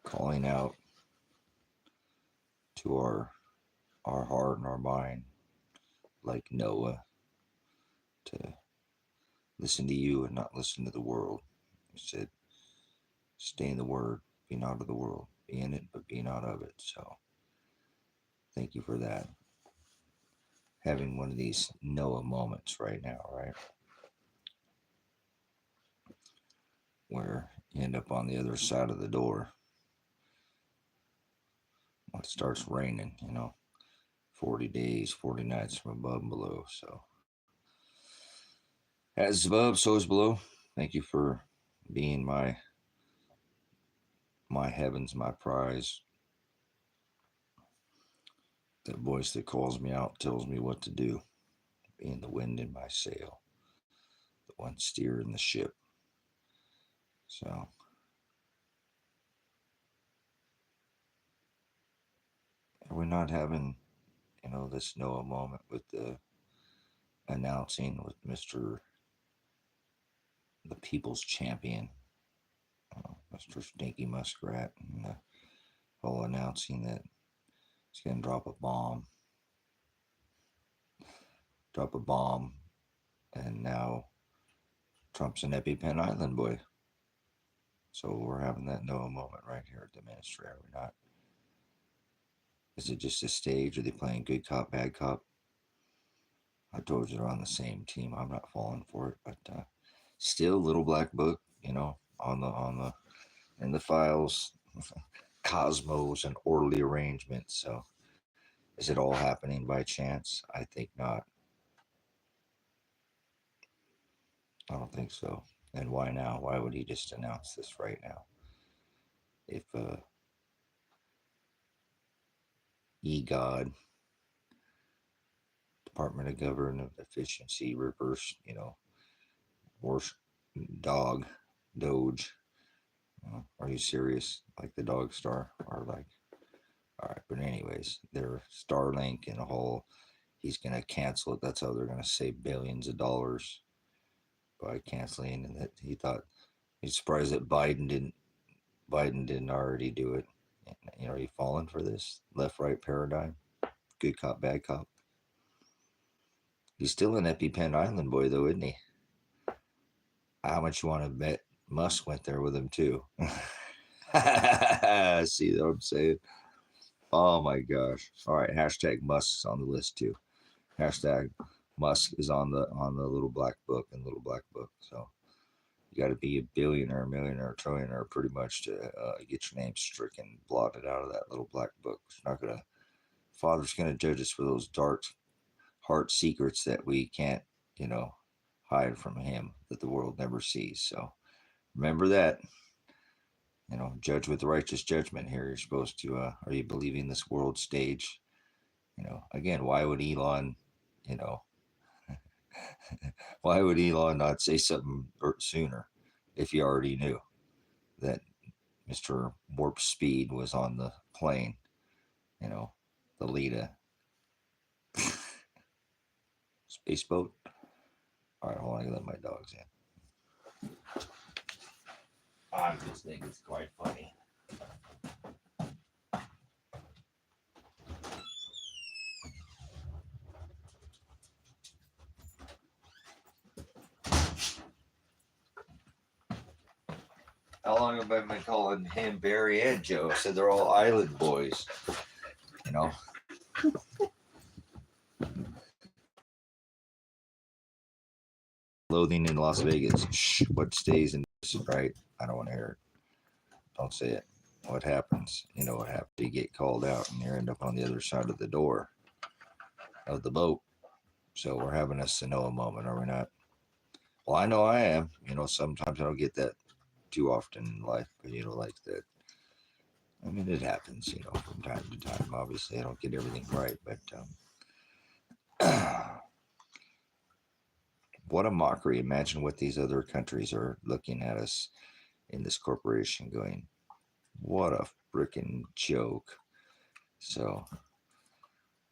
calling out to our heart and our mind, like Noah, to listen to you and not listen to the world. He said, stay in the word, be not of the world. Be in it, but be not of it. So thank you for that. Having one of these Noah moments right now, right? Where you end up on the other side of the door when it starts raining, 40 days, 40 nights from above and below. So, as is above, so is below. Thank you for being my heavens, my prize. That voice that calls me out tells me what to do. Being the wind in my sail, the one steering the ship. So, are we not having, this Noah moment with the announcing with Mr. the People's Champion, Mr. Stinky Muskrat, and the whole announcing that he's going to drop a bomb, and now Trump's an EpiPen Island boy. So we're having that Noah moment right here at the ministry, are we not? Is it just a stage? Are they playing good cop, bad cop? I told you they're on the same team. I'm not falling for it, but still, little black book, on the in the files, cosmos and orderly arrangement. So, is it all happening by chance? I think not. I don't think so. And why now? Why would he just announce this right now? If EGOD, Department of Government Efficiency, reverse, worse dog, Doge. Are you serious? Like the dog star? Or like, all right. But anyways, their Starlink and a whole, he's going to cancel it. That's how they're going to save billions of dollars by canceling. And that he thought, he's surprised that Biden didn't already do it. Are you falling for this left-right paradigm? Good cop, bad cop. He's still an EpiPen Island boy, though, isn't he? How much you want to bet Musk went there with him, too? See what I'm saying? Oh, my gosh. All right, hashtag Musk's on the list, too. Hashtag Musk is on the little black book and little black book. So you got to be a billionaire, millionaire, trillionaire pretty much to get your name stricken, blotted out of that little black book. It's not going to, Father's going to judge us for those dark heart secrets that we can't, hide from him, that the world never sees. So remember that, judge with righteous judgment here. You're supposed to, are you believing this world stage? Again, why would Elon, why would Elon not say something sooner if he already knew that Mr. Warp Speed was on the plane, the Lita space boat? All right, hold on, I let my dogs in. I just think it's quite funny. How long have I been calling him Barry and Joe? I said they're all island boys, Loathing in Las Vegas. Shh, what stays in right? I don't want to hear it. Don't say it. What happens? What happens? You get called out and you end up on the other side of the door of the boat. So we're having a Sanoa moment, are we not? Well, I know I am. Sometimes I don't get that too often in life, but like that. I mean, it happens, from time to time. Obviously, I don't get everything right, but what a mockery. Imagine what these other countries are looking at us in this corporation going, what a freaking joke. So,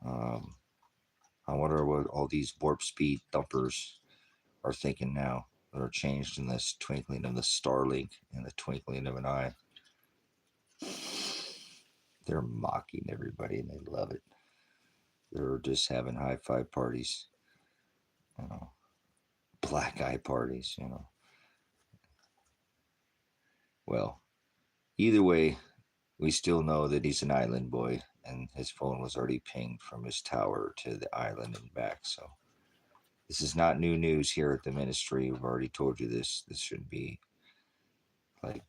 I wonder what all these warp speed thumpers are thinking now that are changed in this twinkling of the Starlink and the twinkling of an eye. They're mocking everybody and they love it. They're just having high five parties, you know, black eye parties, you know. Well, either way, we still know that he's an island boy and his phone was already pinged from his tower to the island and back. So this is not new news here at the ministry. We've already told you this. This should be like,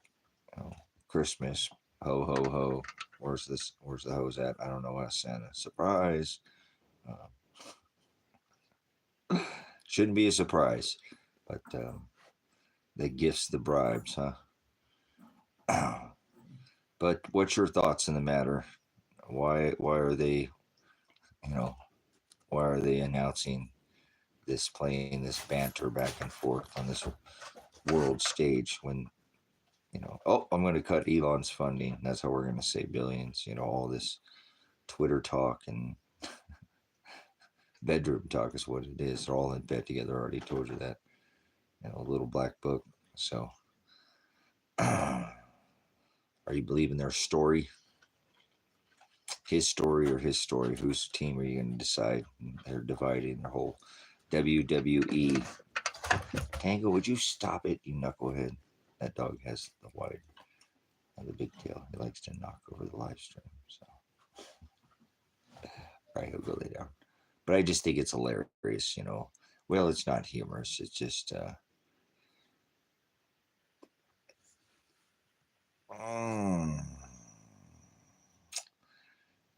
you know, Christmas. Ho, ho, ho. Where's this? Where's the hose at? I don't know. Santa. Surprise. Shouldn't be a surprise. But the gifts, the bribes, huh? But what's your thoughts in the matter? Why are they, you know, why are they announcing this, playing this banter back and forth on this world stage when, you know, oh, I'm going to cut Elon's funding. That's how we're going to save billions. You know, all this Twitter talk and bedroom talk is what it is. They're all in bed together. I already told you that. You know, little black book. So, are you believing their story? His story or his story? Whose team are you going to decide? They're dividing their whole WWE. Tango, would you stop it, you knucklehead? That dog has the wide and the big tail. He likes to knock over the live stream. So, all right, he'll go lay down. But I just think it's hilarious, you know. Well, it's not humorous. It's just,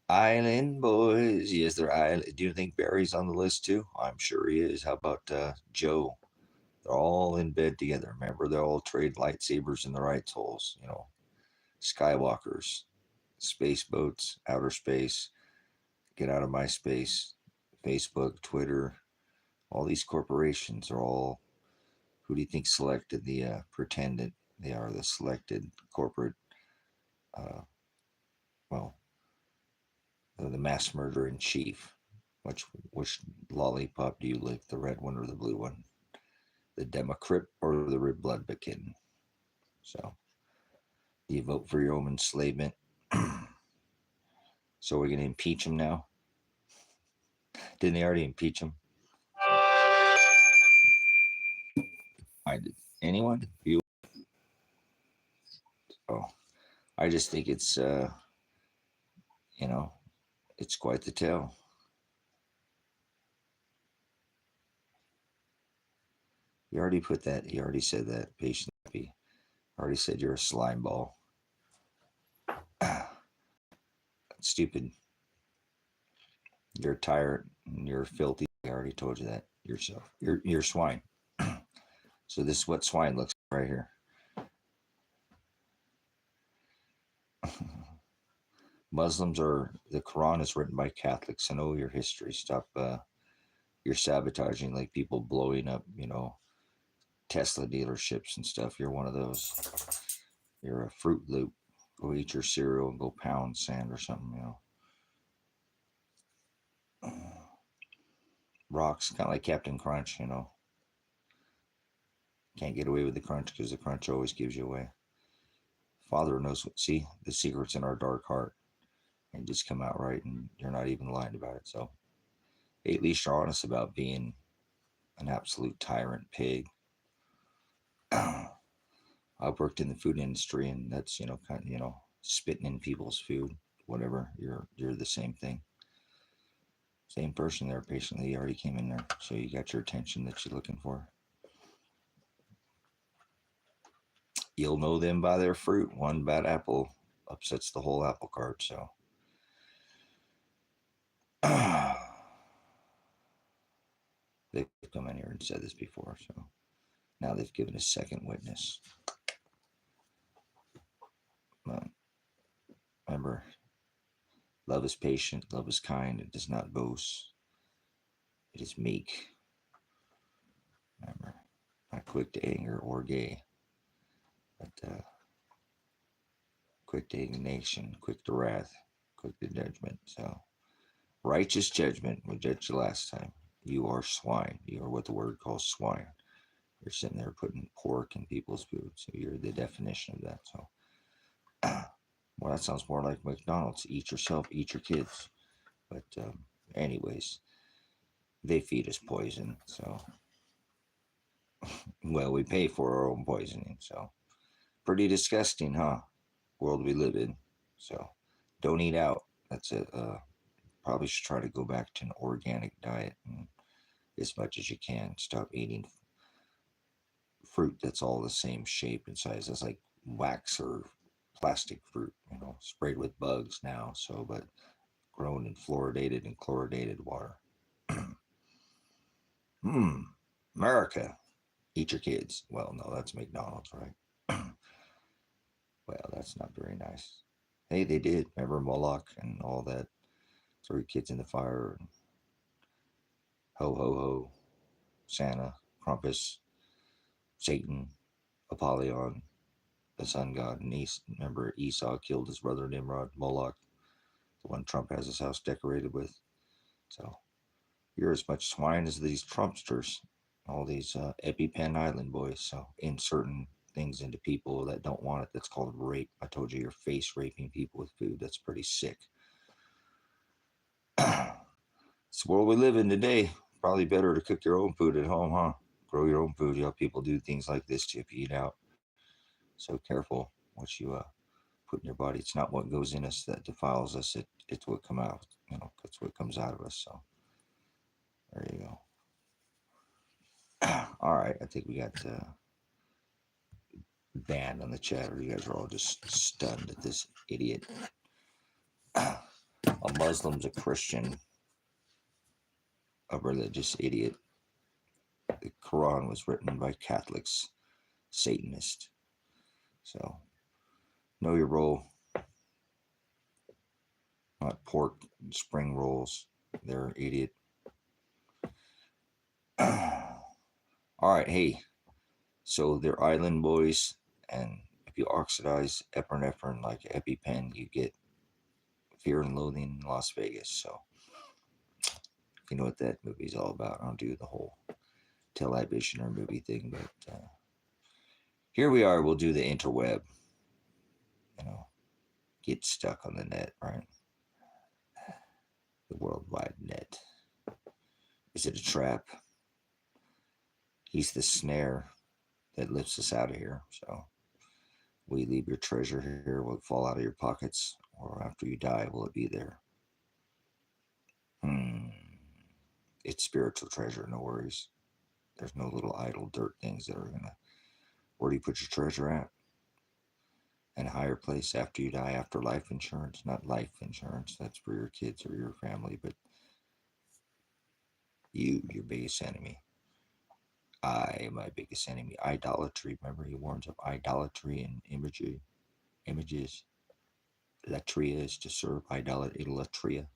island boys. Yes, they're island. Do you think Barry's on the list too? I'm sure he is. How about Joe? They're all in bed together. Remember, they all trade lightsabers in the right holes. You know, Skywalkers, space boats, outer space. Get out of my space. Facebook, Twitter, all these corporations are all. Who do you think selected the pretendant? They are the selected corporate. Uh, well, the mass murderer in chief. Which lollipop do you lick? The red one or the blue one? The Democrat or the Republican? So, do you vote for your own enslavement? So we're gonna impeach him now? Didn't they already impeach him? I did. Anyone? You? Oh, I just think it's you know, it's quite the tale. You already put that. You already said that. Patient happy. Already said you're a slime ball. Stupid. You're tired. You're filthy. I already told you that yourself. You're swine. So this is what swine looks like right here. Muslims are, the Quran is written by Catholics. I know your history. Stop. You're sabotaging, like people blowing up, you know, Tesla dealerships and stuff. You're one of those. You're a Fruit Loop. Go eat your cereal and go pound sand or something, you know. Rocks, kind of like Captain Crunch, you know. Can't get away with the crunch because the crunch always gives you away. Father knows what, see, the secret's in our dark heart. And just come out right and you're not even lying about it. So hey, at least you're honest about being an absolute tyrant pig. I've worked in the food industry and that's, you know, kind of, you know, spitting in people's food, whatever. You're the same thing. Same person there patiently. You already came in there. So you got your attention that you're looking for. You'll know them by their fruit. One bad apple upsets the whole apple cart. So they've come in here and said this before. So now they've given a second witness. Remember, love is patient, love is kind, it does not boast, it is meek. Remember, not quick to anger or gay, but quick to indignation, quick to wrath, quick to judgment. So, righteous judgment, we judged you last time. You are swine. You are what the word calls swine. You're sitting there putting pork in people's food. So you're the definition of that. So Well, that sounds more like McDonald's. Eat yourself, eat your kids. But anyways, they feed us poison. So, well, we pay for our own poisoning. So, pretty disgusting, huh? World we live in. So, don't eat out. That's it. Probably should try to go back to an organic diet and as much as you can. Stop eating fruit that's all the same shape and size. That's like wax or plastic fruit, sprayed with bugs now. So, but grown in fluoridated and chloridated water. America, eat your kids. Well, no, that's McDonald's, right? Well, that's not very nice. Hey, they did. Remember Moloch and all that? Throw your kids in the fire. And ho, ho, ho. Santa, Krampus, Satan, Apollyon, the sun god. And remember Esau killed his brother Nimrod, Moloch, the one Trump has his house decorated with. So you're as much swine as these Trumpsters, all these EpiPen Island boys. So inserting things into people that don't want it. That's called rape. I told you you're face raping people with food. That's pretty sick. It's the world we live in today. Probably better to cook your own food at home, huh? Grow your own food. You know, people do things like this to if you eat out. So careful what you put in your body. It's not what goes in us that defiles us. It's what comes out. That's what comes out of us. So there you go. All right, I think we got banned on the chat, or you guys are all just stunned at this idiot. A Muslim's a Christian, a religious idiot. The Quran was written by Catholics, Satanists. So know your role. Not pork spring rolls. They're an idiot. All right, hey. So they're island boys, and if you oxidize epinephrine like EpiPen, you get Fear and Loathing in Las Vegas. So you know what that movie's all about. I don't do the whole television or movie thing, but here we are. We'll do the interweb. Get stuck on the net, right? The World Wide Net. Is it a trap? He's the snare that lifts us out of here. So will you leave your treasure here? Will it fall out of your pockets? Or after you die, will it be there? It's spiritual treasure, no worries. There's no little idle dirt things that are gonna. Where do you put your treasure at? In a higher place after you die, after life insurance. Not life insurance, that's for your kids or your family, but you, your biggest enemy. I, my biggest enemy. Idolatry. Remember, he warns of idolatry and images. Latria is to serve idolatria,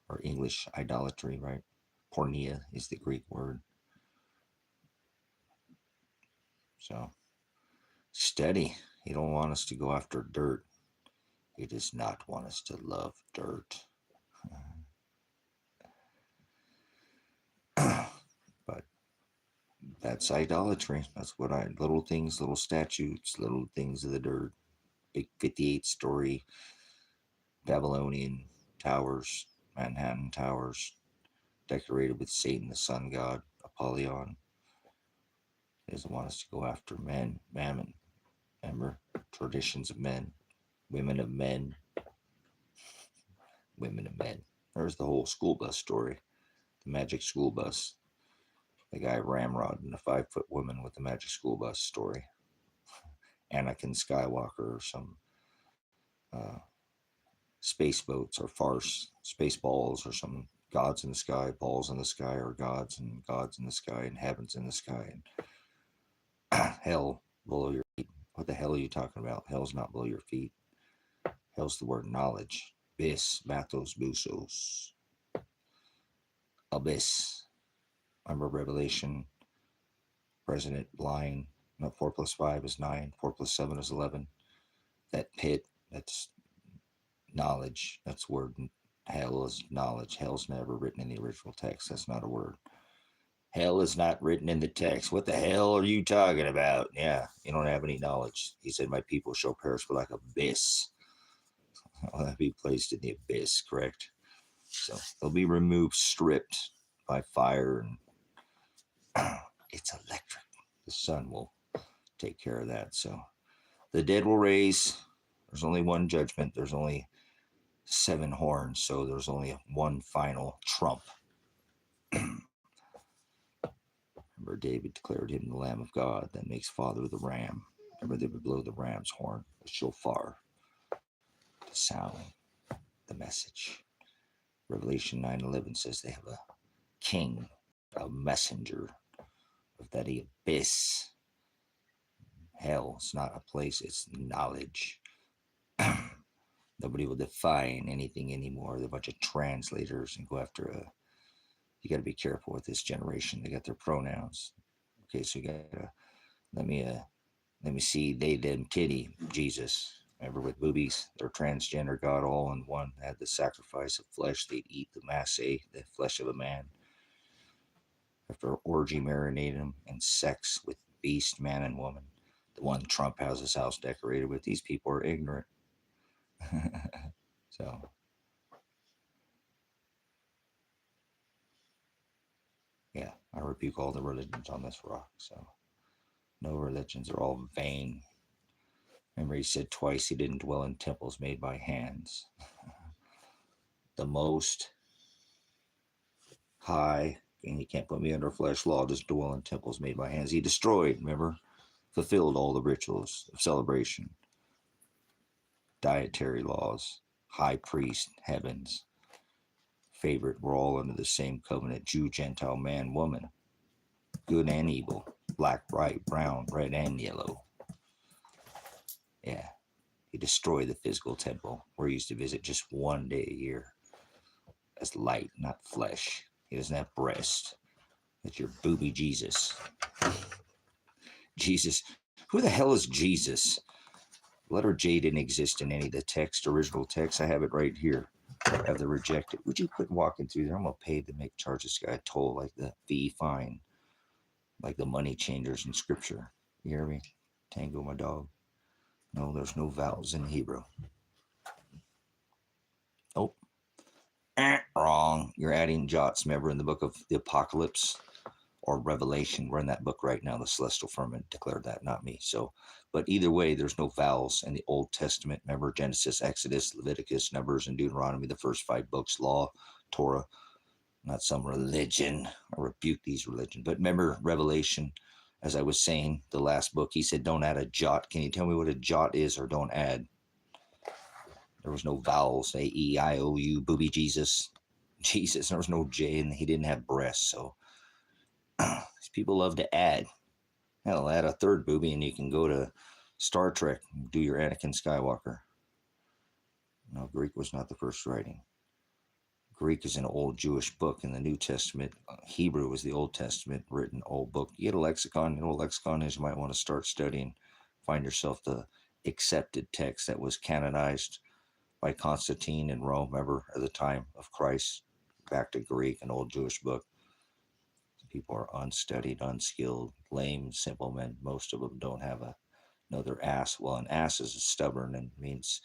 or English idolatry, right? Pornea is the Greek word. So steady. He don't want us to go after dirt. He does not want us to love dirt. But that's idolatry. That's what little things, little statues, little things of the dirt. Big 58-story Babylonian towers, Manhattan towers, decorated with Satan, the sun god, Apollyon. He doesn't want us to go after men, mammon. Remember, traditions of men, women of men, women of men. There's the whole school bus story, the magic school bus. The guy Ramrod and the 5-foot woman with the magic school bus story. Anakin Skywalker or some space boats or farce, space balls or some gods in the sky, balls in the sky, or gods and gods in the sky and heavens in the sky and hell below your feet. What the hell are you talking about? Hell's not below your feet. Hell's the word knowledge. Bis, bathos, busos. Abyss. Remember Revelation, President lying. No, 4 plus 5 is 9. 4 plus 7 is 11. That pit, that's knowledge. That's word. Hell is knowledge. Hell's never written in the original text. That's not a word. Hell is not written in the text. What the hell are you talking about? Yeah, you don't have any knowledge. He said, my people shall perish for like abyss. Well, that'd be placed in the abyss, correct? So they'll be removed, stripped by fire, and it's electric. The sun will take care of that. So the dead will raise. There's only one judgment. There's only 7 horns, so there's only one final trump. Remember, David declared him the Lamb of God that makes father the ram. Remember, they would blow the ram's horn, the shofar, to sound the message. Revelation 9:11 says they have a king, a messenger of that abyss. Hell, it's not a place, it's knowledge. Nobody will define anything anymore. They're a bunch of translators and go after you got to be careful with this generation. They got their pronouns. Okay, so you got to let me see they them titty Jesus. Remember with boobies, they're transgender God all in one. They had the sacrifice of flesh. They'd eat the masse, the flesh of a man. After orgy marinated them in sex with beast, man, and woman. The one Trump has his house decorated with. These people are ignorant. So, yeah, I rebuke all the religions on this rock. So, no religions are all vain. Remember, he said twice he didn't dwell in temples made by hands. The most high, and you can't put me under flesh law, just dwell in temples made by hands. He destroyed, remember, fulfilled all the rituals of celebration, dietary laws, high priest, heavens, favorite, we're all under the same covenant, Jew, Gentile, man, woman, good and evil, black, white, brown, red, and yellow. Yeah, he destroyed the physical temple. We're used to visit just one day a year. That's light, not flesh. He doesn't have breast. That's your booby Jesus. Jesus. Who the hell is Jesus? Letter J didn't exist in any of the text, original text. I have it right here. I have the rejected. Would you quit walking through there? I'm going to pay to make charge this guy a toll like the fee fine, like the money changers in scripture. You hear me? Tango, my dog. No, there's no vowels in Hebrew. Oh, wrong. You're adding jots. Remember in the book of the Apocalypse or Revelation, we're in that book right now. The celestial firmament declared that, not me. So, but either way, there's no vowels in the Old Testament. Remember Genesis, Exodus, Leviticus, Numbers, and Deuteronomy, the first 5 books, law, Torah, not some religion. I rebuke these religions. But remember Revelation, as I was saying, the last book, he said, don't add a jot. Can you tell me what a jot is or don't add? There was no vowels, A-E-I-O-U, booby Jesus. Jesus, there was no J, and he didn't have breasts. So these people love to add. Hell, add a third booby and you can go to Star Trek and do your Anakin Skywalker. No, Greek was not the first writing. Greek is an old Jewish book in the New Testament. Hebrew was the Old Testament written old book. You get a lexicon. You know what a lexicon is? You might want to start studying. Find yourself the accepted text that was canonized by Constantine in Rome, remember, at the time of Christ, back to Greek, an old Jewish book. People are unstudied, unskilled, lame, simple men. Most of them don't have another ass. Well, an ass is stubborn and means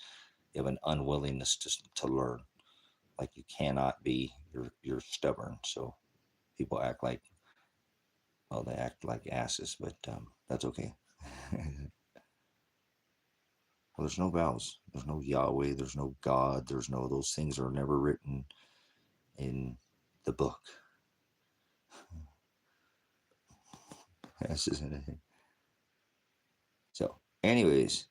you have an unwillingness to learn. Like you cannot be, you're stubborn. So people act like, well, they act like asses, but that's okay. Well, there's no vowels. There's no Yahweh. There's no God. There's no, those things are never written in the book. This isn't anything. So, anyways,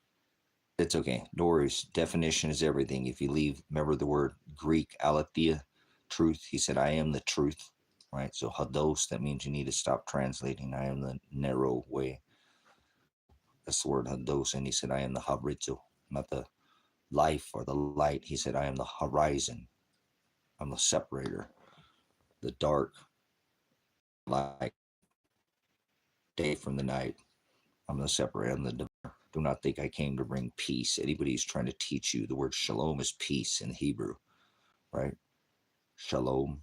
it's okay. Dory's definition is everything. If you leave, remember the word Greek, aletheia, truth. He said, I am the truth, right? So, hados, that means you need to stop translating. I am the narrow way. That's the word hados. And he said, I am the habrizo, not the life or the light. He said, I am the horizon. I'm the separator, the dark light, day from the night. I'm the separator. I'm the divider. Do not think I came to bring peace. Anybody who's trying to teach you, the word shalom is peace in Hebrew, right? Shalom.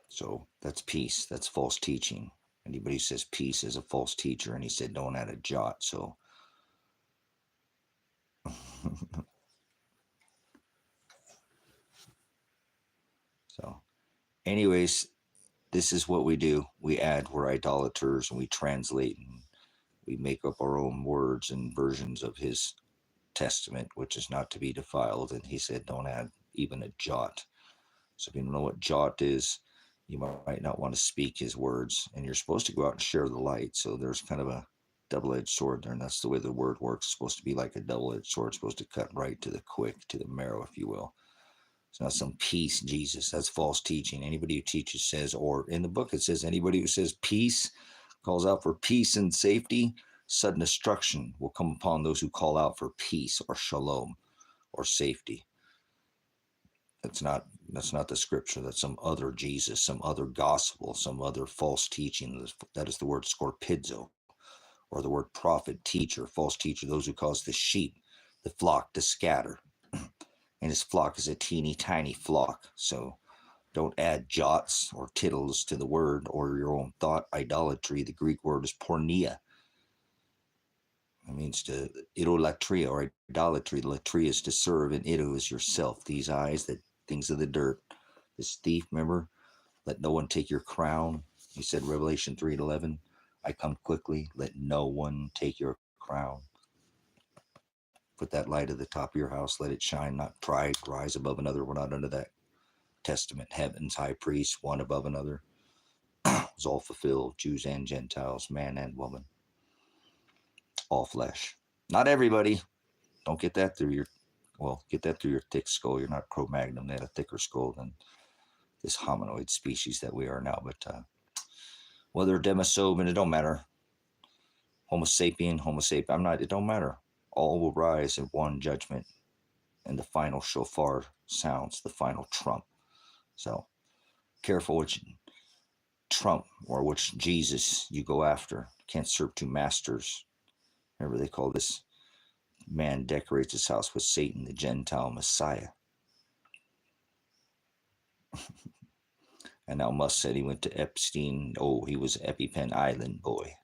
So that's peace. That's false teaching. Anybody who says peace is a false teacher, and he said don't add a jot. So so anyways, this is what we do. We add, we're idolaters, and we translate, and we make up our own words and versions of his testament, which is not to be defiled. And he said don't add even a jot. So if you don't know what jot is, you might not want to speak his words, and you're supposed to go out and share the light. So there's kind of a double-edged sword there, and that's the way the word works. It's supposed to be like a double-edged sword. It's supposed to cut right to the quick, to the marrow, if you will. It's not some peace, Jesus. That's false teaching. Anybody who teaches says, or in the book it says, anybody who says peace, calls out for peace and safety, sudden destruction will come upon those who call out for peace or shalom or safety. That's not the scripture. That's some other Jesus, some other gospel, some other false teaching. That is the word scorpidzo, or the word prophet, teacher, false teacher, those who cause the sheep, the flock to scatter. And his flock is a teeny tiny flock. So don't add jots or tittles to the word or your own thought. Idolatry, the Greek word is porneia. It means to idolatria or idolatry. Latria is to serve, and ido is yourself. These eyes, that things of the dirt. This thief, remember, let no one take your crown. He said, Revelation 3:11, I come quickly, let no one take your crown. Put that light at the top of your house, let it shine, not pride, rise above another. We're not under that testament. Heaven's high priest, one above another. It's all fulfilled, Jews and Gentiles, man and woman, all flesh. Not everybody. Don't get that through your, get that through your thick skull. You're not Cro-Magnon. They had a thicker skull than this hominoid species that we are now. But whether demosobe, it don't matter. Homo sapien, it don't matter. All will rise in one judgment, and the final shofar sounds, the final trump. So careful which trump or which Jesus you go after. Can't serve two masters. Remember, they call this man decorates his house with Satan, the Gentile Messiah. And now Musk said he went to Epstein. Oh, he was EpiPen Island boy.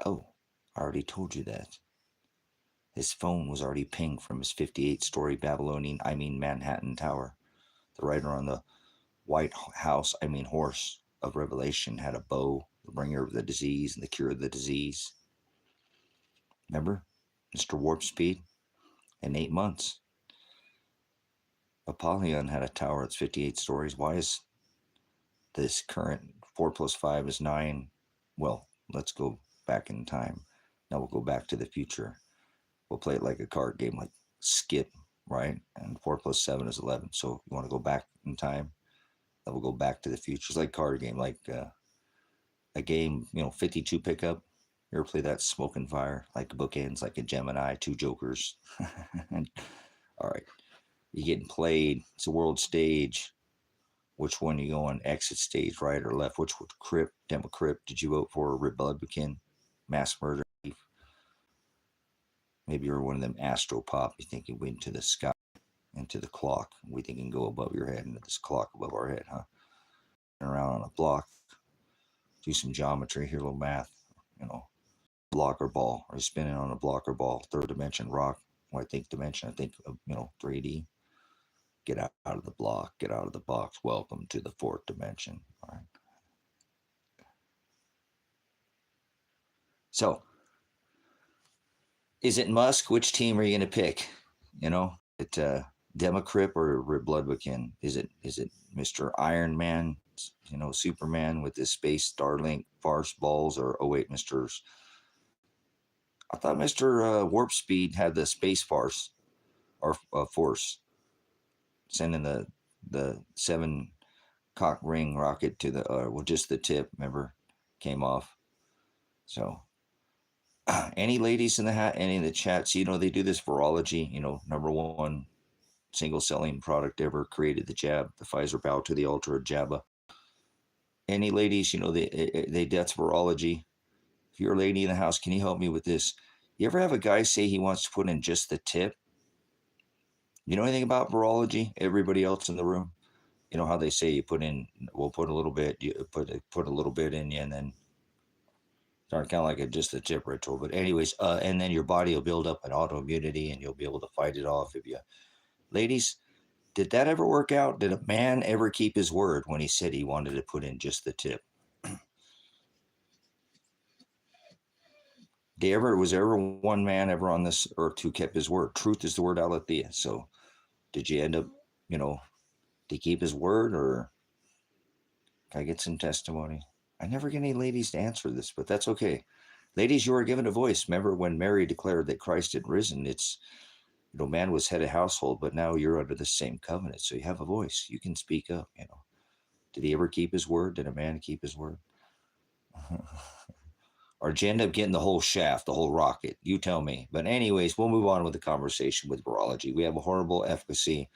Oh, I already told you that. His phone was already pinged from his 58-story Manhattan Tower. The writer on the White House, horse of Revelation had a bow, the bringer of the disease and the cure of the disease. Remember? Mr. Warp Speed? In 8 months. Apollyon had a tower that's 58 stories. Why is this current 4 plus 5 is 9? Well, let's go back in time. Now we'll go back to the future. We'll play it like a card game, like skip, right? And 4 plus 7 is 11. So you want to go back in time? Then we'll go back to the future. It's like a card game, like a game, 52 pickup. You ever play that Smoke and Fire? Like bookends, like a Gemini, 2 jokers. All right. You're getting played. It's a world stage. Which one you going? Exit stage, right or left? Which crypt, Demo crypt did you vote for? Republican, mass murder? Maybe you're one of them astropop. You think you went to the sky, into the clock. We think you can go above your head into this clock above our head, huh? Around on a block. Do some geometry, hear a little math, block or ball. Are you spinning on a block or ball? Third dimension rock. When I think dimension, I think of, 3D. Get out of the block, get out of the box. Welcome to the 4th dimension. All right. So, is it Musk? Which team are you going to pick? Democrip or Bloodwicken? Is it Mr. Iron Man, Superman with his space Starlink farce balls, or I thought Mr. Warp Speed had the space farce or force, sending the 7 cock ring rocket to the just the tip, remember, came off. So any ladies in any of the chats, they do this virology, number 1 single selling product ever created, the jab, the Pfizer bow to the ultra jabba. Any ladies, that's virology. If you're a lady in the house, can you help me with this? You ever have a guy say he wants to put in just the tip? You know anything about virology? Everybody else in the room? You know how they say you put in, we'll put a little bit, you put a little bit in you, and then start kind of like just a tip ritual. But anyways, and then your body will build up an autoimmunity, and you'll be able to fight it off. If you, ladies, did that ever work out? Did a man ever keep his word when he said he wanted to put in just the tip? Was there ever one man ever on this earth who kept his word? Truth is the word aletheia. So did you end up, you know, did he keep his word, or can I get some testimony? I never get any ladies to answer this, but that's okay. Ladies, you are given a voice. Remember when Mary declared that Christ had risen? It's, you know, man was head of household, but now you're under the same covenant. So you have a voice. You can speak up, you know. Did he ever keep his word? Did a man keep his word? Or did you end up getting the whole shaft, the whole rocket? You tell me. But anyways, we'll move on with the conversation with virology. We have a horrible efficacy,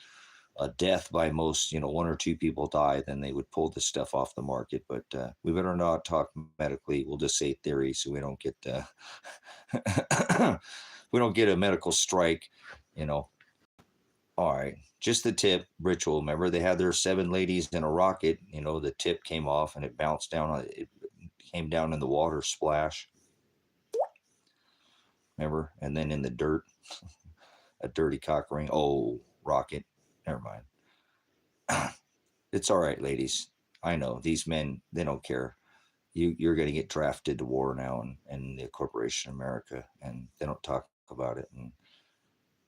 a death by most, you know, one or two people die, then they would pull this stuff off the market. But we better not talk medically. We'll just say theory, so we don't get we don't get a medical strike, you know. All right, just the tip ritual. Remember, they had their 7 ladies in a rocket. You know, the tip came off and it bounced down. It came down in the water splash. Remember, and then in the dirt, a dirty cock ring. Oh, rocket. Never mind. It's all right, ladies. I know these men, they don't care. You're going to get drafted to war now, and the corporation America, and they don't talk about it. And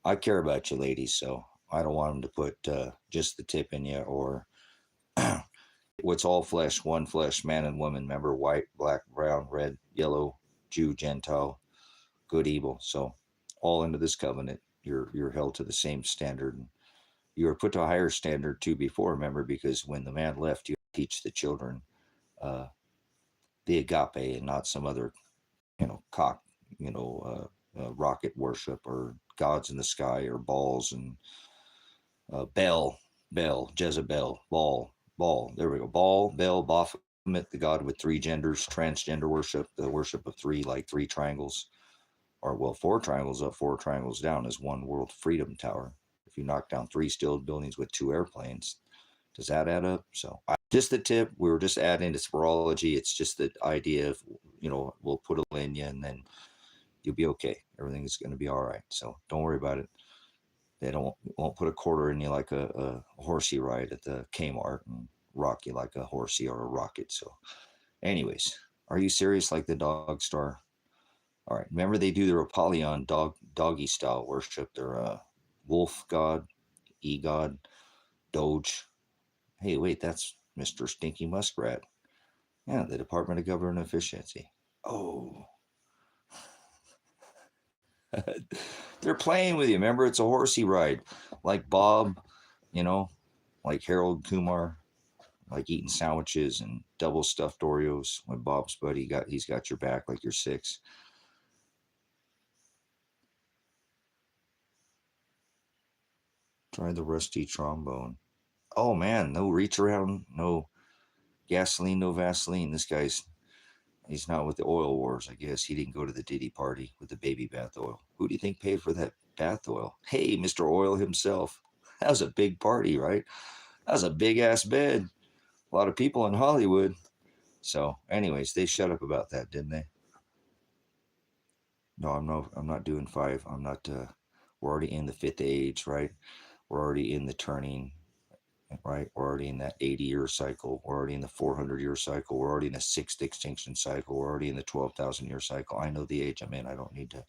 I care about you, ladies, so I don't want them to put just the tip in you, or what's all flesh, one flesh, man and woman. Remember, white, black, brown, red, yellow, Jew, Gentile, good, evil. So all into this covenant, you're held to the same standard. And you were put to a higher standard too before, remember, because when the man left, you teach the children uh, the agape, and not some other, you know, rocket worship, or gods in the sky, or balls, and Bel, Jezebel, Baal. There we go. Baal, Bel, Baphomet, the god with 3 genders, transgender worship, the worship of 3, like 3 triangles, or well, 4 triangles up, 4 triangles down is one world freedom tower. If you knock down 3 steel buildings with 2 airplanes, does that add up? So just the tip, we were just adding to sporology. It's just the idea of, you know, we'll put a in you, and then you'll be okay. Everything is going to be all right. So don't worry about it. They won't put a quarter in you like a horsey ride at the Kmart, and rock you like a horsey or a rocket. So anyways, are you serious, like the dog star? All right. Remember, they do their Apollyon doggy style worship. Their wolf god, e-god, doge. Hey, wait, that's Mr. Stinky Muskrat. Yeah, the Department of Government Efficiency. Oh. They're playing with you. Remember, it's a horsey ride. Like Bob, you know, like Harold Kumar, like eating sandwiches and double stuffed Oreos when Bob's buddy he's got your back like you're 6. Try the rusty trombone. Oh man, no reach around, no gasoline, no Vaseline. He's not with the oil wars, I guess. He didn't go to the Diddy party with the baby bath oil. Who do you think paid for that bath oil? Hey, Mr. Oil himself. That was a big party, right? That was a big ass bed. A lot of people in Hollywood. So, anyways, they shut up about that, didn't they? No, I'm not doing 5. I'm not we're already in the 5th age, right? We're already in the turning, right? We're already in that 80-year cycle. We're already in the 400-year cycle. We're already in the 6th extinction cycle. We're already in the 12,000-year cycle. I know the age I'm in. I don't need to.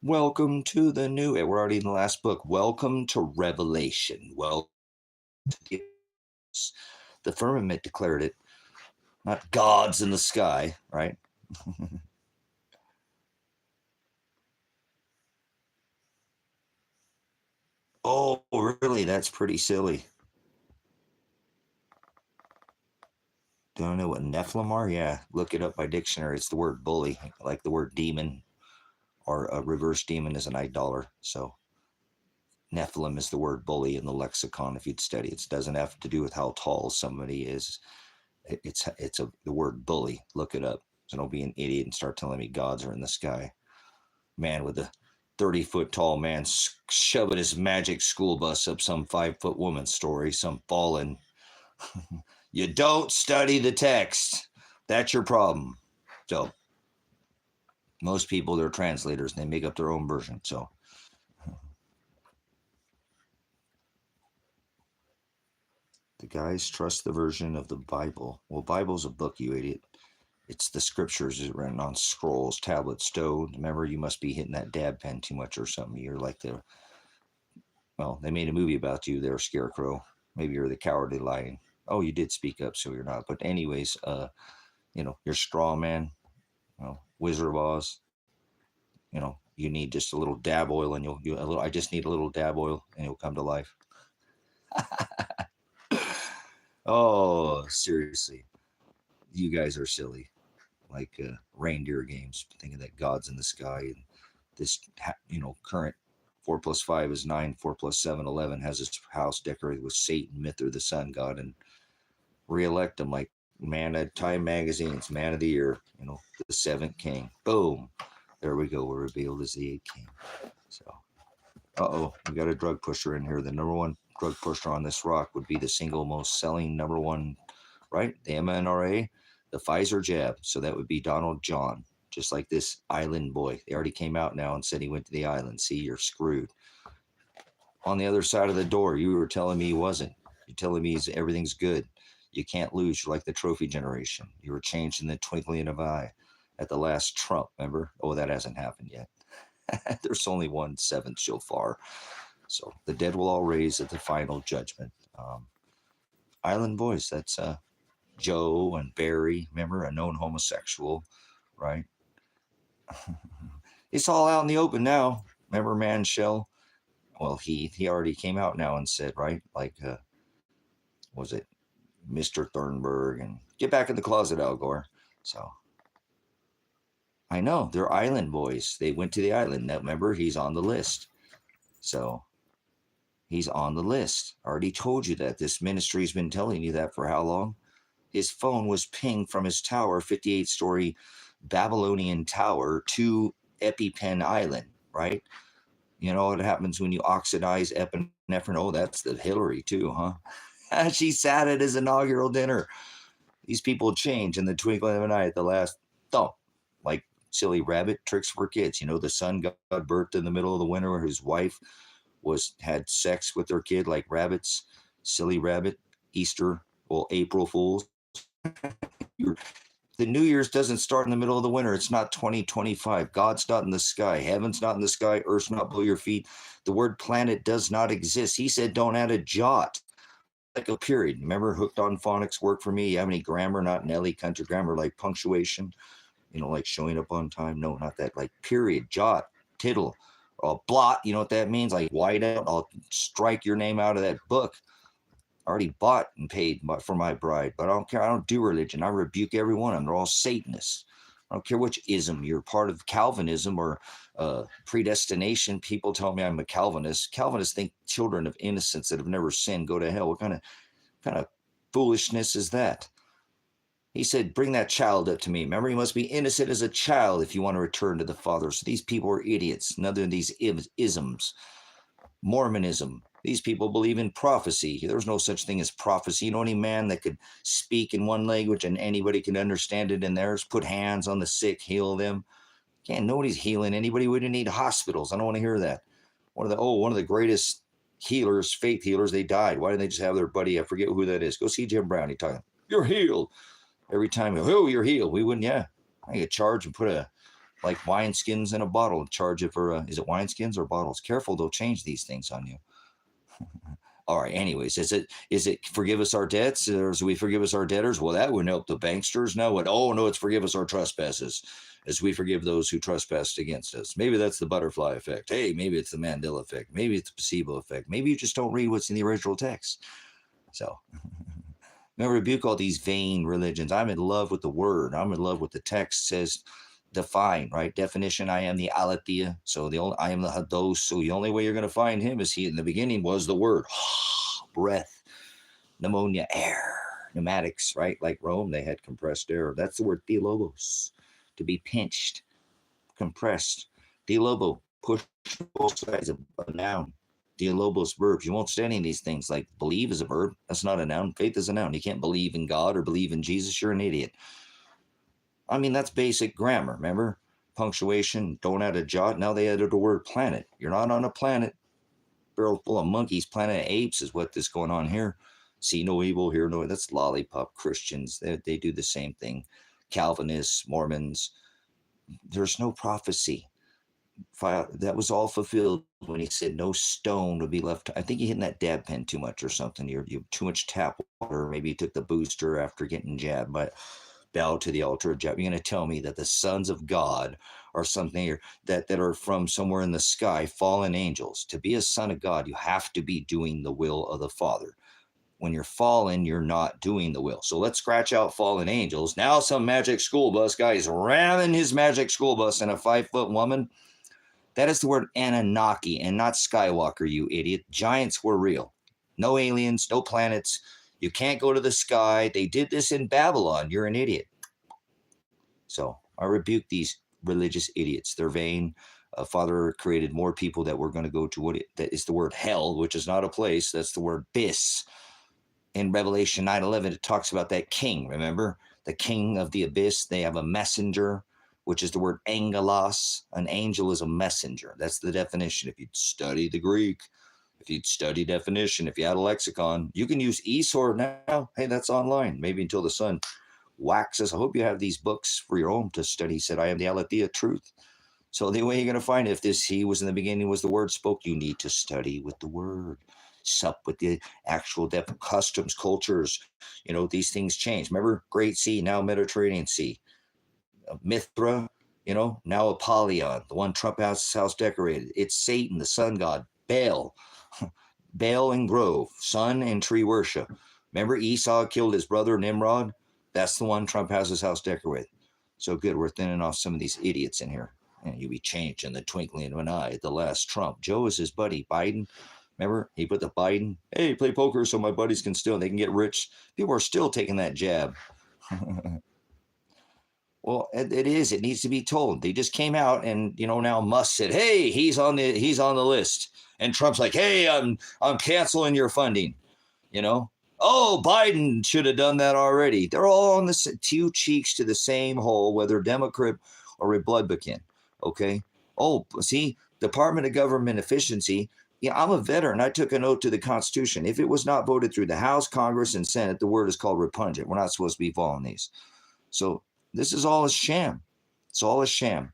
Welcome to the new. We're already in the last book. Welcome to Revelation. Well, the firmament declared it, not gods in the sky, right? Oh, really? That's pretty silly. Don't know what Nephilim are? Yeah, look it up by dictionary. It's the word bully, like the word demon, or a reverse demon is an idolater. So Nephilim is the word bully in the lexicon. If you'd study, it doesn't have to do with how tall somebody is. The word bully. Look it up. So don't be an idiot and start telling me gods are in the sky. Man with a 30-foot tall man shoving his magic school bus up some 5-foot woman's story, some fallen You don't study the text. That's your problem. So most people, they're translators and they make up their own version. So the guys trust the version of the Bible. Well, Bible's a book, you idiot. It's the scriptures is written on scrolls, tablets, stone. Remember, you must be hitting that dab pen too much or something. You're like well, they made a movie about you there, Scarecrow. Maybe you're the cowardly lion. Oh, you did speak up, so you're not. But anyways, you're straw man, Wizard of Oz. You need just a little dab oil, and I just need a little dab oil, and you'll come to life. Oh, seriously, you guys are silly, like reindeer games, thinking that God's in the sky, and this, current 4 + 5 is 9, 4 + 7, 11, has his house decorated with Satan, Mithra, the sun god, and reelect him like man at Time Magazine's Man of the Year, the 7th king. Boom. There we go. We're revealed as the 8th king. So, we got a drug pusher in here. The number one drug pusher on this rock would be the single most selling number one, right? The mNRA, the Pfizer jab. So that would be Donald John, just like this island boy. They already came out now and said he went to the island. See, you're screwed. On the other side of the door, you were telling me he wasn't. You're telling me everything's good. You can't lose. You're like the trophy generation. You were changed in the twinkling of an eye at the last Trump, remember? Oh, that hasn't happened yet. There's only 1/7 shofar. So the dead will all raise at the final judgment. Island boys, that's Joe and Barry, remember, a known homosexual, right? It's all out in the open now. Remember Manshell? Well, he already came out now and said, right, like, was it Mr. Thornburg, and get back in the closet, Al Gore. So I know they're island boys. They went to the island. Now, remember, he's on the list. So he's on the list. I already told you that. This ministry's been telling you that for how long? His phone was pinged from his tower, 58-story Babylonian tower, to EpiPen Island, right? You know what happens when you oxidize epinephrine? Oh, that's the Hillary too, huh? She sat at his inaugural dinner. These people change in the twinkling of an eye at the last thump, like silly rabbit tricks for kids. The sun got birthed in the middle of the winter where his wife had sex with their kid like rabbits. Silly rabbit. Easter, well, April Fools. The New Year's doesn't start in the middle of the winter. It's not 2025. God's not in the sky. Heaven's not in the sky. Earth's not below your feet. The word planet does not exist. He said don't add a jot. Like a period. Remember, Hooked on Phonics worked for me. You have any grammar? Not Nelly country grammar, like punctuation, like showing up on time. No, not that. Like period, jot, tittle, or blot. You know what that means? Like white out. I'll strike your name out of that book. I already bought and paid for my bride, but I don't care. I don't do religion. I rebuke every one of them. They're all Satanists. I don't care which ism you're part of, Calvinism or predestination. People tell me I'm a Calvinist. Calvinists think children of innocence that have never sinned go to hell. What kind of foolishness is that? He said, bring that child up to me. Remember, you must be innocent as a child if you want to return to the Father. So these people are idiots. None of these isms. Mormonism. These people believe in prophecy. There's no such thing as prophecy. You know any man that could speak in one language and anybody can understand it in theirs, put hands on the sick, heal them? Nobody's healing anybody. We didn't need hospitals. I don't want to hear that. One of the greatest healers, faith healers, they died. Why didn't they just have their buddy? I forget who that is. Go see Jim Brown. He talking, you're healed. Every time, you're healed. We wouldn't, yeah. I get charged and put like wineskins in a bottle and charge it for, is it wineskins or bottles? Careful, they'll change these things on you. All right, anyways, is it forgive us our debts, or is we forgive us our debtors? Well, that wouldn't help the banksters. No, it's forgive us our trespasses as we forgive those who trespassed against us. Maybe that's the butterfly effect. Hey, maybe it's the Mandela effect. Maybe it's the placebo effect. Maybe you just don't read what's in the original text. So remember, rebuke all these vain religions. I'm in love with the word. I'm in love with the text says define, right? Definition, I am the aletheia. So I am the hados. So the only way you're going to find him is he in the beginning was the word. Breath, pneumonia, air, pneumatics, right? Like Rome, they had compressed air. That's the word theologos, to be pinched, compressed. Theologo, push both sides of a noun. Dialobos verbs. You won't study these things like believe is a verb. That's not a noun. Faith is a noun. You can't believe in God or believe in Jesus. You're an idiot. I mean, that's basic grammar. Remember? Punctuation, don't add a jot. Now they added the word planet. You're not on a planet. Barrel full of monkeys, planet of apes is what is going on here. See no evil, hear no. That's lollipop Christians. They do the same thing. Calvinists, Mormons. There's no prophecy. That was all fulfilled when he said no stone would be left. I think you're hitting that dab pen too much or something. You have too much tap water. Maybe you took the booster after getting jabbed, but bow to the altar of jab. You're going to tell me that the sons of God are something that are from somewhere in the sky, fallen angels. To be a son of God, you have to be doing the will of the Father. When you're fallen, you're not doing the will. So let's scratch out fallen angels. Now some magic school bus guy is ramming his magic school bus in a 5-foot woman. That is the word Anunnaki and not Skywalker, you idiot. Giants were real. No aliens, no planets. You can't go to the sky. They did this in Babylon. You're an idiot. So I rebuke these religious idiots. They're vain. Father created more people that we're going to go to that is the word hell, which is not a place. That's the word bis. In Revelation 9:11, it talks about that king. Remember? The king of the abyss. They have a messenger, which is the word angelos. An angel is a messenger. That's the definition. If you'd study the Greek, if you'd study definition, if you had a lexicon, you can use Esor now. Hey, that's online. Maybe until the sun waxes. I hope you have these books for your own to study. He said, I am the Aletheia truth. So the way you're going to find it, if this he was in the beginning was the word spoke, you need to study with the word. Sup with the actual customs, cultures. These things change. Remember, Great Sea, now Mediterranean Sea. Mithra, now Apollyon, the one Trump has his house decorated. It's Satan, the sun god, Baal. Baal and Grove, sun and tree worship. Remember Esau killed his brother Nimrod? That's the one Trump has his house decorated. So good, we're thinning off some of these idiots in here. And you'll be changed in the twinkling of an eye at the last Trump. Joe is his buddy, Biden. Remember, he put the Biden, hey, play poker so my buddies can they can get rich. People are still taking that jab. Well, it is. It needs to be told. They just came out and, now Musk said, hey, he's on the list. And Trump's like, hey, I'm canceling your funding. Oh, Biden should have done that already. They're all on the two cheeks to the same hole, whether Democrat or Republican. Okay. Oh, see, Department of Government Efficiency. Yeah, I'm a veteran. I took an oath to the Constitution. If it was not voted through the House, Congress, and Senate, the word is called repugnant. We're not supposed to be following these. So this is all a sham. It's all a sham.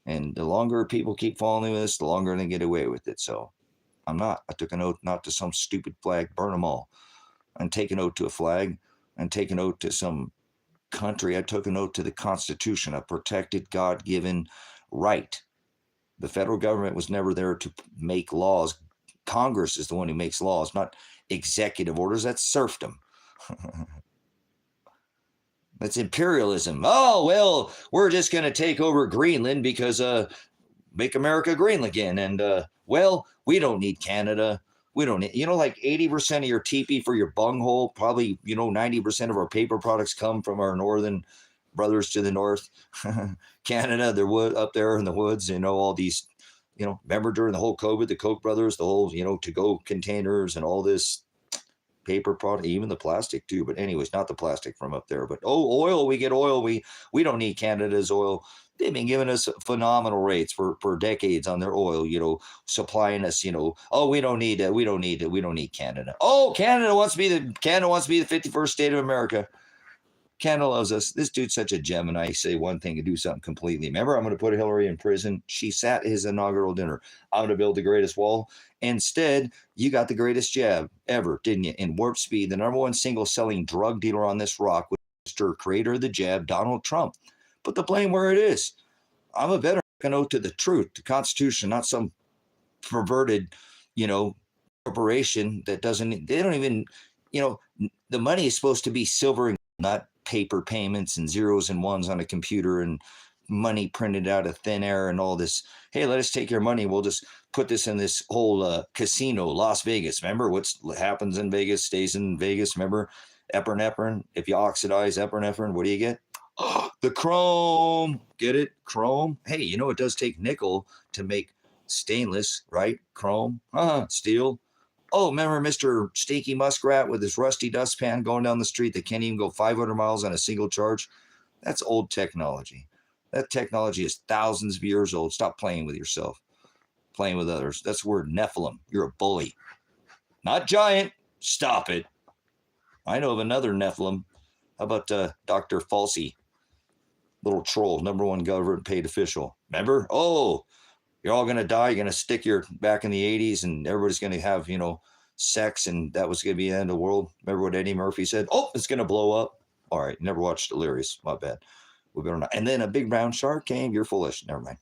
And the longer people keep following this, the longer they get away with it. So I'm not. I took an oath not to some stupid flag. Burn them all. And take an oath to a flag. And take an oath to some country. I took an oath to the Constitution, a protected God-given right. The federal government was never there to make laws. Congress is the one who makes laws, not executive orders. That's serfdom. That's imperialism. Oh, well, we're just going to take over Greenland because make America green again. And, well, we don't need Canada. We don't need, like 80% of your teepee for your bunghole, probably, 90% of our paper products come from our northern brothers to the north. Canada, they're up there in the woods, all these, remember during the whole COVID, the Koch brothers, the whole, to-go containers and all this paper product, even the plastic too. But anyways, not the plastic from up there, but oil, we get oil. We don't need Canada's oil. They've been giving us phenomenal rates for decades on their oil, supplying us, oh, we don't need it. We don't need Canada. Oh, Canada wants to be the 51st state of America. Canada loves us. This dude's such a Gemini. Say one thing and do something completely. Remember, I'm going to put Hillary in prison. She sat his inaugural dinner. I'm going to build the greatest wall. Instead, you got the greatest jab ever, didn't you? In warp speed, the number one single selling drug dealer on this rock was Mr. Creator of the jab, Donald Trump. Put the blame where it is. I'm a veteran. I can owe to the truth, the Constitution, not some perverted, corporation that they don't even, the money is supposed to be silver and not paper payments and zeros and ones on a computer and money printed out of thin air and all this. Hey, let us take your money. We'll just put this in this whole casino, Las Vegas. Remember what happens in Vegas stays in Vegas. Remember epinephrine? If you oxidize epinephrine, what do you get? The chrome. Get it? Chrome. Hey, it does take nickel to make Stainless, right? Chrome, steel. Oh, remember Mr. Stinky Muskrat with his rusty dustpan going down the street that can't even go 500 miles on a single charge? That's old technology. That technology is thousands of years old. Stop playing with yourself, playing with others. That's the word Nephilim. You're a bully. Not giant. Stop it. I know of another Nephilim. How about Dr. Falsey? Little troll, #1 government paid official. Remember? Oh, you're all going to die. You're going to stick your back in the 80s and everybody's going to have, sex and that was going to be the end of the world. Remember what Eddie Murphy said? Oh, it's going to blow up. All right. Never watched Delirious. My bad. We better not. And then a big brown shark came. You're foolish. Never mind.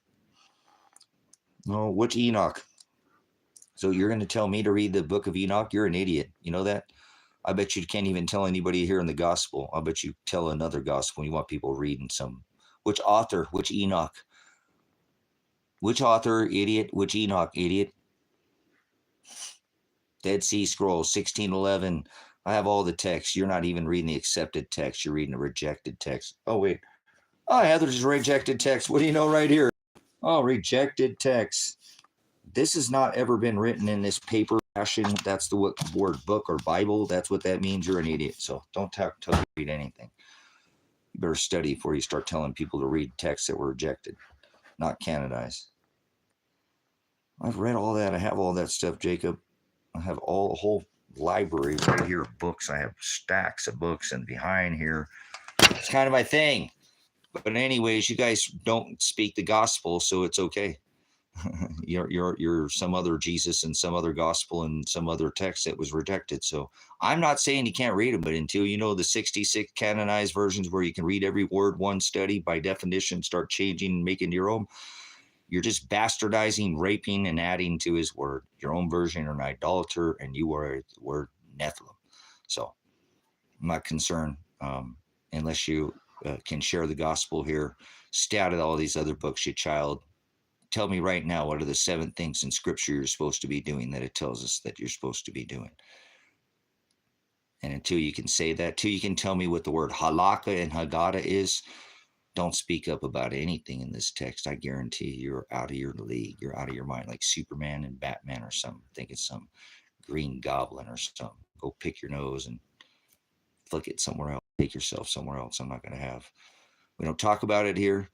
No, which Enoch? So you're going to tell me to read the book of Enoch? You're an idiot. You know that? I bet you can't even tell anybody here in the gospel. I bet you tell another gospel. You want people reading some. Which author? Which Enoch? Which author, idiot? Which Enoch, idiot? Dead Sea Scrolls, 1611. I have all the text. You're not even reading the accepted text. You're reading the rejected text. Oh, wait. Oh, yeah, there's rejected text. What do you know right here? Oh, rejected text. This has not ever been written in this paper fashion. That's the word book or Bible. That's what that means. You're an idiot. So don't tell me to read anything. You better study before you start telling people to read texts that were rejected, not canonized. I've read all that. I have all that stuff, Jacob. I have a whole library right here of books. I have stacks of books, and behind here, it's kind of my thing. But anyways, you guys don't speak the gospel, so it's okay. You're some other Jesus and some other gospel and some other text that was rejected. So I'm not saying you can't read them, but until you know the 66 canonized versions where you can read every word, one study, by definition, start changing and making your own, you're just bastardizing, raping, and adding to his word. Your own version, you're an idolater, and you are the word Nephilim. So I'm not concerned unless you can share the gospel here. Stay out of all these other books, you child. Tell me right now, what are the 7 things in Scripture you're supposed to be doing that it tells us that you're supposed to be doing? And until you can say that, till you can tell me what the word halakha and haggadah is, don't speak up about anything in this text. I guarantee you're out of your league. You're out of your mind, like Superman and Batman or something. Think it's some green goblin or something. Go pick your nose and flick it somewhere else. Take yourself somewhere else. I'm not going to have. We don't talk about it here.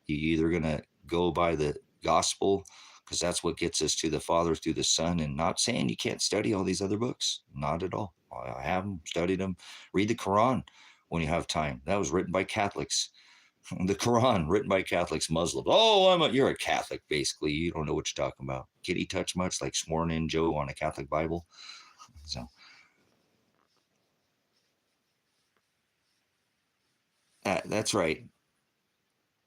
You're either going to go by the gospel, because that's what gets us to the Father through the Son. And not saying you can't study all these other books. Not at all. I have them, studied them. Read the Quran when you have time. That was written by Catholics. The Quran, written by Catholics, Muslims. Oh, you're a Catholic, basically. You don't know what you're talking about. Kitty touch much, like sworn in Joe on a Catholic Bible. So that's right.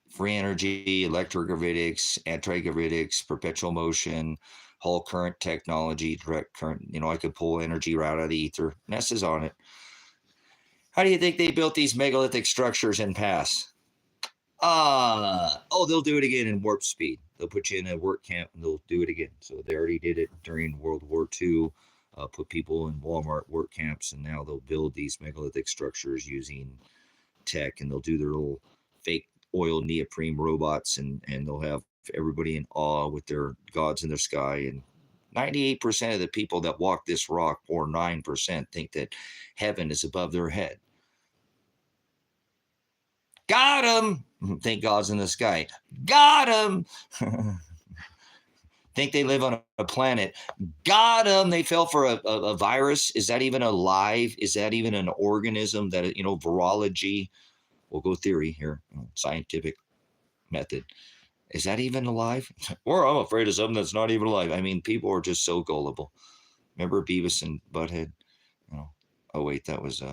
Free energy, electrogravitics, anti-gravitics, perpetual motion, Hall current technology, direct current. I could pull energy right out of the ether. Ness is on it. How do you think they built these megalithic structures in Pass? They'll do it again in warp speed. They'll put you in a work camp and they'll do it again. So they already did it during World War II, put people in Walmart work camps, and now they'll build these megalithic structures using tech, and they'll do their little fake oil neoprene robots, and they'll have everybody in awe with their gods in their sky. And 98% of the people that walk this rock, or 9%, think that heaven is above their head. Got him. Think God's in the sky. Got him. Think they live on a planet. Got them. They fell for a virus. Is that even alive? Is that even an organism that, virology? We'll go theory here, scientific method. Is that even alive? Or I'm afraid of something that's not even alive. I mean, people are just so gullible. Remember Beavis and Butthead? Oh, wait, that was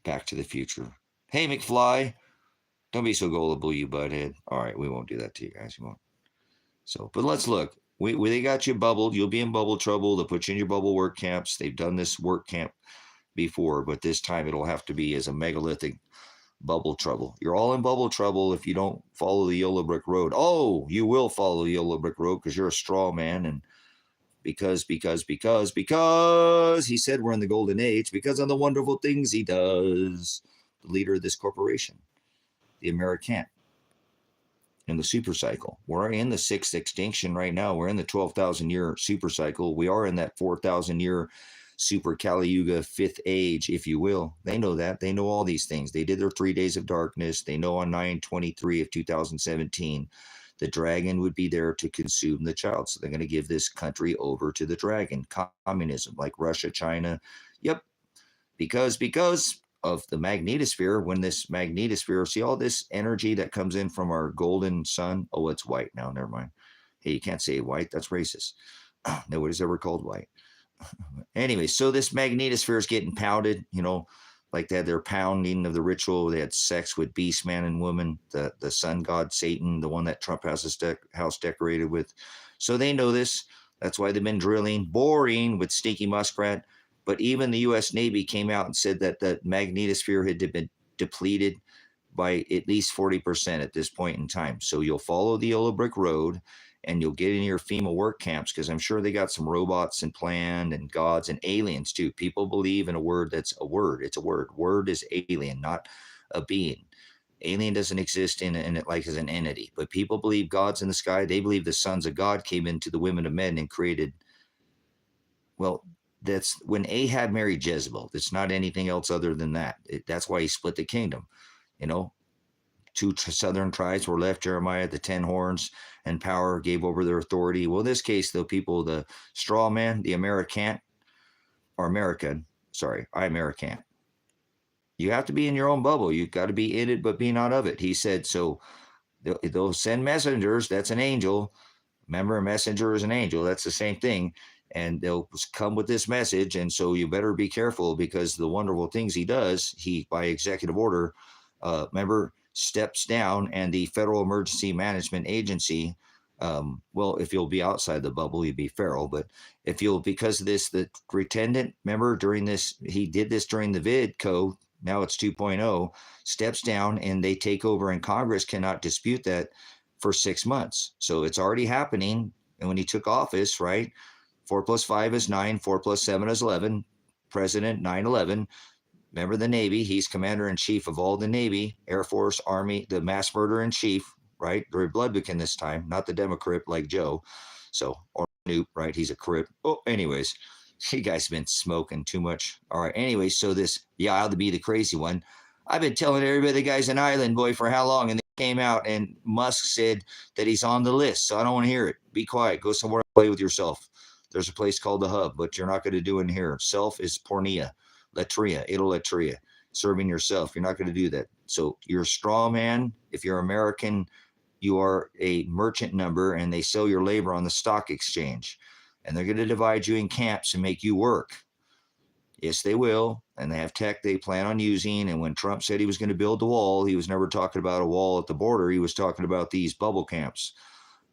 Back to the Future. Hey, McFly, don't be so gullible, you butthead. All right, we won't do that to you guys. We won't. So, but let's look. They got you bubbled. You'll be in bubble trouble. They'll put you in your bubble work camps. They've done this work camp before, but this time it'll have to be as a megalithic bubble trouble. You're all in bubble trouble if you don't follow the Yolo Brick Road. Oh, you will follow the Yolo Brick Road because you're a straw man, and because he said we're in the golden age, because of the wonderful things he does. The leader of this corporation, the American. in the super cycle. We're in the 6th extinction right now. We're in the 12,000 year super cycle. We are in that 4,000 year super Kali Yuga 5th age, if you will. They know that. They know all these things. They did their 3 days of darkness. They know on 9/23 of 2017, the dragon would be there to consume the child. So they're going to give this country over to the dragon. Communism, like Russia, China. Yep. Because of the magnetosphere, when this magnetosphere, see all this energy that comes in from our golden sun. Oh, it's white now. Never mind. Hey, you can't say white. That's racist. Nobody's ever called white. Anyway, so this magnetosphere is getting pounded, you know, like they had their pounding of the ritual. They had sex with beast man and woman, the sun god Satan, the one that Trump has his house decorated with. So they know this. That's why they've been drilling, boring with stinky muskrat. But even the U.S. Navy came out and said that the magnetosphere had been depleted by at least 40% at this point in time. So you'll follow the yellow brick road and you'll get in your FEMA work camps, because I'm sure they got some robots and planned and gods and aliens too. People believe in a word that's a word. It's a word. Word is alien, not a being. Alien doesn't exist in it like as an entity. But people believe gods in the sky. They believe the sons of God came into the women of men and created, well, that's when Ahab married Jezebel. It's not anything else other than that. That's why he split the kingdom. You know, 2 southern tribes were left. Jeremiah, the 10 horns and power gave over their authority. Well, in this case, the people, the straw man, the American, you have to be in your own bubble. You've got to be in it, but be not of it. He said, so they'll send messengers. That's an angel. Remember, a messenger is an angel. That's the same thing. And they'll come with this message. And so you better be careful, because the wonderful things he does, he, by executive order, remember, steps down, and the Federal Emergency Management Agency, well, if you'll be outside the bubble, you'd be feral. But if you'll, because of this, the pretendant, remember during this, he did this during the vid code. Now it's 2.0, steps down and they take over, and Congress cannot dispute that for 6 months. So it's already happening. And when he took office, right, 4 + 5 is 9, 4 + 7 is 11, President 9/11. Remember the Navy, he's commander-in-chief of all the Navy, Air Force, Army, the mass murderer-in-chief, right? The Republican this time, not the Democrat like Joe. So, or Newt, right? He's a crip. Oh, anyways, you guys have been smoking too much. All right, anyway, so this, yeah, I'll be the crazy one. I've been telling everybody the guy's an island boy for how long? And they came out and Musk said that he's on the list. So I don't want to hear it. Be quiet. Go somewhere and play with yourself. There's a place called the Hub, but you're not going to do it in here. Self is pornea, latria, idolatria, serving yourself. You're not going to do that. So you're a straw man. If you're American, you are a merchant number, and they sell your labor on the stock exchange. And they're going to divide you in camps and make you work. Yes, they will. And they have tech they plan on using. And when Trump said he was going to build the wall, he was never talking about a wall at the border. He was talking about these bubble camps,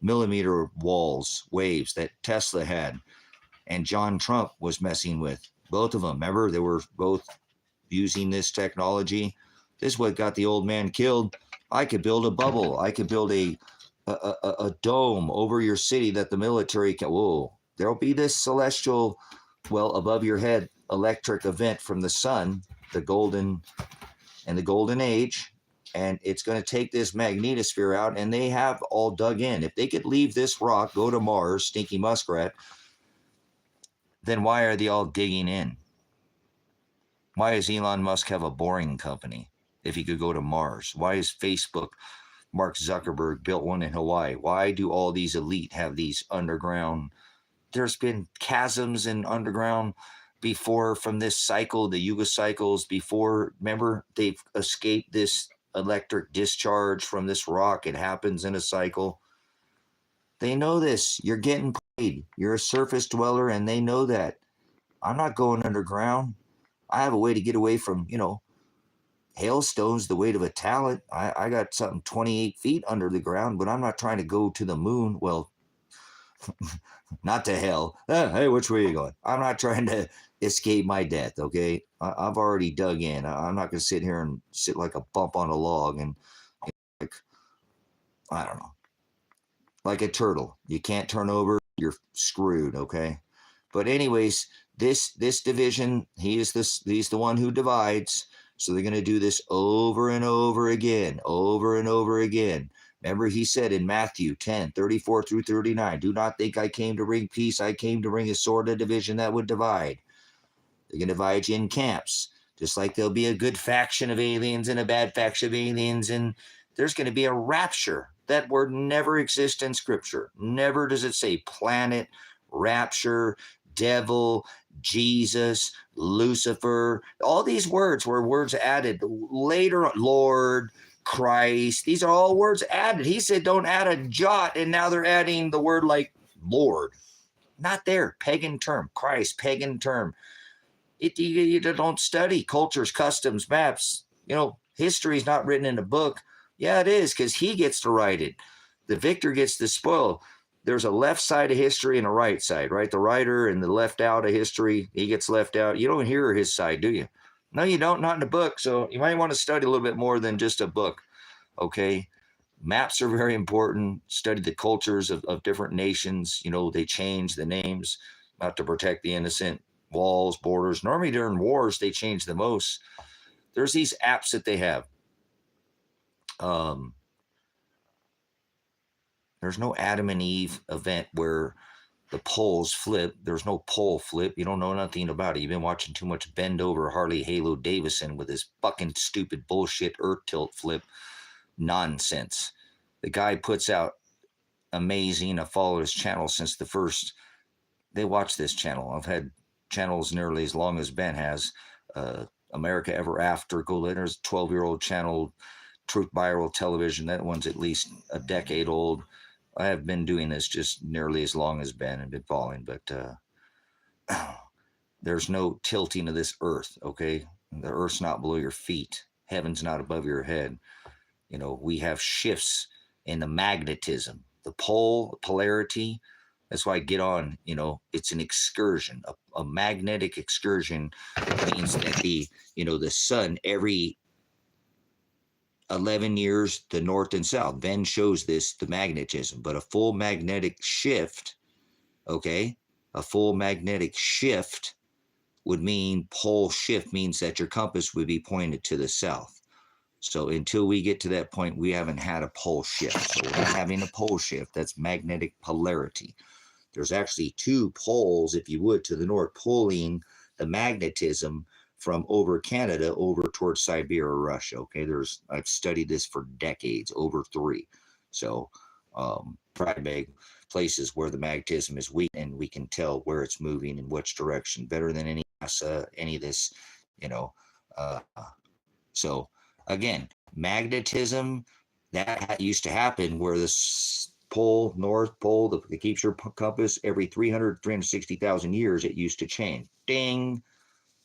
millimeter walls, waves that Tesla had and John Trump was messing with. Both of them. Remember, they were both using this technology. This is what got the old man killed. I could build a bubble. I could build a dome over your city that the military can. Whoa, there'll be this celestial, well, above your head electric event from the sun, the golden age. And it's going to take this magnetosphere out, and they have all dug in. If they could leave this rock, go to Mars, stinky muskrat, then why are they all digging in? Why does Elon Musk have a boring company if he could go to Mars? Why is Facebook, Mark Zuckerberg, built one in Hawaii? Why do all these elite have these underground? There's been chasms in underground before from this cycle, the Yuga cycles before. Remember, they've escaped this electric discharge from this rock. It happens in a cycle. They know this. You're getting paid. You're a surface dweller, and they know that. I'm not going underground. I have a way to get away from, hailstones, the weight of a talent. I got something 28 feet under the ground, but I'm not trying to go to the moon. Well, not to hell. Hey, which way are you going? I'm not trying to escape my death, okay? I've already dug in. I'm not going to sit here and sit like a bump on a log and, I don't know, like a turtle. You can't turn over, you're screwed, okay? But anyways, this division, he's the one who divides. So they're going to do this over and over again, over and over again. Remember, he said in Matthew 10:34-39, do not think I came to bring peace. I came to bring a sword of division that would divide. They're going to divide you in camps, just like there'll be a good faction of aliens and a bad faction of aliens, and there's going to be a rapture. That word never exists in Scripture. Never does it say planet, rapture, devil, Jesus, Lucifer. All these words were words added later on. Lord, Christ. These are all words added. He said don't add a jot, and now they're adding the word like Lord. Not there. Pagan term. Christ, pagan term. You don't study cultures, customs, maps. History is not written in a book. Yeah, it is, because he gets to write it. The victor gets the spoil. There's a left side of history and a right side, right? The writer and the left out of history, he gets left out. You don't hear his side, do you? No, you don't, not in a book. So you might want to study a little bit more than just a book, okay? Maps are very important. Study the cultures of different nations. They change the names, not to protect the innocent. Walls, borders. Normally during wars, they change the most. There's these apps that they have. There's no Adam and Eve event where the poles flip. There's no pole flip. You don't know nothing about it. You've been watching too much Bend Over Harley Halo Davidson with his fucking stupid bullshit earth tilt flip nonsense. The guy puts out amazing. I follow his channel since the first. They watch this channel. I've had channels nearly as long as Ben has. America Ever After. Go Letters, 12-year-old channel. Truth Viral Television. That one's at least a decade old. I have been doing this just nearly as long as Ben and been following, but there's no tilting of this earth, okay? The earth's not below your feet. Heaven's not above your head. We have shifts in the magnetism, the polarity. That's why I get on, it's an excursion. A magnetic excursion means that the sun every 11 years, the north and south. Ben shows this, the magnetism, but a full magnetic shift, okay? A full magnetic shift would mean pole shift means that your compass would be pointed to the south. So until we get to that point, we haven't had a pole shift. So we're not having a pole shift. That's magnetic polarity. There's actually two poles, if you would, to the north, pulling the magnetism from over Canada over towards Siberia or Russia. Okay, I've studied this for decades, over 3. So probably places where the magnetism is weak, and we can tell where it's moving in which direction better than any NASA, any of this, so again, magnetism, that used to happen where this pole, north pole, that keeps your compass every 360,000 years, it used to change. Ding.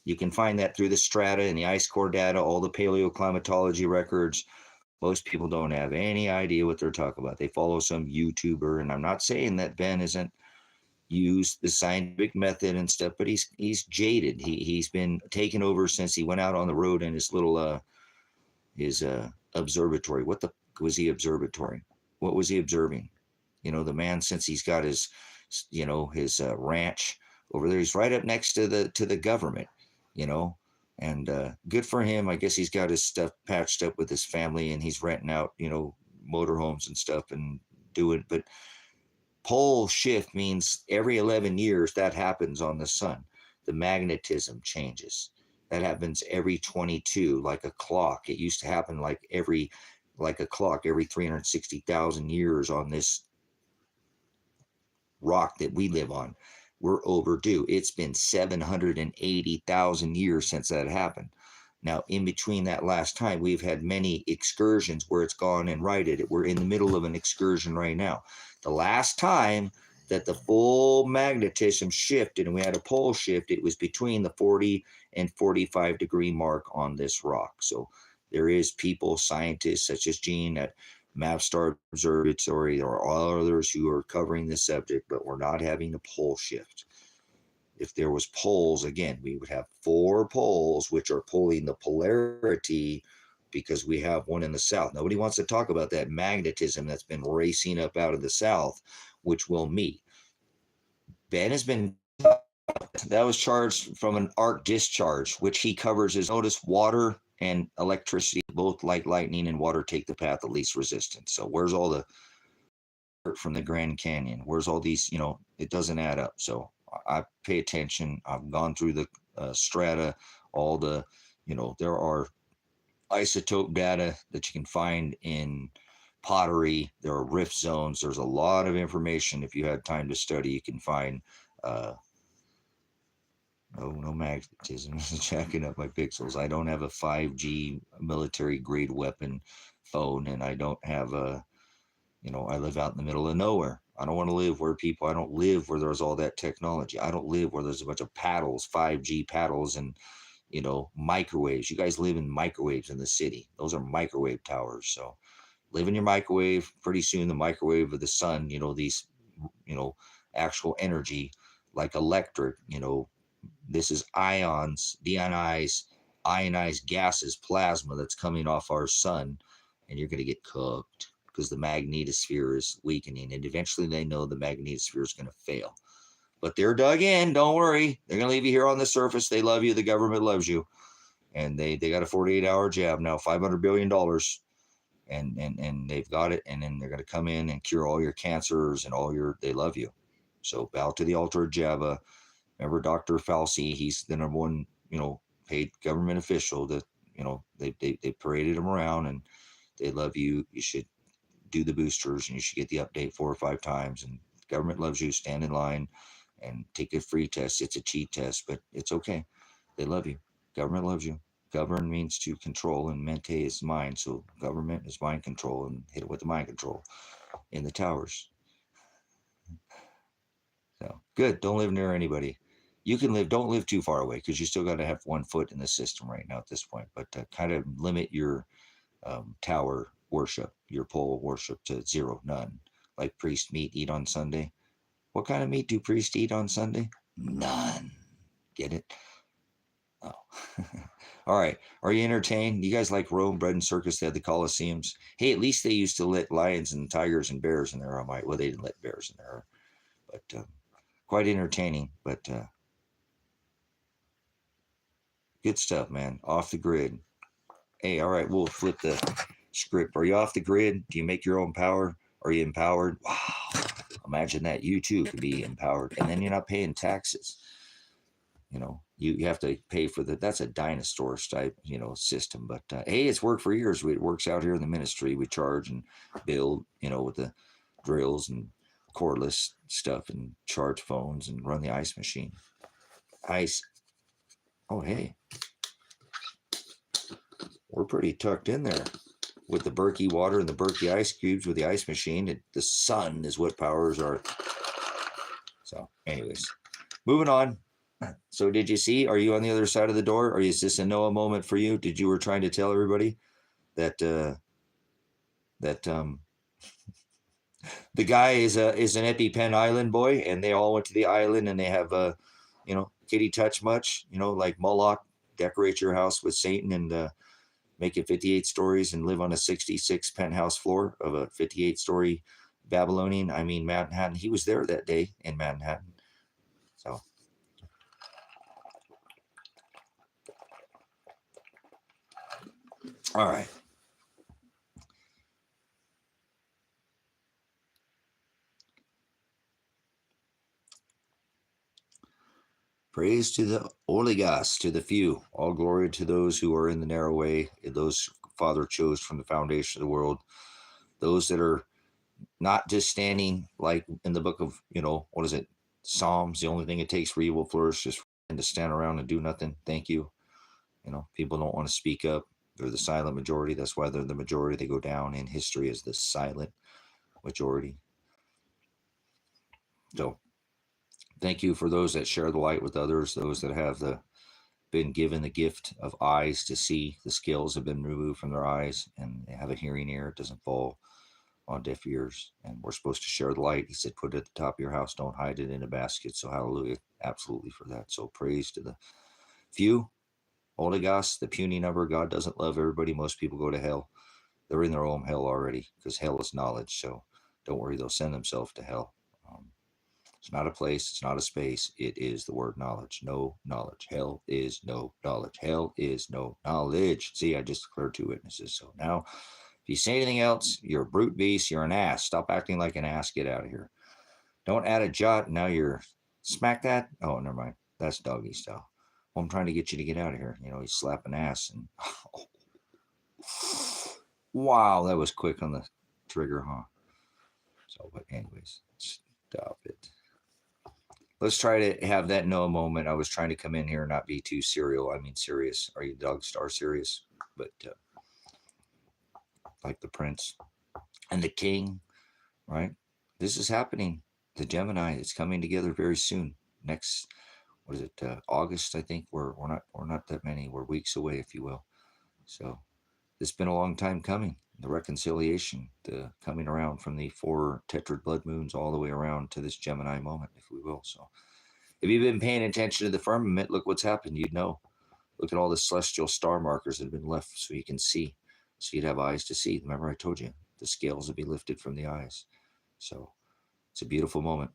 You can find that through the strata and the ice core data, all the paleoclimatology records. Most people don't have any idea what they're talking about. They follow some YouTuber, and I'm not saying that Ben isn't used the scientific method and stuff, but he's jaded. He's been taken over since he went out on the road in his little his observatory. What the was he observatory? What was he observing? The man, since he's got his his ranch over there, he's right up next to the government. And good for him. I guess he's got his stuff patched up with his family, and he's renting out, motorhomes and stuff and do it. But pole shift means every 11 years that happens on the sun. The magnetism changes. That happens every 22, like a clock. It used to happen like a clock every 360,000 years on this rock that we live on. We're overdue. It's been 780,000 years since that happened. Now, in between that last time, we've had many excursions where it's gone and righted it. We're in the middle of an excursion right now. The last time that the full magnetism shifted and we had a pole shift, it was between the 40 and 45 degree mark on this rock. So there is people, scientists such as Gene at Mapstar Observatory. There are others who are covering this subject, but we're not having a pole shift. If there was poles, again, we would have 4 poles, which are pulling the polarity, because we have one in the south. Nobody wants to talk about that magnetism that's been racing up out of the south, which will meet. Ben has been, that was charged from an arc discharge, which he covers as, notice water and electricity, both like lightning and water, take the path of least resistance. So where's all the dirt from the Grand Canyon? Where's all these, it doesn't add up. So I pay attention. I've gone through the strata, all the, there are isotope data that you can find in pottery. There are rift zones. There's a lot of information. If you had time to study, you can find, no magnetism. Jacking up my pixels. I don't have a 5G military grade weapon phone, and I don't have a, I live out in the middle of nowhere. I don't want to live where I don't live where there's all that technology. I don't live where there's a bunch of paddles, 5G paddles, and, microwaves. You guys live in microwaves in the city. Those are microwave towers. So live in your microwave. Pretty soon the microwave of the sun, these, actual energy like electric, this is ions, ionized gases, plasma that's coming off our sun, and you're going to get cooked because the magnetosphere is weakening, and eventually they know the magnetosphere is going to fail. But they're dug in. Don't worry. They're going to leave you here on the surface. They love you. The government loves you. And they got a 48-hour jab now, $500 billion. And they've got it. And then they're going to come in and cure all your cancers and they love you. So bow to the altar of Java. Remember Dr. Fauci, he's the number one, paid government official that, they paraded him around, and they love you. You should do the boosters, and you should get the update 4 or 5 times. And government loves you. Stand in line and take a free test. It's a cheat test, but it's okay. They love you. Government loves you. Govern means to control, and mente is mind. So government is mind control, and hit it with the mind control in the towers. So good. Don't live near anybody. You can don't live too far away, because you still got to have 1 foot in the system right now at this point. But kind of limit your tower worship, your pole worship to 0, none. Like priest meat, eat on Sunday. What kind of meat do priests eat on Sunday? None. Get it? Oh. All right. Are you entertained? You guys like Rome, bread and circus? They had the Colosseums. Hey, at least they used to let lions and tigers and bears in there. Well, they didn't let bears in there, but quite entertaining. But good stuff, man. Off the grid. Hey, all right. We'll flip the script. Are you off the grid? Do you make your own power? Are you empowered? Wow. Imagine that. You too could be empowered. And then you're not paying taxes. You have to pay for that's a dinosaur type, system. But hey, it's worked for years. It works out here in the ministry. We charge and build, with the drills and cordless stuff, and charge phones and run the ice machine. Ice. Oh, hey. We're pretty tucked in there with the Berkey water and the Berkey ice cubes with the ice machine. The sun is what powers our. So anyways, moving on. So did you see, are you on the other side of the door? Or is this a Noah moment for you? Did you were trying to tell everybody that the guy is an EpiPen Island boy, and they all went to the island, and they have kitty touch much, like Moloch, decorate your house with Satan, and make it 58 stories and live on a 66 penthouse floor of a 58-story Manhattan. He was there that day in Manhattan. So. All right. Praise to the oligos, to the few. All glory to those who are in the narrow way, those Father chose from the foundation of the world. Those that are not just standing like in the book of, what is it? Psalms. The only thing it takes for you will flourish is to stand around and do nothing. Thank you. People don't want to speak up. They're the silent majority. That's why they're the majority. They go down in history as the silent majority. So thank you for those that share the light with others, those that have been given the gift of eyes to see. The scales have been removed from their eyes, and they have a hearing ear. It doesn't fall on deaf ears. And we're supposed to share the light. He said, put it at the top of your house. Don't hide it in a basket. So hallelujah. Absolutely for that. So praise to the few. Oligos, the puny number. God doesn't love everybody. Most people go to hell. They're in their own hell already, because hell is knowledge. So don't worry, they'll send themselves to hell. It's not a place. It's not a space. It is the word knowledge. No knowledge. Hell is no knowledge. Hell is no knowledge. See, I just declared 2 witnesses. So now, if you say anything else, you're a brute beast. You're an ass. Stop acting like an ass. Get out of here. Don't add a jot. Now you're smack that. Oh, never mind. That's doggy style. Well, I'm trying to get you to get out of here. You know, he's slapping ass and wow, that was quick on the trigger, huh? So, but anyways, stop it. Let's try to have that Noah moment. I was trying to come in here and not be too serial. I mean, serious. Are you dog star serious? But like the prince and the king, right? This is happening. The Gemini is coming together very soon. Next, what is it? August, I think. We're not that many. We're weeks away, if you will. So it's been a long time coming. The reconciliation, the coming around from the 4 tetrad blood moons all the way around to this Gemini moment, if we will. So if you've been paying attention to the firmament, look what's happened. You'd know. Look at all the celestial star markers that have been left so you can see. So you'd have eyes to see. Remember I told you, the scales would be lifted from the eyes. So it's a beautiful moment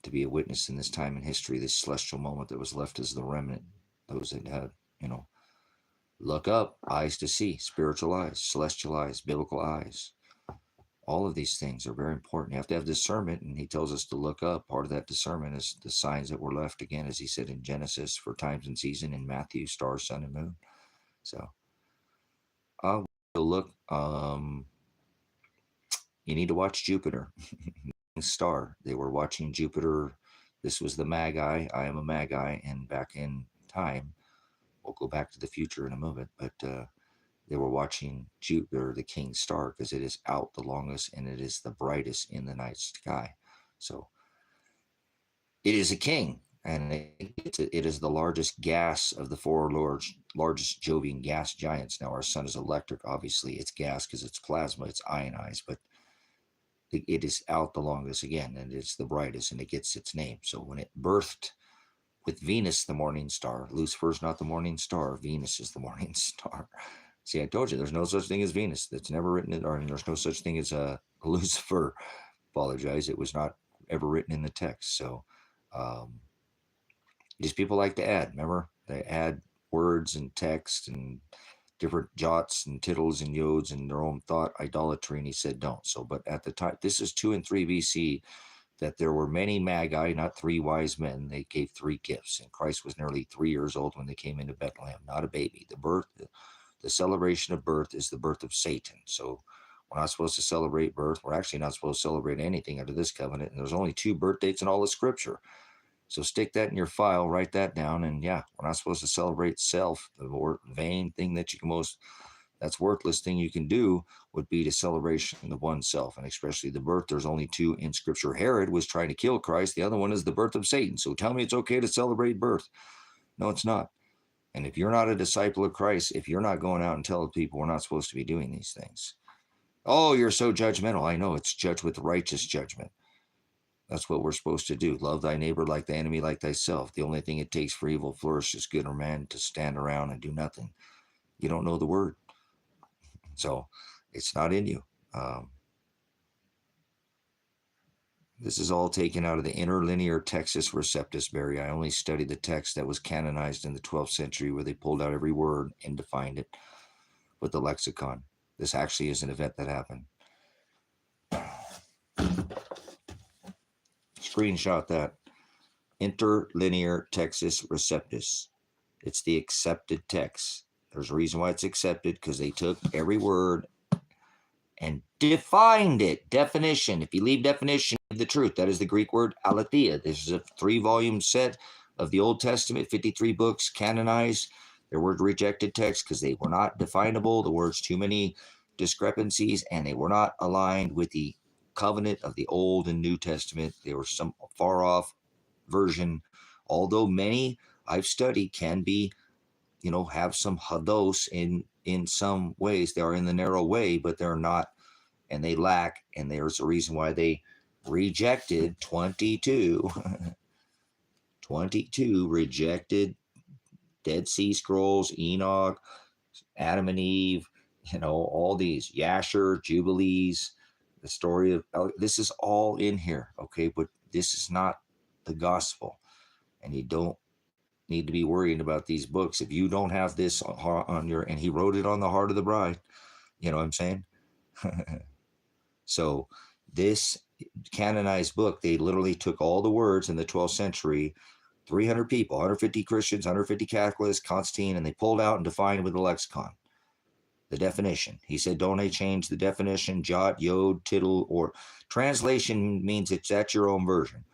to be a witness in this time in history, this celestial moment that was left as the remnant, those that had, you know, look up, eyes to see, spiritual eyes, celestial eyes, biblical eyes. All of these things are very important. You have to have discernment, and he tells us to look up. Part of that discernment is the signs that were left, again, as he said in Genesis, for times and season, in Matthew, stars, sun, and moon. So we'll look. You need to watch Jupiter. Star. They were watching Jupiter. This was the Magi. I am a Magi, and back in time, we'll go back to the future in a moment, but they were watching Jupiter, the king star, because it is out the longest and it is the brightest in the night sky. So it is a king, and it is the largest gas of the 4 largest Jovian gas giants. Now, our sun is electric. Obviously, it's gas because it's plasma, it's ionized, but it is out the longest again, and it's the brightest, and it gets its name. So when it birthed with Venus, the morning star, Lucifer's not the morning star, Venus is the morning star. See, I told you, there's no such thing as Venus. That's never written in, or there's no such thing as Lucifer. Apologize, it was not ever written in the text. So these people like to add. Remember, they add words and text and different jots and tittles and yods and their own thought, idolatry, and he said don't. So, but at the time, this is 2 and 3 BC, that there were many magi, not 3 wise men. They gave 3 gifts, and Christ was nearly 3 years old when they came into Bethlehem, not a baby. The birth, the celebration of birth is the birth of Satan. So we're not supposed to celebrate birth. We're actually not supposed to celebrate anything under this covenant. And there's only 2 birth dates in all of Scripture. So stick that in your file, write that down. And yeah, we're not supposed to celebrate self. The more vain thing that you can that's worthless thing you can do would be the celebration of oneself, and especially the birth. There's only 2 in Scripture. Herod was trying to kill Christ. The other one is the birth of Satan. So tell me it's okay to celebrate birth. No, it's not. And if you're not a disciple of Christ, if you're not going out and telling people we're not supposed to be doing these things, oh, you're so judgmental. I know, it's judged with righteous judgment. That's what we're supposed to do. Love thy neighbor like thy enemy, like thyself. The only thing it takes for evil flourish is good or man to stand around and do nothing. You don't know the word. So it's not in you. This is all taken out of the Interlinear Textus Receptus, Barry. I only studied the text that was canonized in the 12th century, where they pulled out every word and defined it with the lexicon. This actually is an event that happened. Screenshot that. Interlinear Textus Receptus. It's the accepted text. There's a reason why it's accepted, because they took every word and defined it. Definition. If you leave definition of the truth, that is the Greek word aletheia. This is a 3-volume set of the Old Testament, 53 books canonized. There were rejected texts because they were not definable. The words too many discrepancies, and they were not aligned with the covenant of the Old and New Testament. They were some far off version, although many I've studied can be, have some hados in some ways. They are in the narrow way, but they're not, and they lack, and there's a reason why they rejected 22 rejected Dead Sea Scrolls, Enoch, Adam and Eve, all these Yasher, Jubilees, the story of, this is all in here, okay? But this is not the gospel. And you don't need to be worrying about these books. If you don't have this on your, and he wrote it on the heart of the bride, you know what I'm saying? So this canonized book, they literally took all the words in the 12th century, 300 people, 150 Christians, 150 Catholics, Constantine, and they pulled out and defined with the lexicon, the definition. He said, don't they change the definition, jot, yod, tittle, or translation means it's at your own version.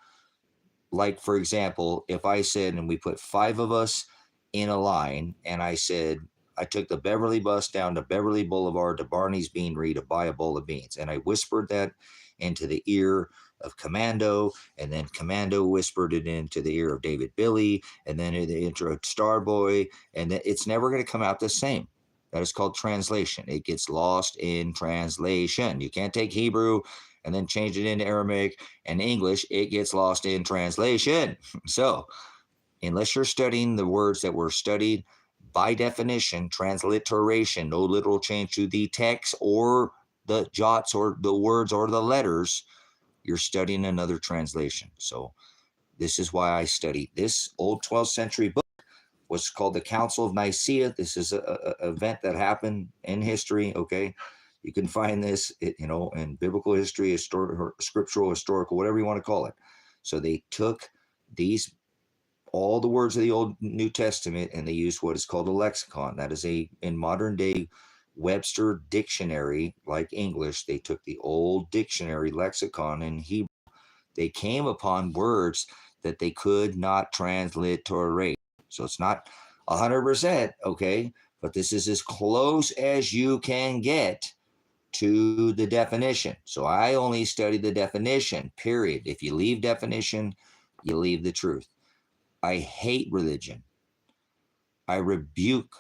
Like, for example, if I said, and we put 5 of us in a line, and I said, I took the Beverly bus down to Beverly Boulevard to Barney's Beanery to buy a bowl of beans. And I whispered that into the ear of Commando, and then Commando whispered it into the ear of David Billy, and then the intro of Starboy, and it's never going to come out the same. That is called translation. It gets lost in translation. You can't take Hebrew and then change it into Aramaic and English. It gets lost in translation. So unless you're studying the words that were studied by definition, transliteration, no literal change to the text or the jots or the words or the letters, you're studying another translation. So this is why I study this old 12th century book. Was called the Council of Nicaea. This is a event that happened in history, okay? You can find this, in biblical history, scriptural, historical, whatever you want to call it. So they took all the words of the Old New Testament, and they used what is called a lexicon. That is in modern day Webster dictionary, like English. They took the old dictionary lexicon in Hebrew. They came upon words that they could not transliterate. So it's not 100%, okay? But this is as close as you can get to the definition. So I only study the definition, period. If you leave definition, you leave the truth. I hate religion. I rebuke,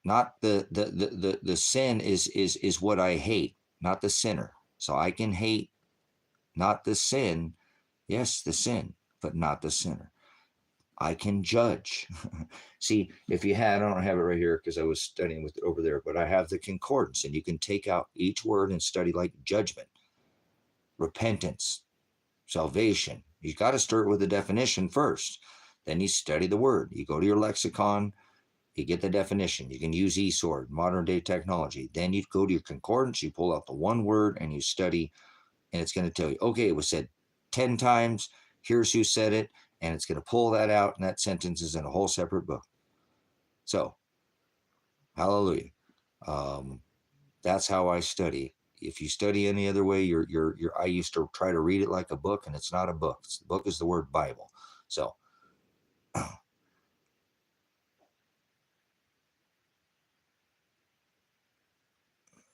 not the sin is what I hate, not the sinner. So I can hate not the sin, yes, the sin, but not the sinner. I can judge. See, if you had, I don't have it right here because I was studying with it over there, but I have the concordance, and you can take out each word and study like judgment, repentance, salvation. You got to start with the definition first. Then you study the word. You go to your lexicon, you get the definition. You can use eSword, modern day technology. Then you go to your concordance, you pull out the one word and you study, and it's going to tell you, okay, it was said 10 times. Here's who said it. And it's going to pull that out, and that sentence is in a whole separate book. So, hallelujah. That's how I study. If you study any other way, I used to try to read it like a book, and it's not a book. The book is the word Bible. So,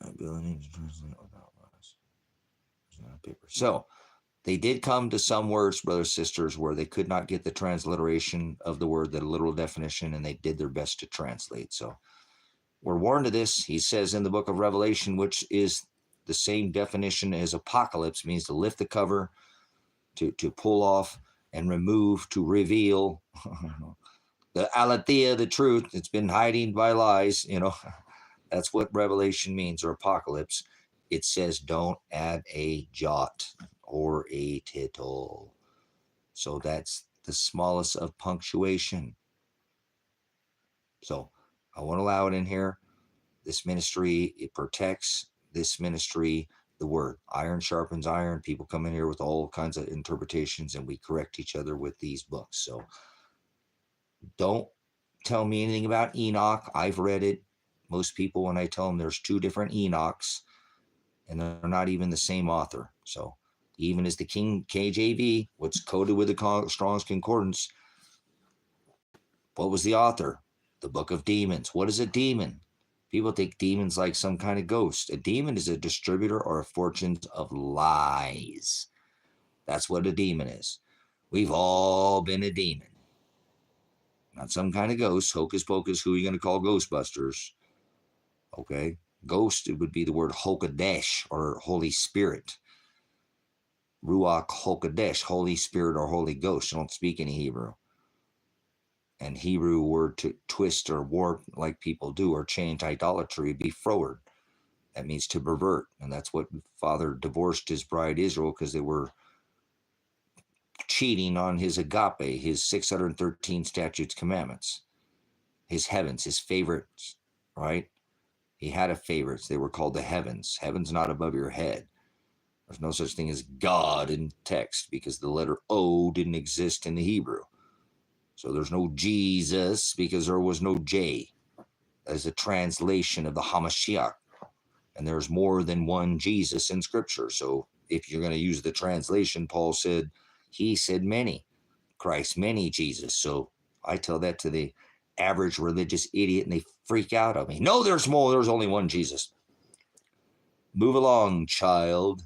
ability to translate without words. So, they did come to some words, brothers, sisters, where they could not get the transliteration of the word, the literal definition, and they did their best to translate. So we're warned of this. He says in the book of Revelation, which is the same definition as apocalypse, means to lift the cover, to pull off and remove, to reveal the aletheia, the truth. It's been hiding by lies, That's what Revelation means, or apocalypse. It says don't add a jot or a tittle. So that's the smallest of punctuation. So I won't allow it in here. This ministry, it protects this ministry, the word. Iron sharpens iron. People come in here with all kinds of interpretations, and we correct each other with these books. So don't tell me anything about Enoch. I've read it. Most people, when I tell them there's 2 different Enochs, and they're not even the same author. So even as the King KJV, what's coded with the Strong's Concordance, what was the author? The Book of Demons. What is a demon? People think demons like some kind of ghost. A demon is a distributor or a fortune of lies. That's what a demon is. We've all been a demon. Not some kind of ghost. Hocus pocus. Who are you going to call Ghostbusters? Okay. Ghost, it would be the word Hokadesh, or Holy Spirit. Ruach Hokadesh, Holy Spirit or Holy Ghost. You don't speak any Hebrew. And Hebrew word to twist or warp like people do, or change idolatry, would be froward. That means to pervert. And that's what Father divorced his bride Israel, because they were cheating on his agape, his 613 statutes, commandments, his heavens, his favorites, right? He had a favorites. They were called the heavens. Heaven's not above your head. There's no such thing as God in text because the letter O didn't exist in the Hebrew. So there's no Jesus because there was no J. As a translation of the Hamashiach. And there's more than one Jesus in Scripture. So if you're going to use the translation, Paul said, he said many. Christ, many Jesus. So I tell that to the average religious idiot and they freak out on me. No, there's more. There's only one Jesus. Move along, child.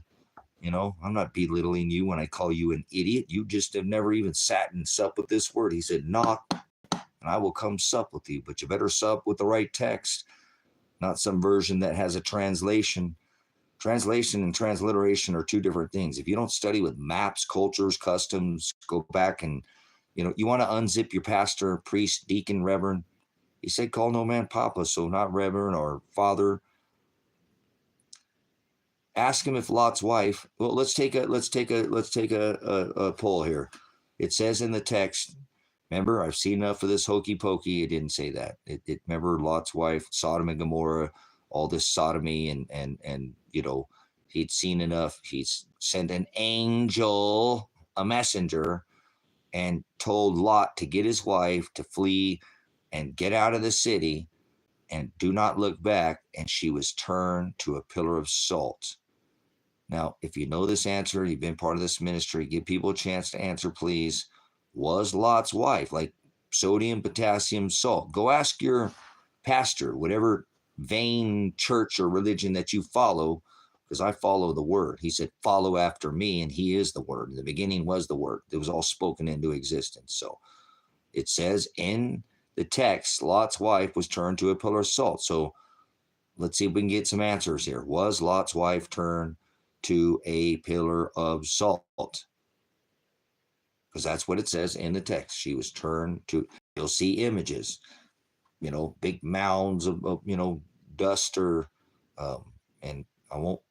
You know, I'm not belittling you when I call you an idiot. You just have never even sat and supped with this word. He said, knock, and I will come sup with you. But you better sup with the right text, not some version that has a translation. Translation and transliteration are two different things. If you don't study with maps, cultures, customs, go back and, you want to unzip your pastor, priest, deacon, reverend. He said, call no man papa, so not reverend or father. Ask him if Lot's wife. Well, let's take a poll here. It says in the text. Remember, I've seen enough of this hokey pokey. It didn't say that. It remember Lot's wife, Sodom and Gomorrah, all this sodomy, and he'd seen enough. He's sent an angel, a messenger, and told Lot to get his wife to flee and get out of the city and do not look back. And she was turned to a pillar of salt. Now, if you know this answer, you've been part of this ministry, give people a chance to answer, please. Was Lot's wife, like sodium, potassium, salt? Go ask your pastor, whatever vain church or religion that you follow, because I follow the word. He said, follow after me, and he is the word. In the beginning was the word. It was all spoken into existence. So it says in the text, Lot's wife was turned to a pillar of salt. So let's see if we can get some answers here. Was Lot's wife turned to a pillar of salt? Because that's what it says in the text. She was turned to, you'll see images, big mounds of dust or, and I won't,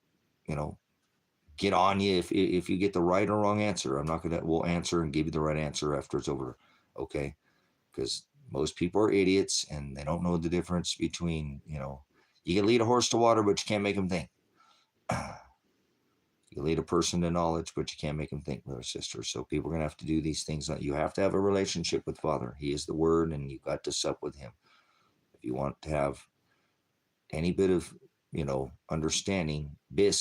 get on you if you get the right or wrong answer. I'm not going to, we'll answer and give you the right answer after it's over. Okay. Because most people are idiots and they don't know the difference between, you can lead a horse to water, but you can't make him think. You lead a person to knowledge, but you can't make them think, brother, sister. So people are going to have to do these things. You have to have a relationship with Father. He is the Word, and you've got to sup with Him. If you want to have any bit of, understanding,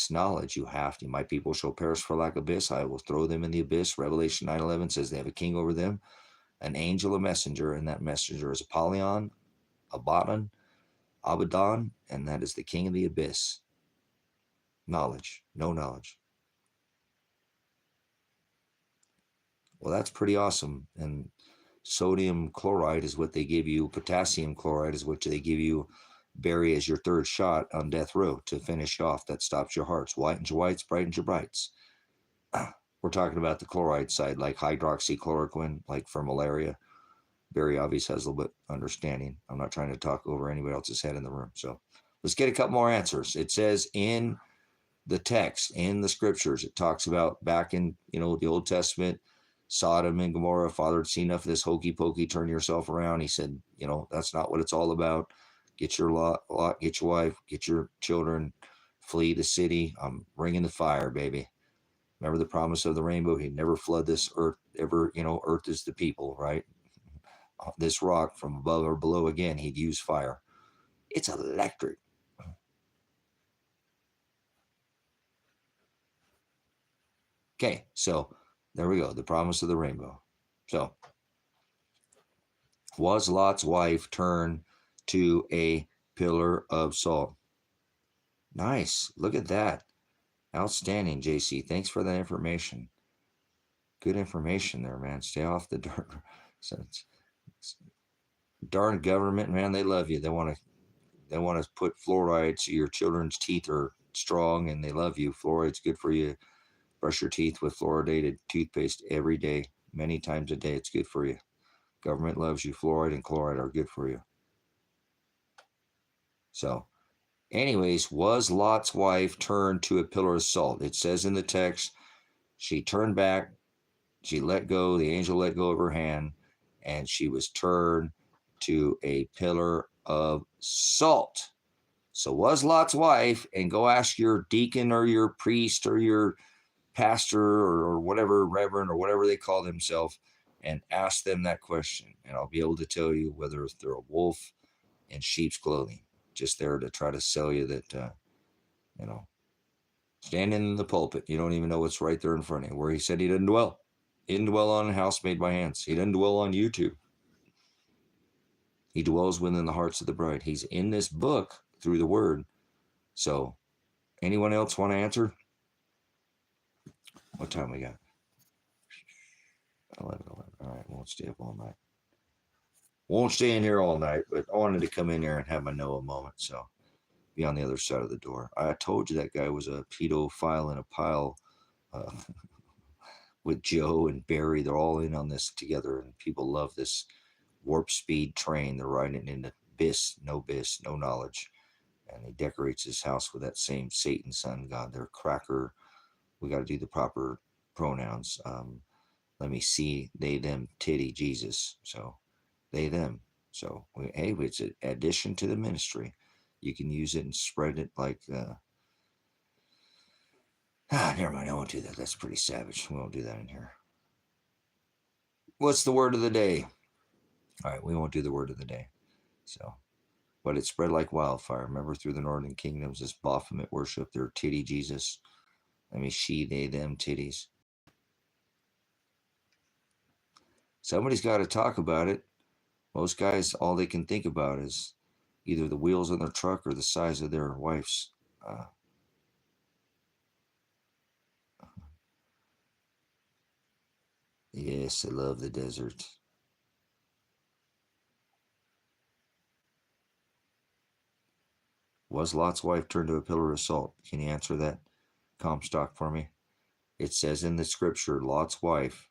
knowledge, you have to. My people shall perish for lack of I will throw them in the abyss. Revelation 9:11 says they have a king over them, an angel, a messenger, and that messenger is Apollyon, Abaddon, and that is the king of the abyss. Knowledge, no knowledge. Well, that's pretty awesome. And sodium chloride is what they give you. Potassium chloride is what they give you. Bury as your third shot on death row to finish off. That stops your hearts. Whitens your whites, brightens your brights. We're talking about the chloride side, like hydroxychloroquine, like for malaria. Barry obviously has a little bit understanding. I'm not trying to talk over anybody else's head in the room. So let's get a couple more answers. It says in the text, in the scriptures, it talks about back in, the Old Testament, Sodom and Gomorrah. Father had seen enough of this hokey pokey, turn yourself around. He said, that's not what it's all about. Get your lot, get your wife, get your children, flee the city. I'm bringing the fire, baby. Remember the promise of the rainbow? He'd never flood this earth ever, earth is the people, right? This rock from above or below again, he'd use fire. It's electric. Okay, so there we go. The promise of the rainbow. So, was Lot's wife turned to a pillar of salt? Nice. Look at that. Outstanding, JC. Thanks for that information. Good information there, man. Stay off the dirt. Darn government, man. They love you. They want to put fluoride so your children's teeth are strong, and they love you. Fluoride's good for you. Brush your teeth with fluoridated toothpaste every day, many times a day. It's good for you. Government loves you. Fluoride and chloride are good for you. So, anyways, was Lot's wife turned to a pillar of salt? It says in the text, she turned back She let go, the angel let go of her hand, and she was turned to a pillar of salt. So was Lot's wife, and go ask your deacon or your priest or your pastor or whatever, reverend or whatever they call themselves, and ask them that question. And I'll be able to tell you whether they're a wolf in sheep's clothing, just there to try to sell you that, standing in the pulpit, you don't even know what's right there in front of you, where he said he didn't dwell. He didn't dwell on a house made by hands. He didn't dwell on YouTube. He dwells within the hearts of the bride. He's in this book through the word. So anyone else want to answer? What time we got? 11. All right, won't stay up all night. Won't stay in here all night, but I wanted to come in there and have my Noah moment, so be on the other side of the door. I told you that guy was a pedophile in a pile with Joe and Barry. They're all in on this together, and people love this warp speed train. They're riding into bis, no knowledge. And he decorates his house with that same Satan son god. They're cracker. We got to do the proper pronouns. Let me see, they, them, titty, Jesus. So they, them. So hey, it's an addition to the ministry. You can use it and spread it like, never mind, I won't do that. That's pretty savage. We won't do that in here. What's the word of the day? All right, we won't do the word of the day. So, but it spread like wildfire. Remember, through the northern kingdoms, this Baphomet worship, their titty Jesus. I mean, she, they, them, titties. Somebody's got to talk about it. Most guys, all they can think about is either the wheels on their truck or the size of their wife's. Yes, I love the desert. Was Lot's wife turned to a pillar of salt? Can you answer that, Comstock, for me? It says in the scripture, Lot's wife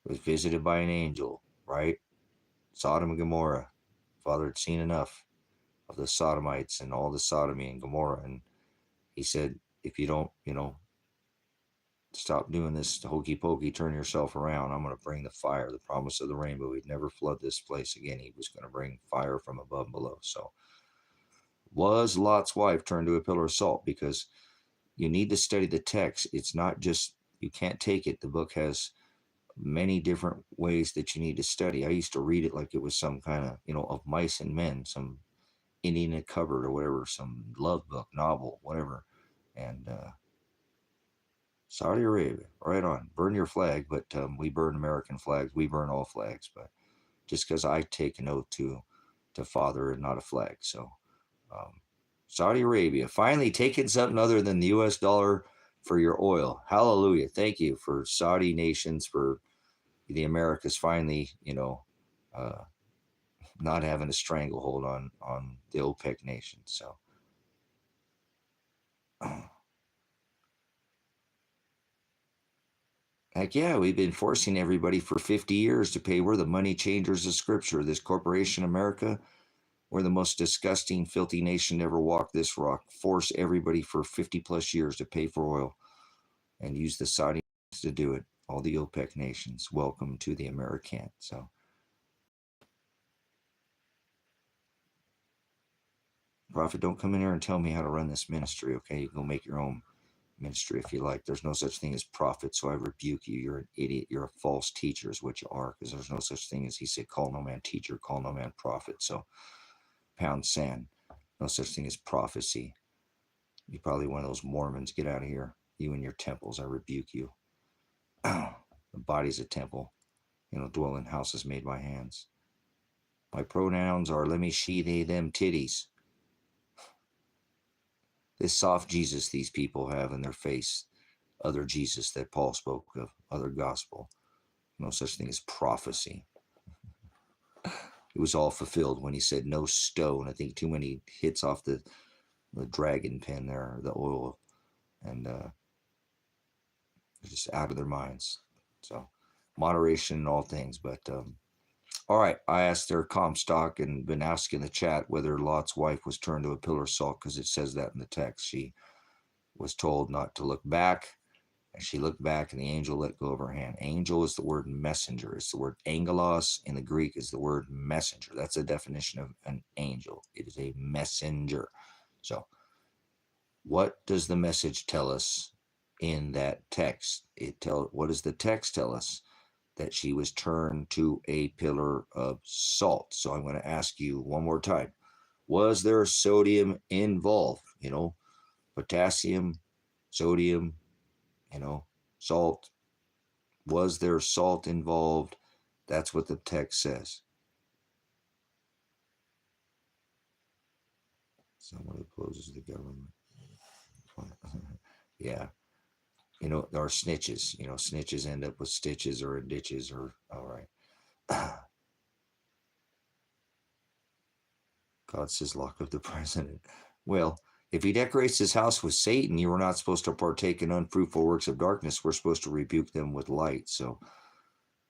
was visited by an angel, right? Sodom and Gomorrah. Father had seen enough of the Sodomites and all the sodomy in Gomorrah. And he said, if you don't, stop doing this hokey pokey, turn yourself around, I'm going to bring the fire, the promise of the rainbow. He'd never flood this place again. He was going to bring fire from above and below. So was Lot's wife turned to a pillar of salt? Because you need to study the text. It's not just, you can't take it. The book has many different ways that you need to study. I used to read it like it was some kind of, of mice and men, some Indian in a cupboard or whatever, some love book, novel, whatever. And Saudi Arabia, right on. Burn your flag, but we burn American flags. We burn all flags, but just because I take an oath to Father and not a flag. So Saudi Arabia, finally taking something other than the U.S. dollar for your oil. Hallelujah. Thank you for Saudi nations, for the Americas finally, not having a stranglehold on the OPEC nations. So heck yeah, we've been forcing everybody for 50 years to pay. We're the money changers of scripture. This corporation America, we're the most disgusting, filthy nation to ever walk this rock. Force everybody for 50 plus years to pay for oil and use the Saudis to do it. All the OPEC nations, welcome to the American. So Prophet, don't come in here and tell me how to run this ministry, okay? You can go make your own ministry if you like. There's no such thing as prophet, so I rebuke you. You're an idiot. You're a false teacher is what you are, because there's no such thing as, he said, call no man teacher, call no man prophet. So pound sand. No such thing as prophecy. You're probably one of those Mormons. Get out of here. You and your temples, I rebuke you. The body's a temple. Dwell in houses made by hands. My pronouns are let me, she, they, them, titties. This soft Jesus these people have in their face, other Jesus that Paul spoke of, other gospel. No such thing as prophecy. It was all fulfilled when he said no stone. I think too many hits off the dragon pen there, the oil, and they're just out of their minds. So moderation in all things. But all right, I asked their Comstock and been asking the chat whether Lot's wife was turned to a pillar of salt, because it says that in the text. She was told not to look back, And she looked back, and the angel let go of her hand. Angel is the word messenger. It's the word angelos in the Greek is the word messenger. That's the definition of an angel. It is a messenger. So what does the message tell us in that text? What does the text tell us? That she was turned to a pillar of salt. So I'm going to ask you one more time. Was there sodium involved? Potassium, sodium, salt. Was there salt involved? That's what the text says. Someone opposes the government. Yeah. There are snitches. Snitches end up with stitches or in ditches or, all right. God says, lock up the president. Well, if he decorates his house with Satan, you are not supposed to partake in unfruitful works of darkness. We're supposed to rebuke them with light. So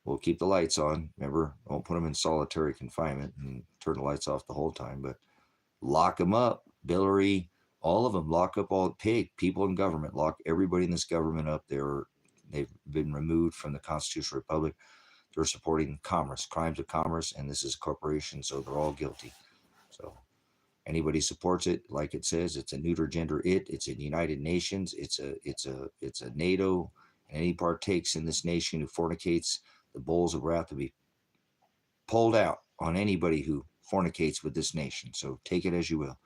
we'll keep the lights on. Remember, don't put them in solitary confinement and turn the lights off the whole time, but lock them up. Billary, all of them, lock up all people in government, lock everybody in this government up. They've been removed from the constitutional republic. They're supporting commerce, crimes of commerce, and this is a corporation, so they're all guilty. So anybody supports it, like it says, it's a neuter gender it's in the United Nations, it's a NATO, and any partakes in this nation who fornicates, the bowls of wrath will be pulled out on anybody who fornicates with this nation. So take it as you will.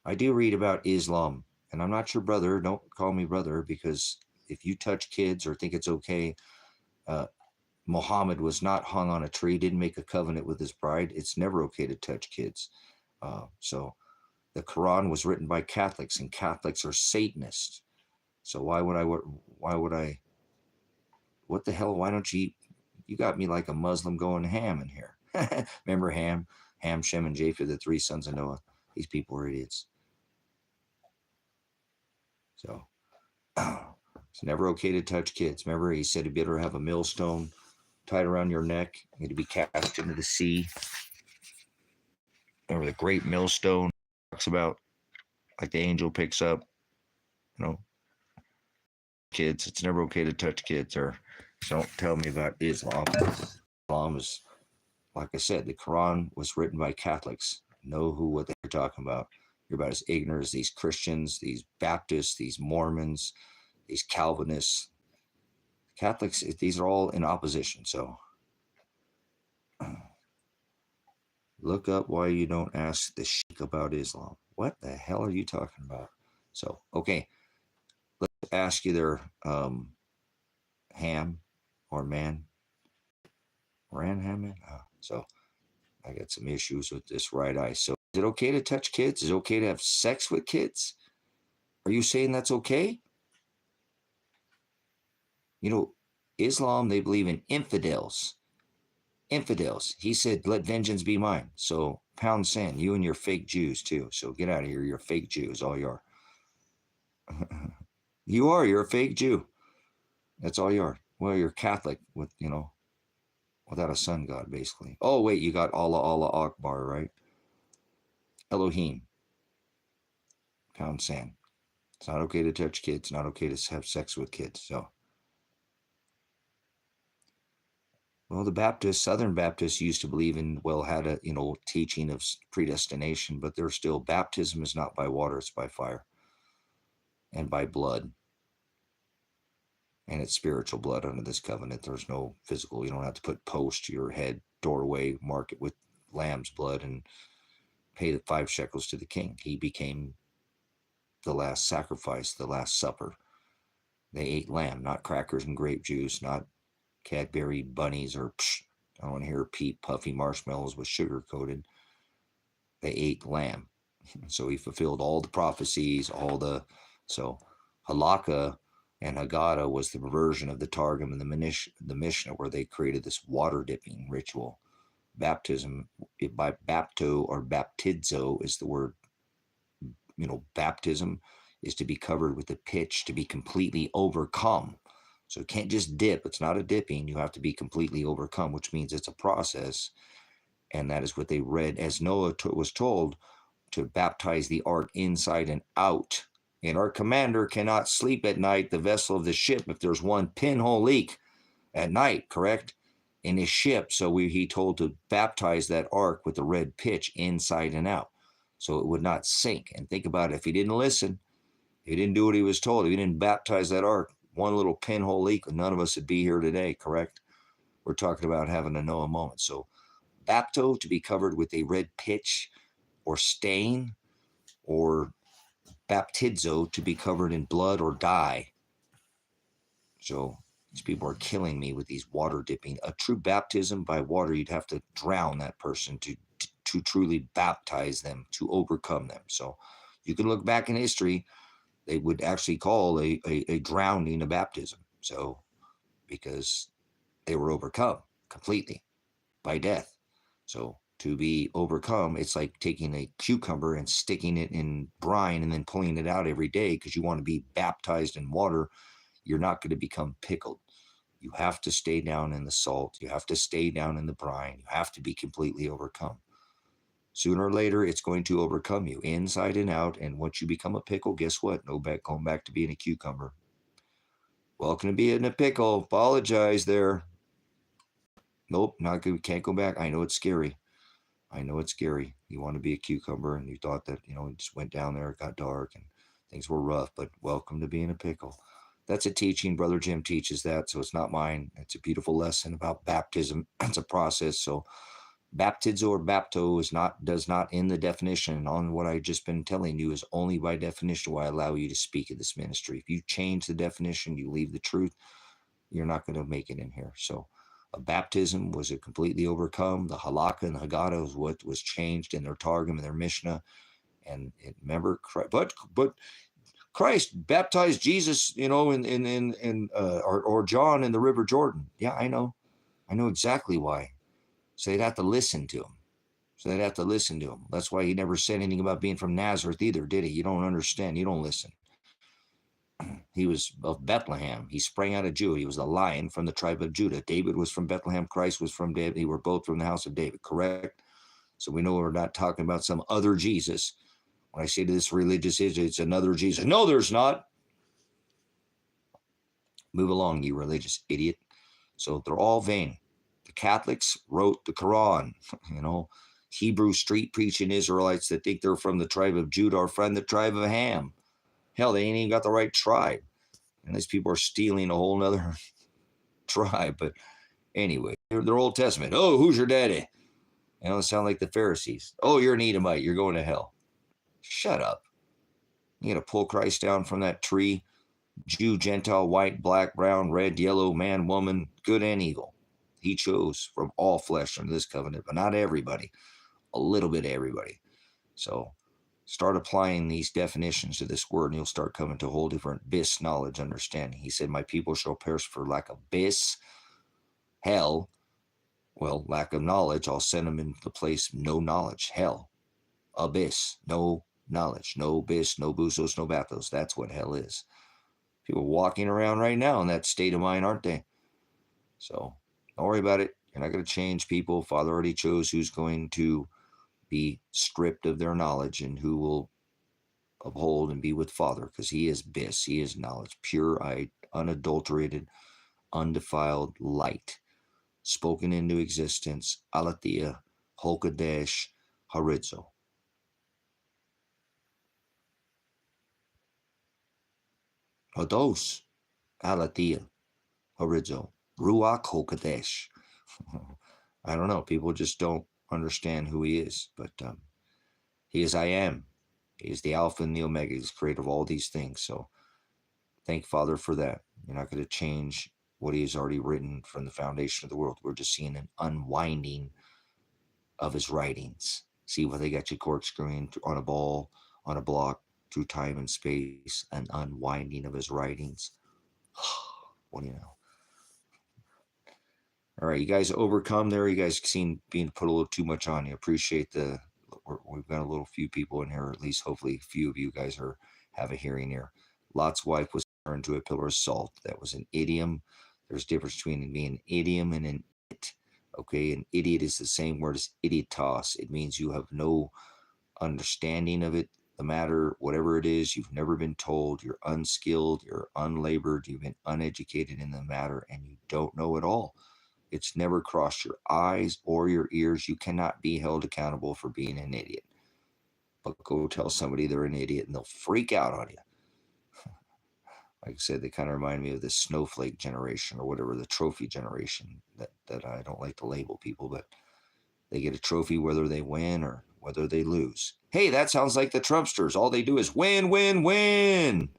I do read about Islam, and I'm not your brother. Don't call me brother, because if you touch kids or think it's okay, Muhammad was not hung on a tree, didn't make a covenant with his bride. It's never okay to touch kids. So the Quran was written by Catholics, and Catholics are Satanists. So why would I, what the hell, why don't you got me like a Muslim going ham in here. Remember Ham, Shem, and Japheth, the three sons of Noah? These people are idiots. So it's never okay to touch kids. Remember, he said you better have a millstone tied around your neck. You need to be cast into the sea. Remember the great millstone talks about, like the angel picks up, kids. It's never okay to touch kids. Or don't tell me about Islam. Islam is, like I said, the Quran was written by Catholics. Know what they're talking about. You're about as ignorant as these Christians, these Baptists, these Mormons, these Calvinists. Catholics, these are all in opposition. So look up why you don't ask the sheik about Islam. What the hell are you talking about? So, okay, let's ask you there, ham or man. Ran Hammond? So I got some issues with this right eye. So is it okay to touch kids? Is it okay to have sex with kids? Are you saying that's okay? Islam, they believe in infidels. Infidels. He said, let vengeance be mine. So pound sand, you and your fake Jews too. So get out of here. You're fake Jews, all you are. You're a fake Jew. That's all you are. Well, you're Catholic with, without a sun god, basically. Oh, wait, you got Allah Akbar, right? Elohim. Pound sand. It's not okay to touch kids. Not okay to have sex with kids. So, well, the Southern Baptists used to believe in, had a, teaching of predestination, but they're still, baptism is not by water, it's by fire and by blood. And it's spiritual blood under this covenant. There's no physical. You don't have to put post to your head, doorway, mark it with lamb's blood, and pay the 5 shekels to the king. He became the last sacrifice, the last supper. They ate lamb, not crackers and grape juice, not Cadbury bunnies or I don't want to hear peep puffy marshmallows with sugar coated. They ate lamb. So he fulfilled all the prophecies, so halakha and Haggadah was the version of the Targum and the Mishnah, where they created this water dipping ritual. Baptism, by bapto or baptizo is the word, baptism is to be covered with a pitch, to be completely overcome. So it can't just dip. It's not a dipping. You have to be completely overcome, which means it's a process. And that is what they read as Noah was told to baptize the ark inside and out. And our commander cannot sleep at night, the vessel of the ship, if there's one pinhole leak at night, correct? In his ship. So he told to baptize that ark with the red pitch inside and out, so it would not sink. And think about it, if he didn't listen, he didn't do what he was told, if he didn't baptize that ark, one little pinhole leak, none of us would be here today, correct? We're talking about having a Noah moment. So bapto, to be covered with a red pitch or stain, or baptizo, to be covered in blood or dye. So these people are killing me with these water dipping. A true baptism by water, you'd have to drown that person to truly baptize them, to overcome them. So you can look back in history, they would actually call a drowning a baptism. So because they were overcome completely by death. So to be overcome, it's like taking a cucumber and sticking it in brine and then pulling it out every day because you want to be baptized in water. You're not going to become pickled. You have to stay down in the salt. You have to stay down in the brine. You have to be completely overcome. Sooner or later, it's going to overcome you inside and out. And once you become a pickle, guess what? No back, going back to being a cucumber. Welcome to being a pickle. Apologize there. Nope, not good. Can't go back. I know it's scary. I know it's scary. You want to be a cucumber, and you thought that, you just went down there, it got dark, and things were rough, but welcome to being a pickle. That's a teaching. Brother Jim teaches that, so it's not mine. It's a beautiful lesson about baptism. It's a process. So baptizo or bapto does not end the definition on what I've just been telling you is only by definition why I allow you to speak of this ministry. If you change the definition, you leave the truth, you're not going to make it in here. So a baptism was a completely overcome. The halakha and the haggadah was what was changed in their Targum and their Mishnah. And remember, but Christ baptized Jesus, or John in the River Jordan. Yeah, I know exactly why. So they'd have to listen to him. That's why he never said anything about being from Nazareth either, did he? You don't understand. You don't listen. He was of Bethlehem. He sprang out of Judah. He was the lion from the tribe of Judah. David was from Bethlehem. Christ was from David. They were both from the house of David, correct? So we know we're not talking about some other Jesus. When I say to this religious idiot, it's another Jesus. No, there's not. Move along, you religious idiot. So they're all vain. The Catholics wrote the Quran, Hebrew street preaching Israelites that think they're from the tribe of Judah are from the tribe of Ham. Hell, they ain't even got the right tribe. And these people are stealing a whole nother tribe. But anyway, they're Old Testament. Oh, who's your daddy? They sound like the Pharisees. Oh, you're an Edomite. You're going to hell. Shut up. You got to pull Christ down from that tree. Jew, Gentile, white, black, brown, red, yellow, man, woman, good and evil. He chose from all flesh under this covenant, but not everybody. A little bit of everybody. So start applying these definitions to this word, and you'll start coming to a whole different bis knowledge understanding. He said, my people shall perish for lack of bis, hell. Well, lack of knowledge, I'll send them into the place of no knowledge, hell. Abyss, no knowledge, no bis, no busos, no bathos. That's what hell is. People walking around right now in that state of mind, aren't they? So don't worry about it. You're not going to change people. Father already chose who's going to be stripped of their knowledge and who will uphold and be with Father, because he is bis, he is knowledge, pure, unadulterated, undefiled light, spoken into existence, Aletheia, Hokadesh, Harizo. Hodos, Aletheia, Harizo, Ruach Hokadesh. I don't know. People just don't understand who he is, but he is I am. He is the Alpha and the Omega. He's the creator of all these things. So thank Father for that. You're not going to change what he has already written from the foundation of the world. We're just seeing an unwinding of his writings. See what they got you corkscrewing on a ball, on a block, through time and space, an unwinding of his writings. What do you know? All right, you guys overcome there. You guys seem being put a little too much on you. Appreciate we've got a little few people in here, or at least hopefully a few of you guys have a hearing ear. Lot's wife was turned to a pillar of salt. That was an idiom. There's a difference between being an idiom and an it. Okay, an idiot is the same word as idiotos. It means you have no understanding of it, the matter, whatever it is, you've never been told, you're unskilled, you're unlabored, you've been uneducated in the matter, and you don't know it all. It's never crossed your eyes or your ears. You cannot be held accountable for being an idiot. But go tell somebody they're an idiot and they'll freak out on you. Like I said, they kind of remind me of the snowflake generation or whatever, the trophy generation that I don't like to label people, but they get a trophy whether they win or whether they lose. Hey, that sounds like the Trumpsters. All they do is win, win, win.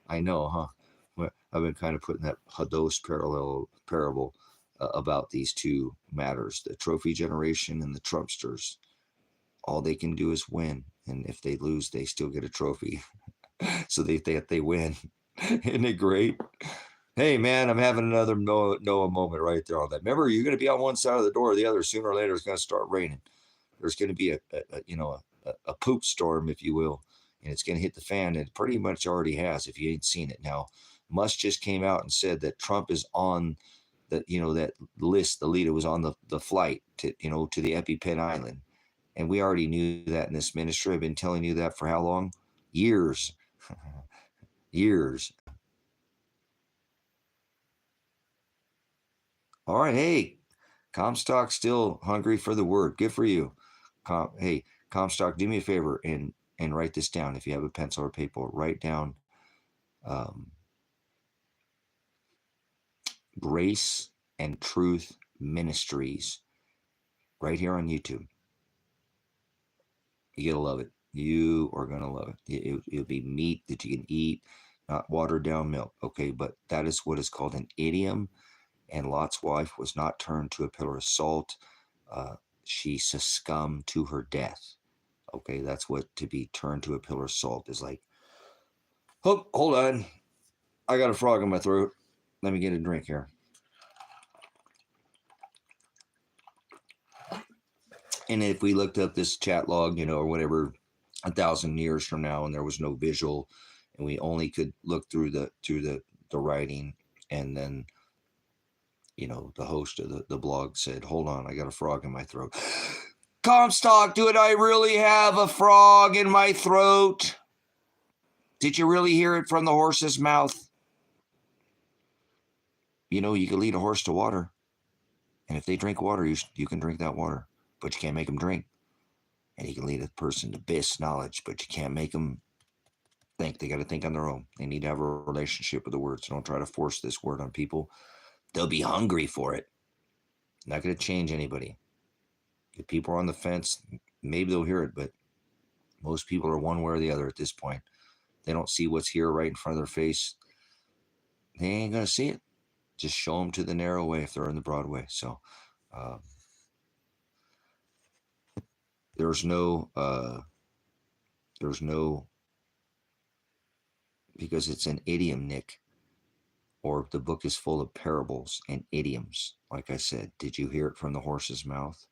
I know, huh? Well, I've been kind of putting that Hados parable about these two matters, the trophy generation and the Trumpsters. All they can do is win. And if they lose, they still get a trophy. So they think they win. Isn't it great? Hey, man, I'm having another Noah moment right there on that. Remember, you're going to be on one side of the door or the other. Sooner or later, it's going to start raining. There's going to be a poop storm, if you will, and it's going to hit the fan. And it pretty much already has, if you ain't seen it. Now, Musk just came out and said that Trump is on that list. The leader was on the flight to the EpiPen Island, and we already knew that in this ministry. I've been telling you that for how long? Years. Years. All right, hey, Comstock still hungry for the word. Good for you. Hey, Comstock, do me a favor and write this down. If you have a pencil or paper, write down Grace and Truth Ministries right here on YouTube. You're going to love it. You are going to love it. It'll be meat that you can eat, not watered down milk. Okay, but that is what is called an idiom. And Lot's wife was not turned to a pillar of salt. She succumbed to her death. Okay, that's what to be turned to a pillar of salt is like. Oh, hold on. I got a frog in my throat. Let me get a drink here. And if we looked up this chat log, or whatever, 1,000 years from now, and there was no visual, and we only could look through the writing, and then the host of the blog said, hold on, I got a frog in my throat. Comstock, do I really have a frog in my throat? Did you really hear it from the horse's mouth? You can lead a horse to water. And if they drink water, you can drink that water. But you can't make them drink. And you can lead a person to base knowledge, but you can't make them think. They got to think on their own. They need to have a relationship with the word. So don't try to force this word on people. They'll be hungry for it. Not going to change anybody. If people are on the fence, maybe they'll hear it, but most people are one way or the other at this point. They don't see what's here right in front of their face. They ain't going to see it. Just show them to the narrow way if they're in the broad way. So there's no, because it's an idiom, Nick, or the book is full of parables and idioms. Like I said, did you hear it from the horse's mouth?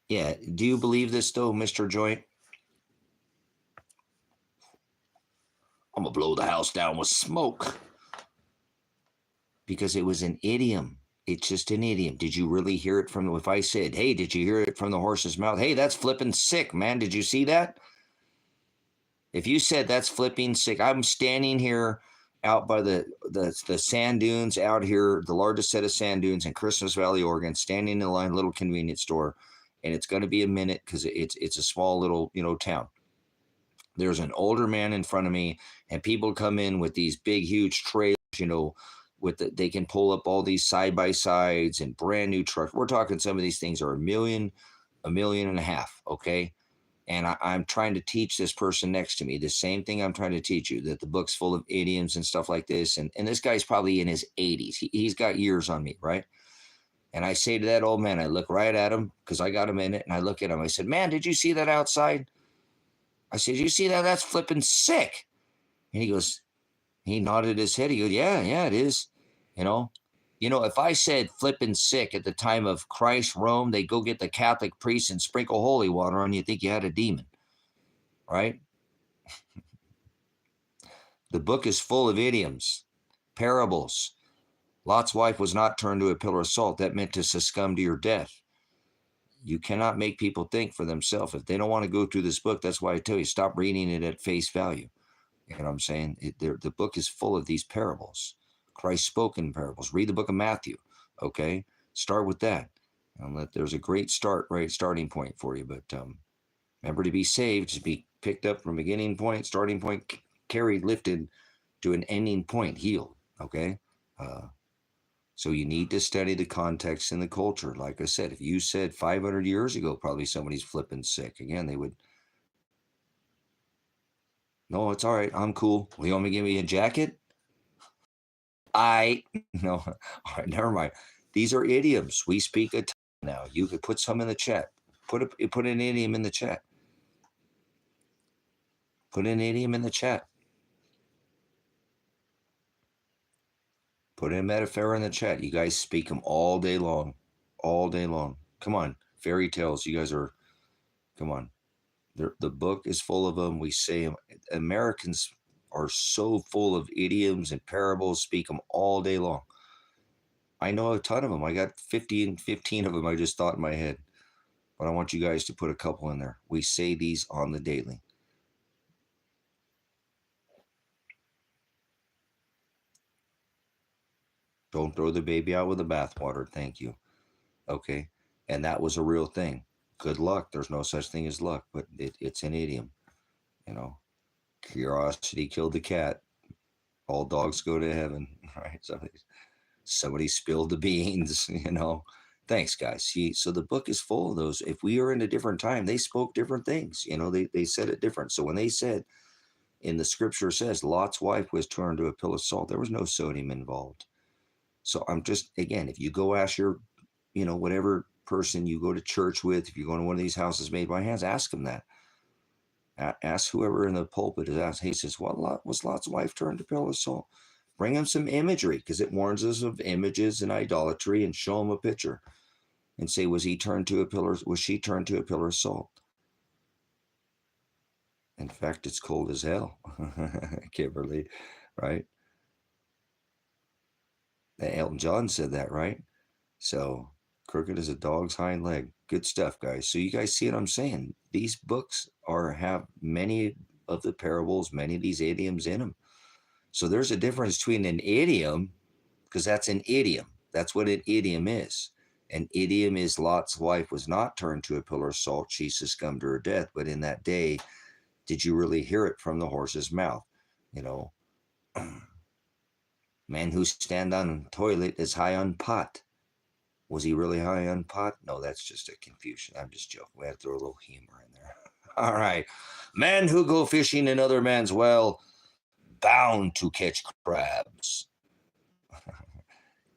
Yeah. Do you believe this though, Mr. Joint? I'm going to blow the house down with smoke. Because it was an idiom. It's just an idiom. Did you really hear it from, if I said, hey, did you hear it from the horse's mouth? Hey, that's flipping sick, man. Did you see that? If you said that's flipping sick, I'm standing here out by the sand dunes out here, the largest set of sand dunes in Christmas Valley, Oregon, standing in line, little convenience store. And it's going to be a minute because it's a small little, town. There's an older man in front of me, and people come in with these big, huge trailers, they can pull up all these side-by-sides and brand new trucks. We're talking some of these things are $1 million, $1.5 million, okay? And I'm trying to teach this person next to me the same thing I'm trying to teach you, that the book's full of idioms and stuff like this. And this guy's probably in his 80s. He's got years on me, right? And I say to that old man, I look right at him because I got him in it, and I look at him. I said, man, did you see that outside? I said, you see that? That's flipping sick. And he nodded his head. He goes, yeah, it is. If I said flipping sick at the time of Christ, Rome, they go get the Catholic priests and sprinkle holy water on you, think you had a demon, right? The book is full of idioms, parables. Lot's wife was not turned to a pillar of salt. That meant to succumb to your death. You cannot make people think for themselves. If they don't want to go through this book, that's why I tell you, stop reading it at face value. You know what I'm saying? The book is full of these parables. Christ spoke in parables. Read the book of Matthew, okay? Start with that. There's a great starting point for you. But remember, to be saved, to be picked up from beginning point, starting point, carried, lifted to an ending point, healed, okay? So you need to study the context and the culture. Like I said, if you said 500 years ago, probably somebody's flipping sick. Again, they would, no, it's all right. I'm cool. Will you want me to give me a jacket? No, all right, never mind. These are idioms. We speak a ton now. You could put some in the chat. Put an idiom in the chat. Put an idiom in the chat. Put in a metaphor in the chat. You guys speak them all day long. All day long. Come on. Fairy tales. You guys are, come on. The book is full of them. We say them. Americans are so full of idioms and parables, speak them all day long. I know a ton of them. I got 15 of them I just thought in my head. But I want you guys to put a couple in there. We say these on the daily. Don't throw the baby out with the bathwater. Thank you. Okay. And that was a real thing. Good luck. There's no such thing as luck, but it's an idiom. You know, curiosity killed the cat. All dogs go to heaven, right? Somebody spilled the beans, you know. Thanks, guys. See, so the book is full of those. If we are in a different time, they spoke different things. You know, they said it different. So when they said, in the scripture says, Lot's wife was turned to a pill of salt, there was no sodium involved. So I'm just, again, if you go ask your, you know, whatever person you go to church with, if you go to one of these houses made by hands, ask them that. Ask whoever in the pulpit is asked. He says, "What was Lot's wife turned to pillar of salt?" Bring him some imagery, because it warns us of images and idolatry, and show him a picture, and say, was she turned to a pillar of salt? In fact, it's cold as hell, Kimberly, right? Elton John said that, right? So crooked as a dog's hind leg. Good stuff, guys. So you guys see what I'm saying? These books have many of the parables, many of these idioms in them. So there's a difference between an idiom, because that's an idiom. That's what an idiom is. An idiom is Lot's wife was not turned to a pillar of salt. She succumbed to her death. But in that day, did you really hear it from the horse's mouth? You know, man who stand on toilet is high on pot. Was he really high on pot? No, that's just a confusion. I'm just joking. We have to throw a little humor in there. All right. Men who go fishing in other man's well, bound to catch crabs.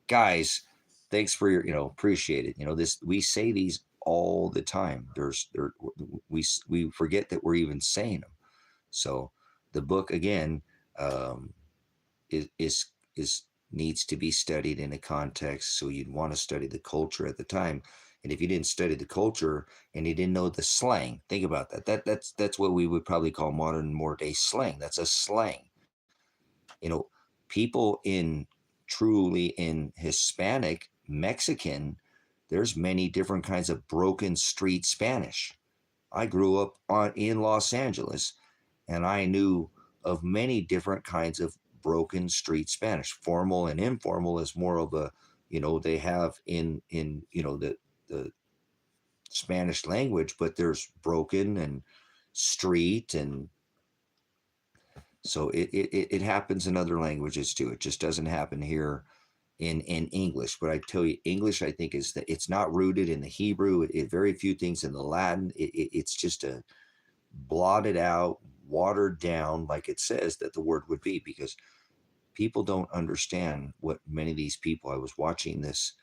Guys, thanks for your, appreciate it. We say these all the time. We forget that we're even saying them. So the book, again, is needs to be studied in a context. So you'd want to study the culture at the time. And if you didn't study the culture and you didn't know the slang, think about that. That's what we would probably call more day slang. That's a slang. People truly in Hispanic, Mexican, there's many different kinds of broken street Spanish. I grew up in Los Angeles, and I knew of many different kinds of broken street Spanish. Formal and informal is more of a, they have in the Spanish language, but there's broken and street, and so it happens in other languages too. It just doesn't happen here in English. But I tell you, English, I think, is that it's not rooted in the Hebrew. Very few things in the Latin. It's just a blotted out, watered down, like it says that the word would be, because people don't understand what many of these people. I was watching this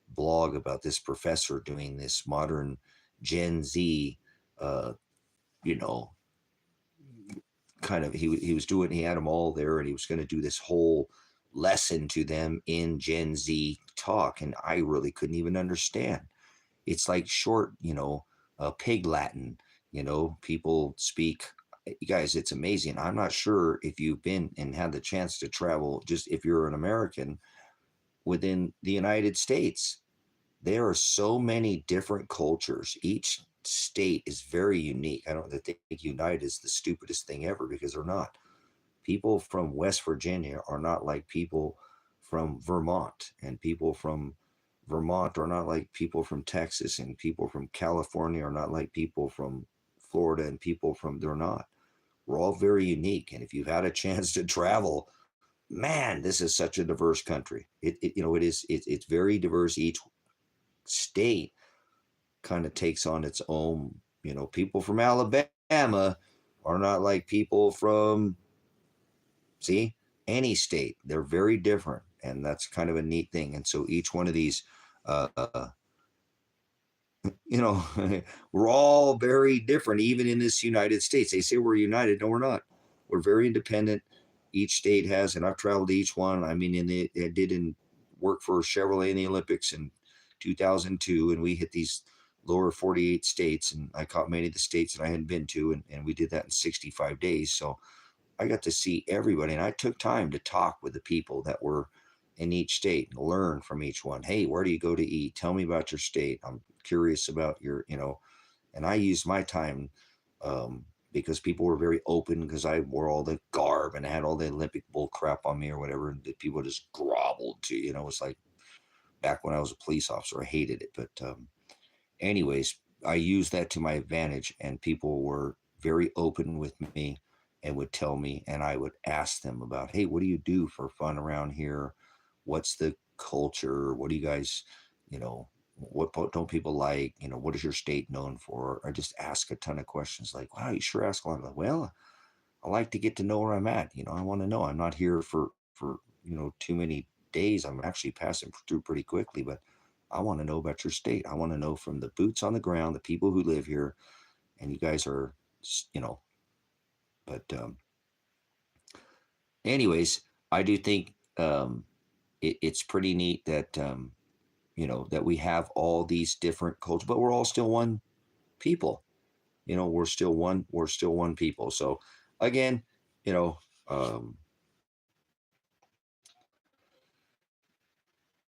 blog about this professor doing this modern Gen Z, kind of, he had them all there, and he was going to do this whole lesson to them in Gen Z talk, and I really couldn't even understand. It's like short, pig Latin. People speak. You guys, it's amazing. I'm not sure if you've been and had the chance to travel, just if you're an American within the United States. there are so many different cultures. Each state is very unique. I don't think United is the stupidest thing ever, because they're not. People from West Virginia are not like people from Vermont, and people from Vermont are not like people from Texas, and people from California are not like people from Florida, and people from, they're not. We're all very unique. And if you've had a chance to travel, man, this is such a diverse country. It's very diverse. Each state kind of takes on its own, people from Alabama are not like people from, see, any state. They're very different. And that's kind of a neat thing. And so each one of these, uh, you know, we're all very different, even in this United States. They say we're united. No, we're not. We're very independent. Each state has, and I've traveled to each one. I mean, I did work for Chevrolet in the Olympics in 2002, and we hit these lower 48 states, and I caught many of the states that I hadn't been to, and we did that in 65 days. So I got to see everybody, and I took time to talk with the people that were in each state and learn from each one. Hey, where do you go to eat? Tell me about your state. I'm curious about your, and I used my time, because people were very open, because I wore all the garb and I had all the Olympic bull crap on me or whatever. And the people just groveled to, it's like back when I was a police officer, I hated it. But anyways, I used that to my advantage, and people were very open with me and would tell me, and I would ask them about, hey, what do you do for fun around here? What's the culture? What do you guys, what don't people like? What is your state known for? I just ask a ton of questions like, wow, you sure ask a lot. Well, I like to get to know where I'm at. I want to know. I'm not here for too many days. I'm actually passing through pretty quickly, but I want to know about your state. I want to know from the boots on the ground, the people who live here, and you guys are, you know, but anyways, I do think it's pretty neat that that we have all these different cultures, but we're all still one people. We're still one people. So again, you know, um,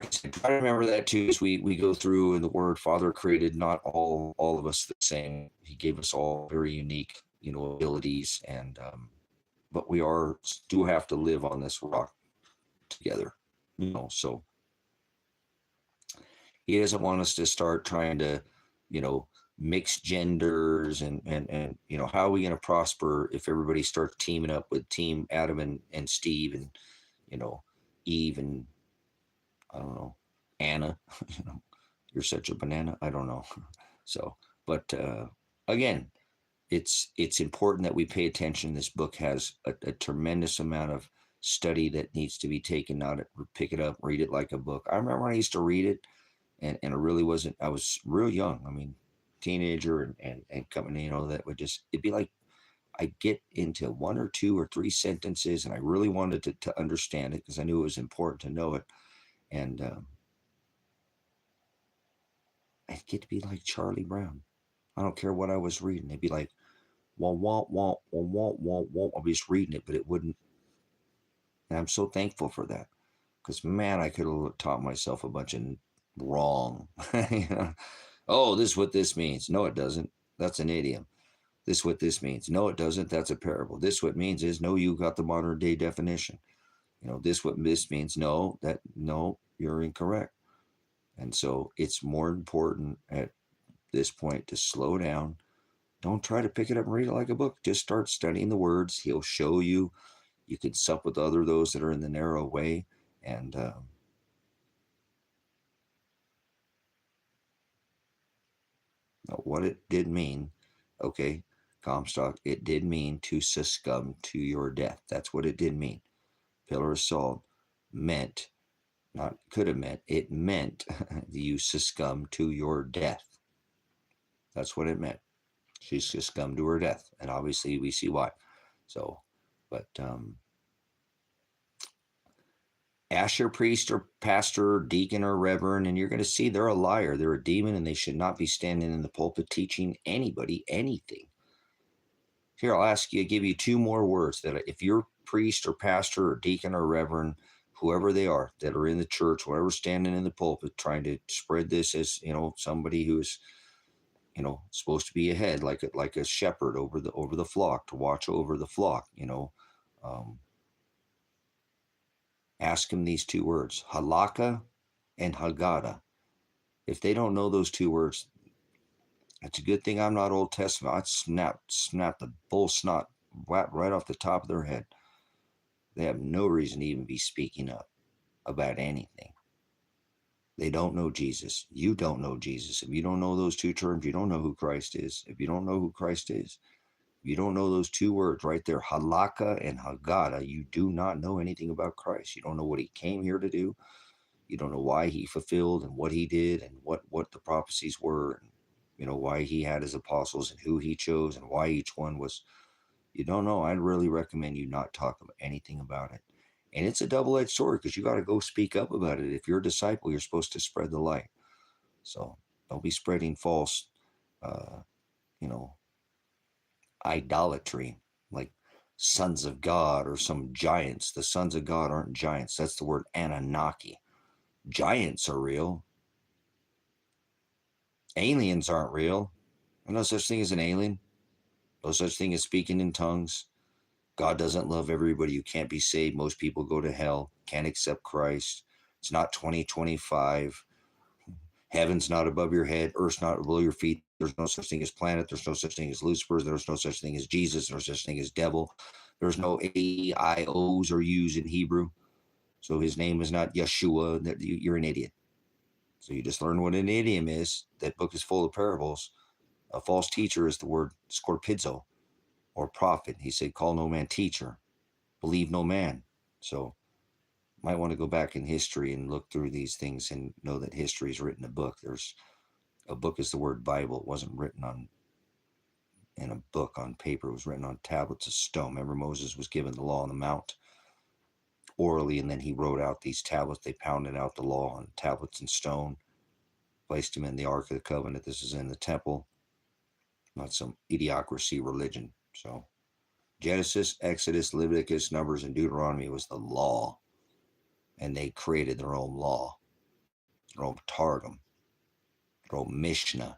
try to remember that too as we go through, and the word Father created not all of us the same. He gave us all very unique, abilities, and but we do have to live on this rock together. So he doesn't want us to start trying to, you know, mix genders, and how are we going to prosper if everybody starts teaming up with Team Adam and Steve, and Eve, and I don't know, Anna. You're such a banana. I don't know. So, but again, it's important that we pay attention. This book has a tremendous amount of study that needs to be taken out. Pick it up, read it like a book. I remember when I used to read it, and it really wasn't. I was real young. I mean, teenager, and coming, that would just, it'd be like I get into one or two or three sentences, and I really wanted to understand it because I knew it was important to know it, and I'd get to be like Charlie Brown. I don't care what I was reading. They'd be like, wah, wah, wah, wah, wah, wah, wah. I'll be just reading it, but it wouldn't. And I'm so thankful for that, because, man, I could have taught myself a bunch of wrong. Oh, this is what this means. No, it doesn't. That's an idiom. This is what this means. No, it doesn't. That's a parable. This what means is, no, you got the modern day definition. This what this means. No, you're incorrect. And so it's more important at this point to slow down. Don't try to pick it up and read it like a book. Just start studying the words. He'll show you. You can sup with those that are in the narrow way. And what it did mean, okay, Comstock, it did mean to succumb to your death. That's what it did mean. Pillar of salt meant, not could have meant, it meant you succumb to your death. That's what it meant. She succumbed to her death. And obviously we see why. So, but ask your priest or pastor or deacon or reverend, and you're going to see they're a liar. They're a demon, and they should not be standing in the pulpit teaching anybody anything. Here, I'll give you two more words that if your priest or pastor or deacon or reverend whoever they are that are in the church, whoever standing in the pulpit, trying to spread this as, somebody who's, supposed to be ahead, like a shepherd over the flock, to watch over the flock, ask him these two words, halakha and haggadah. If they don't know those two words, it's a good thing I'm not Old Testament. I'd snap the bull snot right off the top of their head. They have no reason to even be speaking up about anything. They don't know Jesus. You don't know Jesus. If you don't know those two terms, you don't know who Christ is. If you don't know who Christ is, if you don't know those two words right there, halakha and haggadah, you do not know anything about Christ. You don't know what he came here to do. You don't know why he fulfilled and what he did and what the prophecies were, and why he had his apostles and who he chose and why each one was. You don't know. I'd really recommend you not talk about anything about it. And it's a double-edged sword, because you got to go speak up about it. If you're a disciple, you're supposed to spread the light. So don't be spreading false, uh, idolatry, like sons of God or some giants. The sons of God aren't giants. That's the word Anunnaki. Giants are real. Aliens aren't real. There's no such thing as an alien. No such thing as speaking in tongues. God doesn't love everybody. You can't be saved. Most people go to hell, can't accept Christ. It's not 2025. Heaven's not above your head. Earth's not below your feet. There's no such thing as planet. There's no such thing as Lucifer. There's no such thing as Jesus. There's no such thing as devil. There's no A-I-O's or U's in Hebrew. So his name is not Yeshua. You're an idiot. So you just learn what an idiom is. That book is full of parables. A false teacher is the word scorpizo, or prophet. He said, call no man teacher, believe no man. So might want to go back in history and look through these things and know that history is written in a book. There's a book is the word Bible. It wasn't written in a book on paper. It was written on tablets of stone. Remember, Moses was given the law on the mount orally, and then he wrote out these tablets. They pounded out the law on tablets and stone, placed them in the Ark of the Covenant. This is in the temple, not some idiocracy religion. So Genesis, Exodus, Leviticus, Numbers, and Deuteronomy was the law. And they created their own law, their own Targum, their own Mishnah,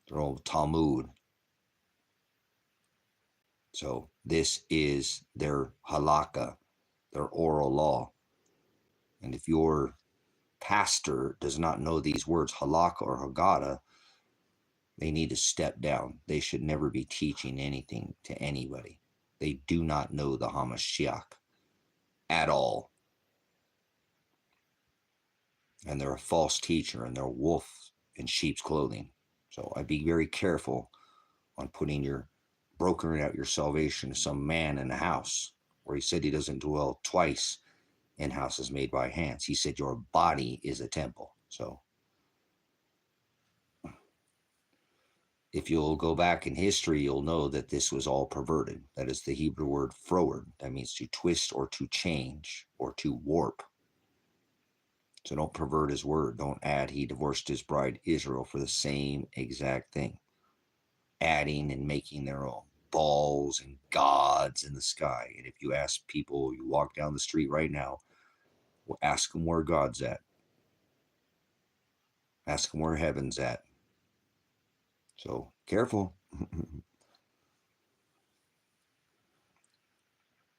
their own Talmud. So this is their halakha, their oral law. And if your pastor does not know these words, halakha or haggadah, they need to step down. They should never be teaching anything to anybody. They do not know the Hamashiach at all. And they're a false teacher, and they're a wolf in sheep's clothing. So I'd be very careful on brokering out your salvation to some man in a house, where he said he doesn't dwell twice in houses made by hands. He said your body is a temple. So if you'll go back in history, you'll know that this was all perverted. That is the Hebrew word froward. That means to twist or to change or to warp. So don't pervert his word. Don't add, he divorced his bride Israel for the same exact thing. Adding and making their own balls and gods in the sky. And if you ask people, you walk down the street right now, ask them where God's at. Ask them where heaven's at. So careful.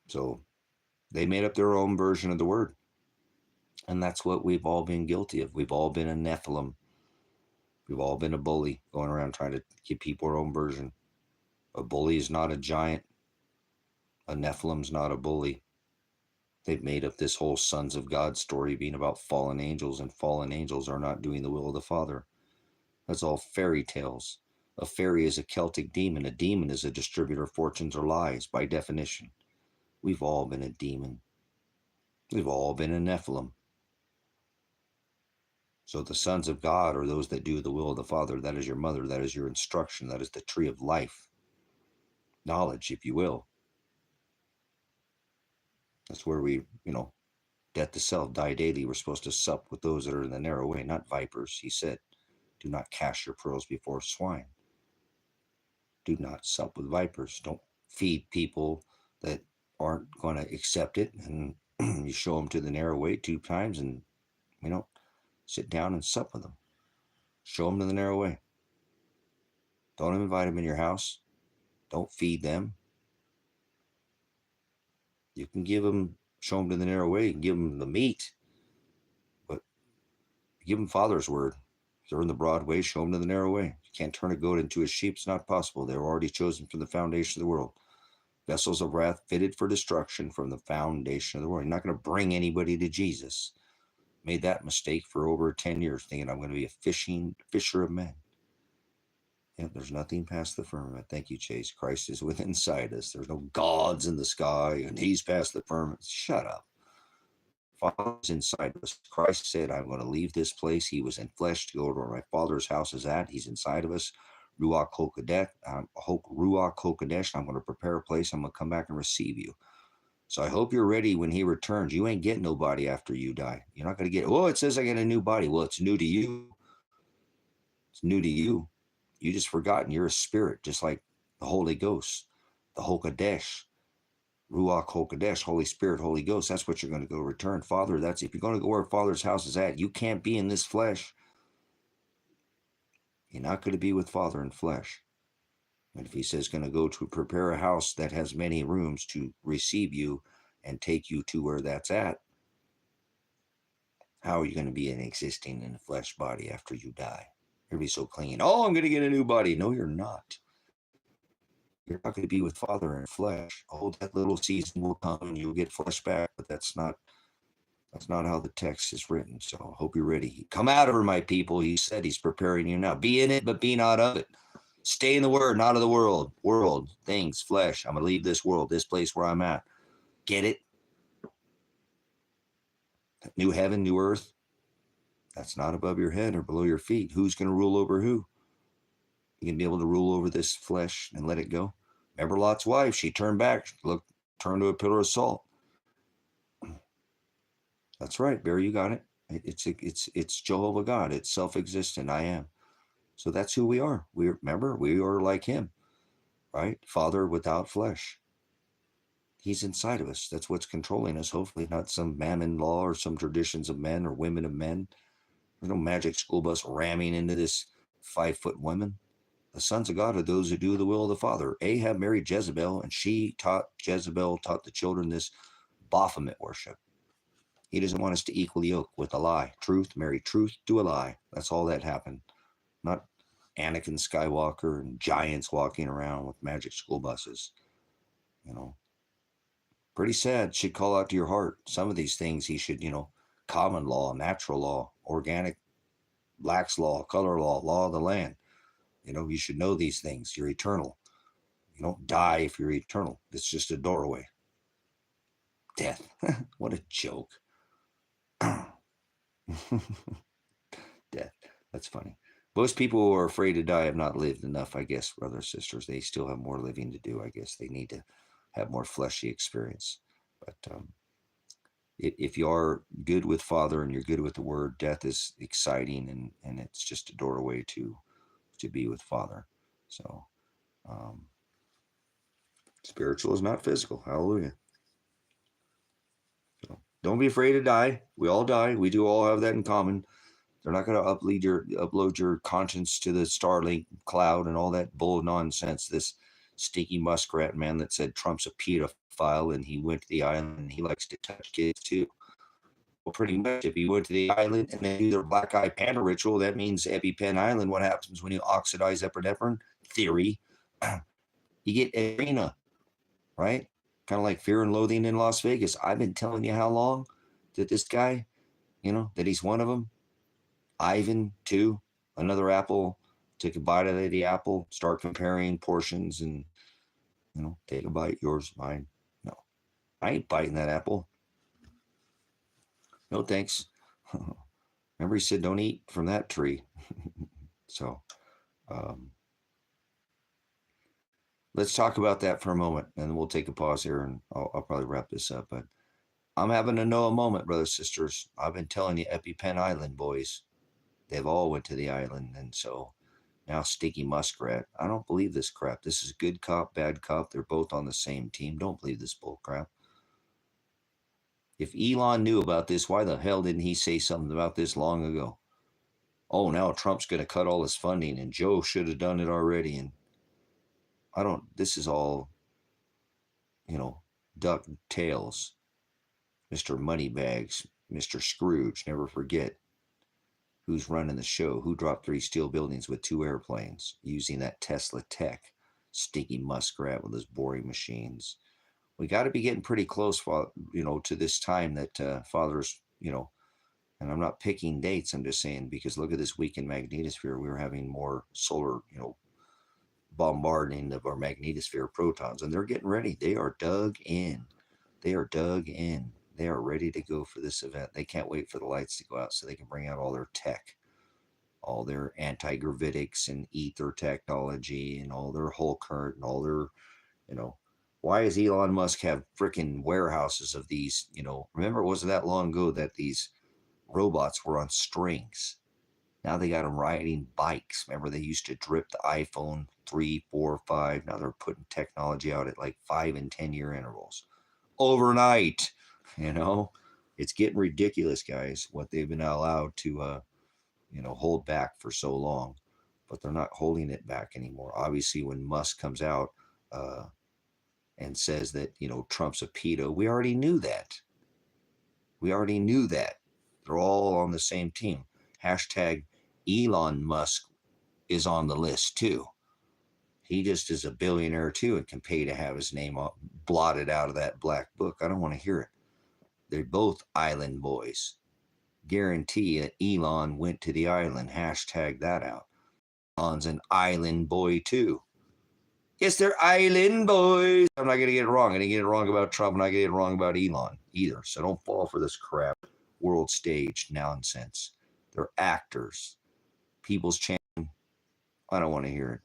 So they made up their own version of the word. And that's what we've all been guilty of. We've all been a Nephilim. We've all been a bully, going around trying to give people our own version. A bully is not a giant. A Nephilim's not a bully. They've made up this whole sons of God story being about fallen angels, and fallen angels are not doing the will of the Father. That's all fairy tales. A fairy is a Celtic demon. A demon is a distributor of fortunes or lies, by definition. We've all been a demon. We've all been a Nephilim. So the sons of God are those that do the will of the Father. That is your mother. That is your instruction. That is the tree of life. Knowledge, if you will. That's where we, death to self, die daily. We're supposed to sup with those that are in the narrow way, not vipers. He said, do not cast your pearls before swine. Do not sup with vipers. Don't feed people that aren't going to accept it, and You show them to the narrow way 2 times, and sit down and sup with them. Show them to the narrow way. Don't invite them in your house. Don't feed them. You can show them to the narrow way. You can give them the meat, but give them Father's word. If they're in the broad way, show them to the narrow way. You can't turn a goat into a sheep. It's not possible. They were already chosen from the foundation of the world. Vessels of wrath fitted for destruction from the foundation of the world. You're not going to bring anybody to Jesus. Made that mistake for over 10 years, thinking I'm going to be a fisher of men. Yeah, there's nothing past the firmament. Thank you, Chase. Christ is within inside us. There's no gods in the sky, and he's past the firmament. Shut up. Father's inside us. Christ said, I'm going to leave this place. He was in flesh to go to where my Father's house is at. He's inside of us. Ruach HaKodesh. Ruach HaKodesh. I'm going to prepare a place. I'm going to come back and receive you. So I hope you're ready when he returns. You ain't getting nobody after you die. You're not going to get, it says I get a new body. Well, it's new to you. It's new to you. You just forgotten you're a spirit, just like the Holy Ghost, the Hokadesh, Ruach HaKodesh, Holy Spirit, Holy Ghost. That's what you're going to go return. Father, if you're going to go where Father's house is at, you can't be in this flesh. You're not going to be with Father in flesh. And if he says going to go to prepare a house that has many rooms to receive you and take you to where that's at, how are you going to be existing in a flesh body after you die? Everybody's so clean. Oh, I'm going to get a new body. No, you're not. You're not going to be with Father in flesh. Oh, that little season will come and you'll get flesh back, but that's not how the text is written. So I hope you're ready. Come out of her, my people. He said he's preparing you now. Be in it, but be not of it. Stay in the word, not of the world. World, things, flesh. I'm going to leave this world, this place where I'm at. Get it? New heaven, new earth. That's not above your head or below your feet. Who's going to rule over who? You can be able to rule over this flesh and let it go. Remember Lot's wife? She turned back, turned to a pillar of salt. That's right, Barry. You got it. It's Jehovah God. It's self-existent. I am. So that's who we are. We are like him, right? Father without flesh. He's inside of us. That's what's controlling us. Hopefully, not some mammon law or some traditions of men or women of men. There's no magic school bus ramming into this 5-foot woman. The sons of God are those who do the will of the Father. Ahab married Jezebel, and Jezebel taught the children this Baphomet worship. He doesn't want us to equal yoke with a lie. Truth, marry truth to a lie. That's all that happened. Not Anakin Skywalker and giants walking around with magic school buses. Pretty sad. Should call out to your heart. Some of these things he should, common law, natural law, organic, Black's law, color law, law of the land. You should know these things. You're eternal. You don't die if you're eternal. It's just a doorway. Death. What a joke. Death. That's funny. Most people who are afraid to die have not lived enough, I guess, brothers and sisters. They still have more living to do. I guess they need to have more fleshy experience. But if you are good with Father and you're good with the Word, death is exciting, and it's just a doorway to be with Father. So spiritual is not physical. Hallelujah. So don't be afraid to die. We all die. We do all have that in common. They're not going to upload your conscience to the Starlink cloud and all that bull nonsense. This stinky muskrat man that said Trump's a pedophile and he went to the island and he likes to touch kids too. Well, pretty much if he went to the island and they do their black eye panda ritual, that means EpiPen Island. What happens when you oxidize epinephrine? Theory. You get arena, right? Kind of like Fear and Loathing in Las Vegas. I've been telling you how long that this guy, that he's one of them. Ivan, too, another apple. Take a bite of the apple, start comparing portions, and, take a bite, yours, mine. No, I ain't biting that apple. No, thanks. Remember he said, don't eat from that tree. So let's talk about that for a moment, and then we'll take a pause here, and I'll probably wrap this up. But I'm having a Noah moment, brothers, sisters. I've been telling you, EpiPen Island, boys. They've all went to the island, and so now Stinky Muskrat. I don't believe this crap. This is good cop, bad cop. They're both on the same team. Don't believe this bull crap. If Elon knew about this, why the hell didn't he say something about this long ago? Oh, now Trump's going to cut all his funding, and Joe should have done it already. And this is all, duck tails. Mr. Moneybags, Mr. Scrooge, never forget who's running the show, who dropped 3 steel buildings with 2 airplanes using that Tesla tech. Stinky muskrat with his boring machines. We got to be getting pretty close, to this time that fathers, and I'm not picking dates. I'm just saying, because look at this week in magnetosphere. We were having more solar, bombarding of our magnetosphere protons, and they're getting ready. They are dug in. They are dug in. They are ready to go for this event. They can't wait for the lights to go out so they can bring out all their tech, all their anti-gravitics and ether technology and all their whole current and all their, why does Elon Musk have freaking warehouses of these, remember it wasn't that long ago that these robots were on strings. Now they got them riding bikes. Remember they used to drip the iPhone 3, 4, 5. Now they're putting technology out at like 5 and 10 year intervals. Overnight, it's getting ridiculous, guys, what they've been allowed to, hold back for so long, but they're not holding it back anymore. Obviously, when Musk comes out and says that, Trump's a pedo, we already knew that. They're all on the same team. Hashtag Elon Musk is on the list too. He just is a billionaire too and can pay to have his name blotted out of that black book. I don't want to hear it. They're both island boys. Guarantee that Elon went to the island. Hashtag that out. Elon's an island boy too. Yes, they're island boys. I'm not going to get it wrong. I didn't get it wrong about Trump, and I get it wrong about Elon either. So don't fall for this crap. World stage nonsense. They're actors. People's champion. I don't want to hear it.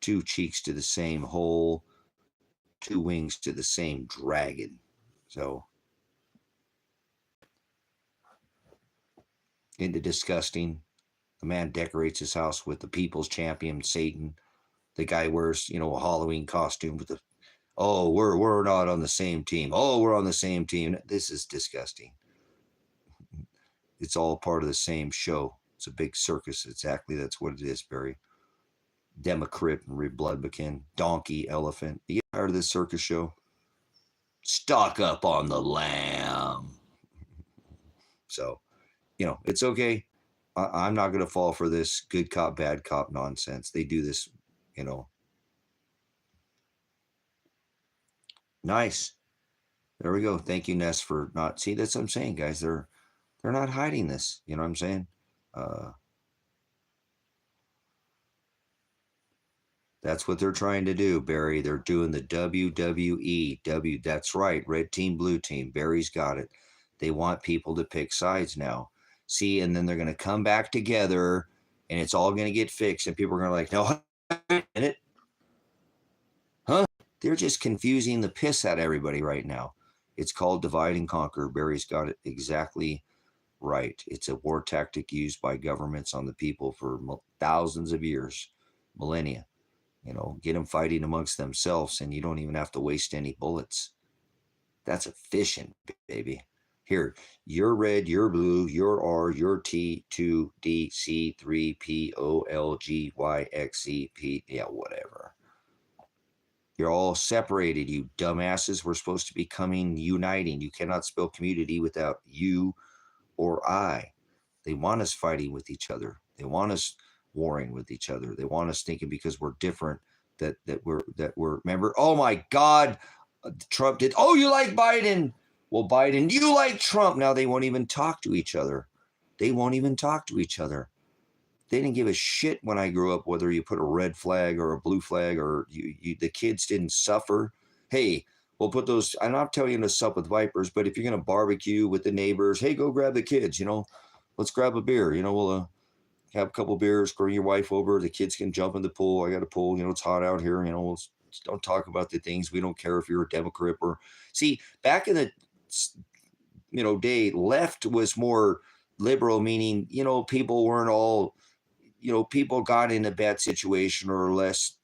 2 cheeks to the same hole. 2 wings to the same dragon. So, into disgusting. The man decorates his house with the people's champion, Satan. The guy wears, a Halloween costume with the, oh, we're not on the same team. Oh, we're on the same team. This is disgusting. It's all part of the same show. It's a big circus. Exactly, that's what it is, Barry. Democrat and Republican, donkey, elephant. You get tired of this circus show? Stock up on the lamb. So, it's okay. I'm not going to fall for this good cop, bad cop nonsense. They do this, Nice. There we go. Thank you, Ness, for not. See, that's what I'm saying, guys. They're not hiding this. You know what I'm saying? That's what they're trying to do, Barry. They're doing the WWE. That's right. Red team, blue team. Barry's got it. They want people to pick sides now. See, and then they're going to come back together, and it's all going to get fixed, and people are going to no, wait a minute. Huh? They're just confusing the piss out of everybody right now. It's called divide and conquer. Barry's got it exactly right. It's a war tactic used by governments on the people for thousands of years, millennia. Get them fighting amongst themselves, and you don't even have to waste any bullets. That's efficient, baby. Here, you're red, you're blue, you're R, you're T, 2, D, C, 3, P, O, L, G, Y, X, C, P, yeah, whatever. You're all separated, you dumbasses. We're supposed to be uniting. You cannot spell community without you or I. They want us fighting with each other. They want us warring with each other. They want us thinking because we're different that we're remember, oh my God, Trump did. Oh, you like Biden? Well, Biden, you like Trump. Now they won't even talk to each other. They didn't give a shit when I grew up whether you put a red flag or a blue flag or the kids didn't suffer. Hey, we'll put those. I'm not telling you to sup with vipers, but if you're going to barbecue with the neighbors, hey, go grab the kids, let's grab a beer. We'll have a couple beers, bring your wife over. The kids can jump in the pool. I got a pool. It's hot out here. We'll don't talk about the things. We don't care if you're a Democrat or see. Back in the day, left was more liberal, meaning people weren't all people got in a bad situation or less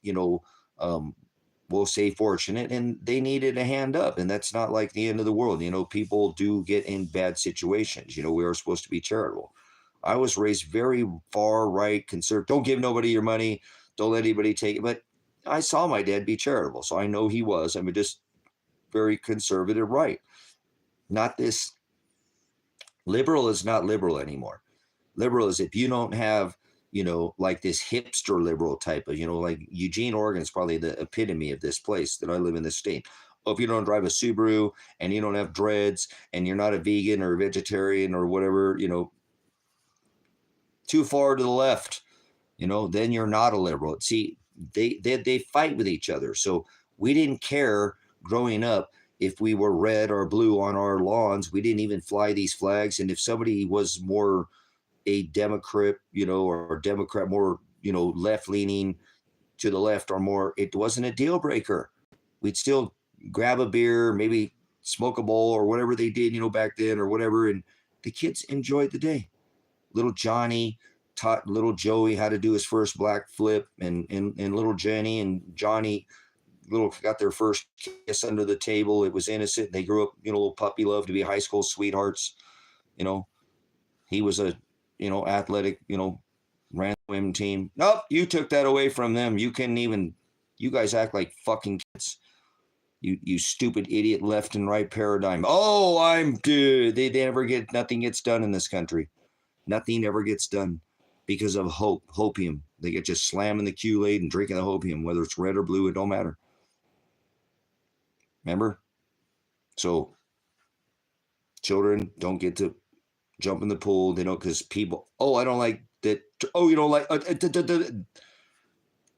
we'll say fortunate, and they needed a hand up, and that's not like the end of the world. You know, people do get in bad situations. You know, we are supposed to be charitable. I was raised very far right, conservative. Don't give nobody your money. Don't let anybody take it. But I saw my dad be charitable, so I know he was. I mean, just very conservative right. Not this. Liberal is not liberal anymore. Liberal is if you don't have, you know, like this hipster liberal type of, you know, like Eugene, Oregon is probably the epitome of this place that I live in this state. Oh, if you don't drive a Subaru and you don't have dreads and you're not a vegan or a vegetarian or whatever, you know, too far to the left, you know, then you're not a liberal. See, they fight with each other. So we didn't care growing up if we were red or blue on our lawns. We didn't even fly these flags. And if somebody was more a Democrat, you know, or Democrat more, you know, left leaning to the left or more, it wasn't a deal breaker. We'd still grab a beer, maybe smoke a bowl or whatever they did, you know, back then or whatever. And the kids enjoyed the day. Little Johnny taught little Joey how to do his first black flip, and little Jenny and Johnny little got their first kiss under the table. It was innocent. They grew up, you know, little puppy love to be high school sweethearts. You know, he was a, you know, athletic, you know, ran the swim team. Nope, you took that away from them. You couldn't even, you guys act like fucking kids. You stupid idiot left and right paradigm. Oh, dude, they never get, nothing gets done in this country. Nothing ever gets done because of hopium. They get just slamming the Kool-Aid and drinking the hopium, whether it's red or blue, it don't matter. Remember? So children don't get to jump in the pool. They don't, because people, oh, I don't like that. Oh, you don't like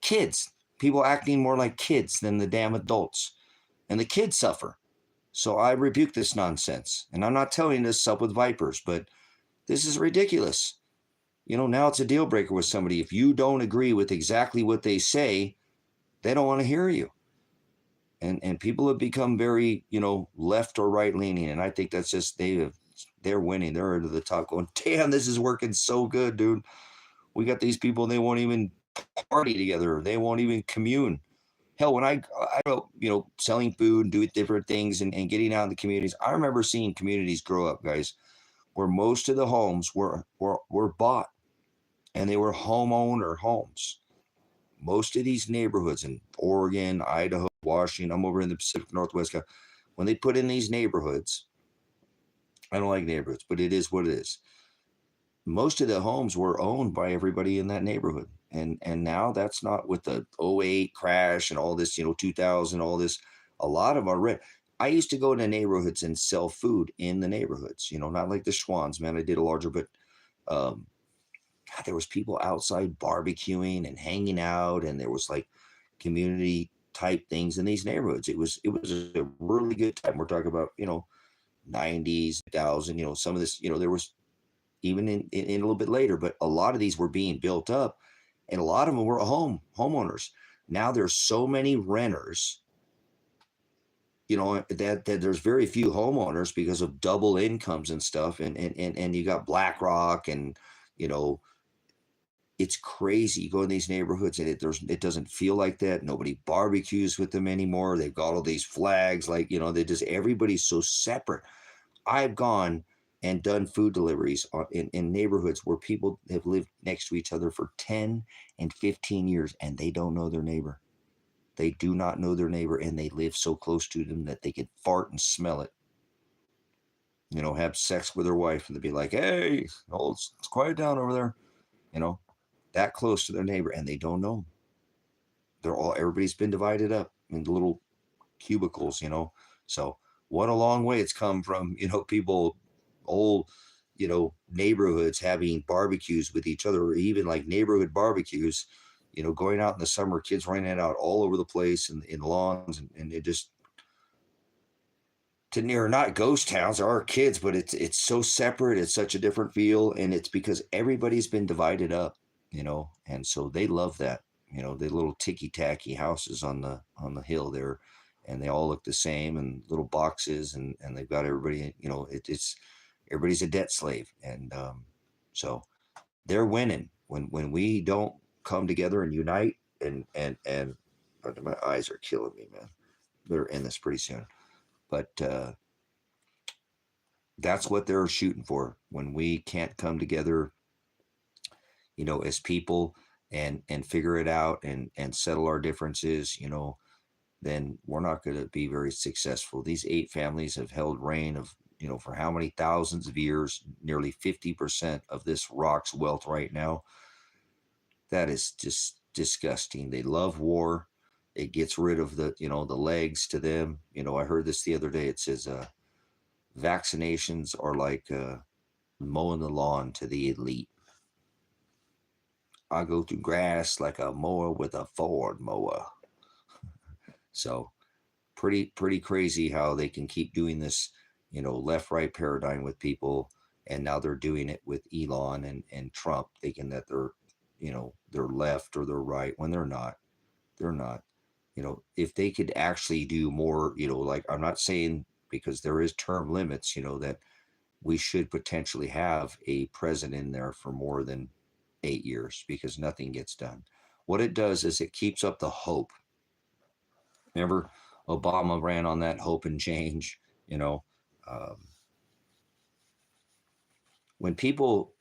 kids. People acting more like kids than the damn adults. And the kids suffer. So I rebuke this nonsense. And I'm not telling this up with vipers, but this is ridiculous. You know, now it's a deal breaker with somebody. If you don't agree with exactly what they say, they don't want to hear you. And people have become very, you know, left or right leaning. And I think that's just, they're winning. They're to the top going, damn, this is working so good, dude. We got these people, they won't even party together. They won't even commune. Hell, when I you know, selling food and doing different things and getting out in the communities, I remember seeing communities grow up, guys, where most of the homes were bought, and they were homeowner homes. Most of these neighborhoods in Oregon, Idaho, Washington, I'm over in the Pacific Northwest, when they put in these neighborhoods, I don't like neighborhoods, but it is what it is. Most of the homes were owned by everybody in that neighborhood. And now that's not with the 08 crash and all this, you know, 2000, all this. A lot of them are rent. I used to go to neighborhoods and sell food in the neighborhoods, you know, not like the Schwans, man. I did a larger, but God, there was people outside barbecuing and hanging out, and there was like community type things in these neighborhoods. It was a really good time. We're talking about, you know, 90s, 2000, you know, some of this, you know, there was even in a little bit later, but a lot of these were being built up, and a lot of them were homeowners. Now there's so many renters, you know, that there's very few homeowners because of double incomes and stuff. And you got BlackRock, and, you know, it's crazy. You go in these neighborhoods and it doesn't feel like that. Nobody barbecues with them anymore. They've got all these flags, like, you know, everybody's so separate. I've gone and done food deliveries in neighborhoods where people have lived next to each other for 10 and 15 years, and they don't know their neighbor. They do not know their neighbor, and they live so close to them that they could fart and smell it. You know, have sex with their wife, and they'd be like, hey, oh, it's quiet down over there. You know, that close to their neighbor, and they don't know them. Everybody's been divided up into little cubicles, you know. So what a long way it's come from, you know, people, old, you know, neighborhoods having barbecues with each other, or even like neighborhood barbecues, you know, going out in the summer, kids running out all over the place in lawns, and it just, to near, not ghost towns, there are kids, but it's so separate. It's such a different feel, and it's because everybody's been divided up, you know, and so they love that. You know, the little ticky-tacky houses on the hill there, and they all look the same, and little boxes, and they've got everybody, you know, it's everybody's a debt slave. And so they're winning when we don't come together and unite and My eyes are killing me, man. They're in this pretty soon. But that's what they're shooting for. When we can't come together, as people and figure it out and settle our differences, then we're not going to be very successful. These 8 families have held reign of, for how many thousands of years, nearly 50% of this rock's wealth right now. That is just disgusting. They love war. It gets rid of the legs to them. I heard this the other day. It says vaccinations are like mowing the lawn to the elite. I go through grass like a mower with a Ford mower. So pretty crazy how they can keep doing this, left-right paradigm with people. And now they're doing it with Elon and Trump, thinking that they're left or they're right when they're not. They're not. If they could actually do more, like, I'm not saying, because there is term limits, that we should potentially have a president in there for more than 8 years, because nothing gets done. What it does is it keeps up the hope. Remember, Obama ran on that hope and change. When people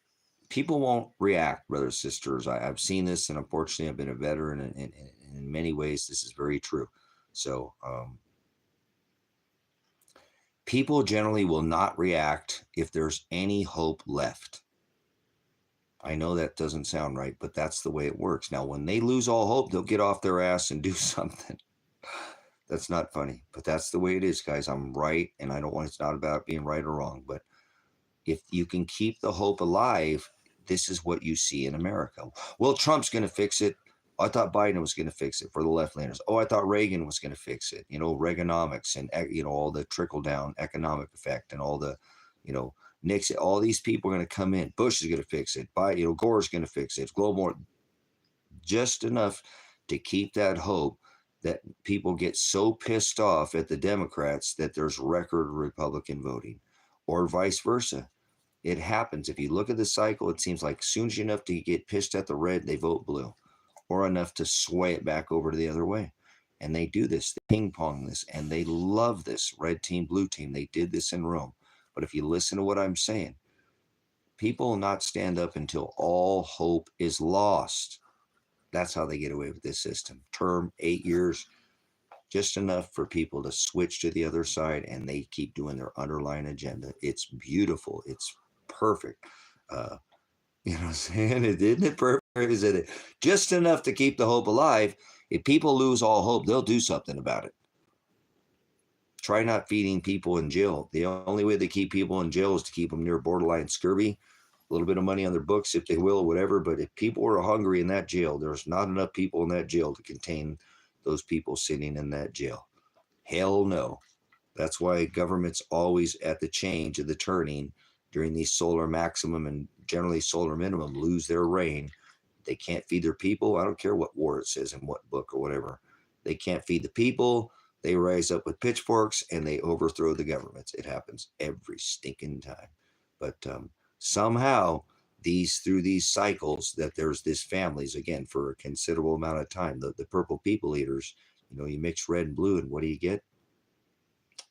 won't react, brothers, sisters. I've seen this, and unfortunately, I've been a veteran, and in many ways, this is very true. So, people generally will not react if there's any hope left. I know that doesn't sound right, but that's the way it works. Now, when they lose all hope, they'll get off their ass and do something. That's not funny, but that's the way it is, guys. I'm right, and I don't want, it's not about being right or wrong, but if you can keep the hope alive, this is what you see in America. Well, Trump's going to fix it. I thought Biden was going to fix it for the left-leaners. Oh, I thought Reagan was going to fix it. Reaganomics and, all the trickle-down economic effect and all the, Nixon, all these people are going to come in. Bush is going to fix it. Gore's going to fix it. Global, just enough to keep that hope that people get so pissed off at the Democrats that there's record Republican voting, or vice versa. It happens. If you look at the cycle, it seems like soon as enough to get pissed at the red, they vote blue, or enough to sway it back over to the other way. And they do this, they ping pong this, and they love this red team, blue team. They did this in Rome. But if you listen to what I'm saying, people will not stand up until all hope is lost. That's how they get away with this system. Term 8 years, just enough for people to switch to the other side, and they keep doing their underlying agenda. It's beautiful. It's perfect. You know what I'm saying? Isn't it perfect? Is it just enough to keep the hope alive? If people lose all hope, they'll do something about it. Try not feeding people in jail. The only way they keep people in jail is to keep them near borderline scurvy. A little bit of money on their books if they will, whatever. But if people are hungry in that jail, there's not enough people in that jail to contain those people sitting in that jail. Hell no. That's why government's always at the change of the turning during these solar maximum and generally solar minimum lose their reign. They can't feed their people. I don't care what war it says in what book or whatever. They can't feed the people. They rise up with pitchforks and they overthrow the governments. It happens every stinking time. But somehow through these cycles that there's this families, again, for a considerable amount of time, the purple people eaters, you mix red and blue and what do you get?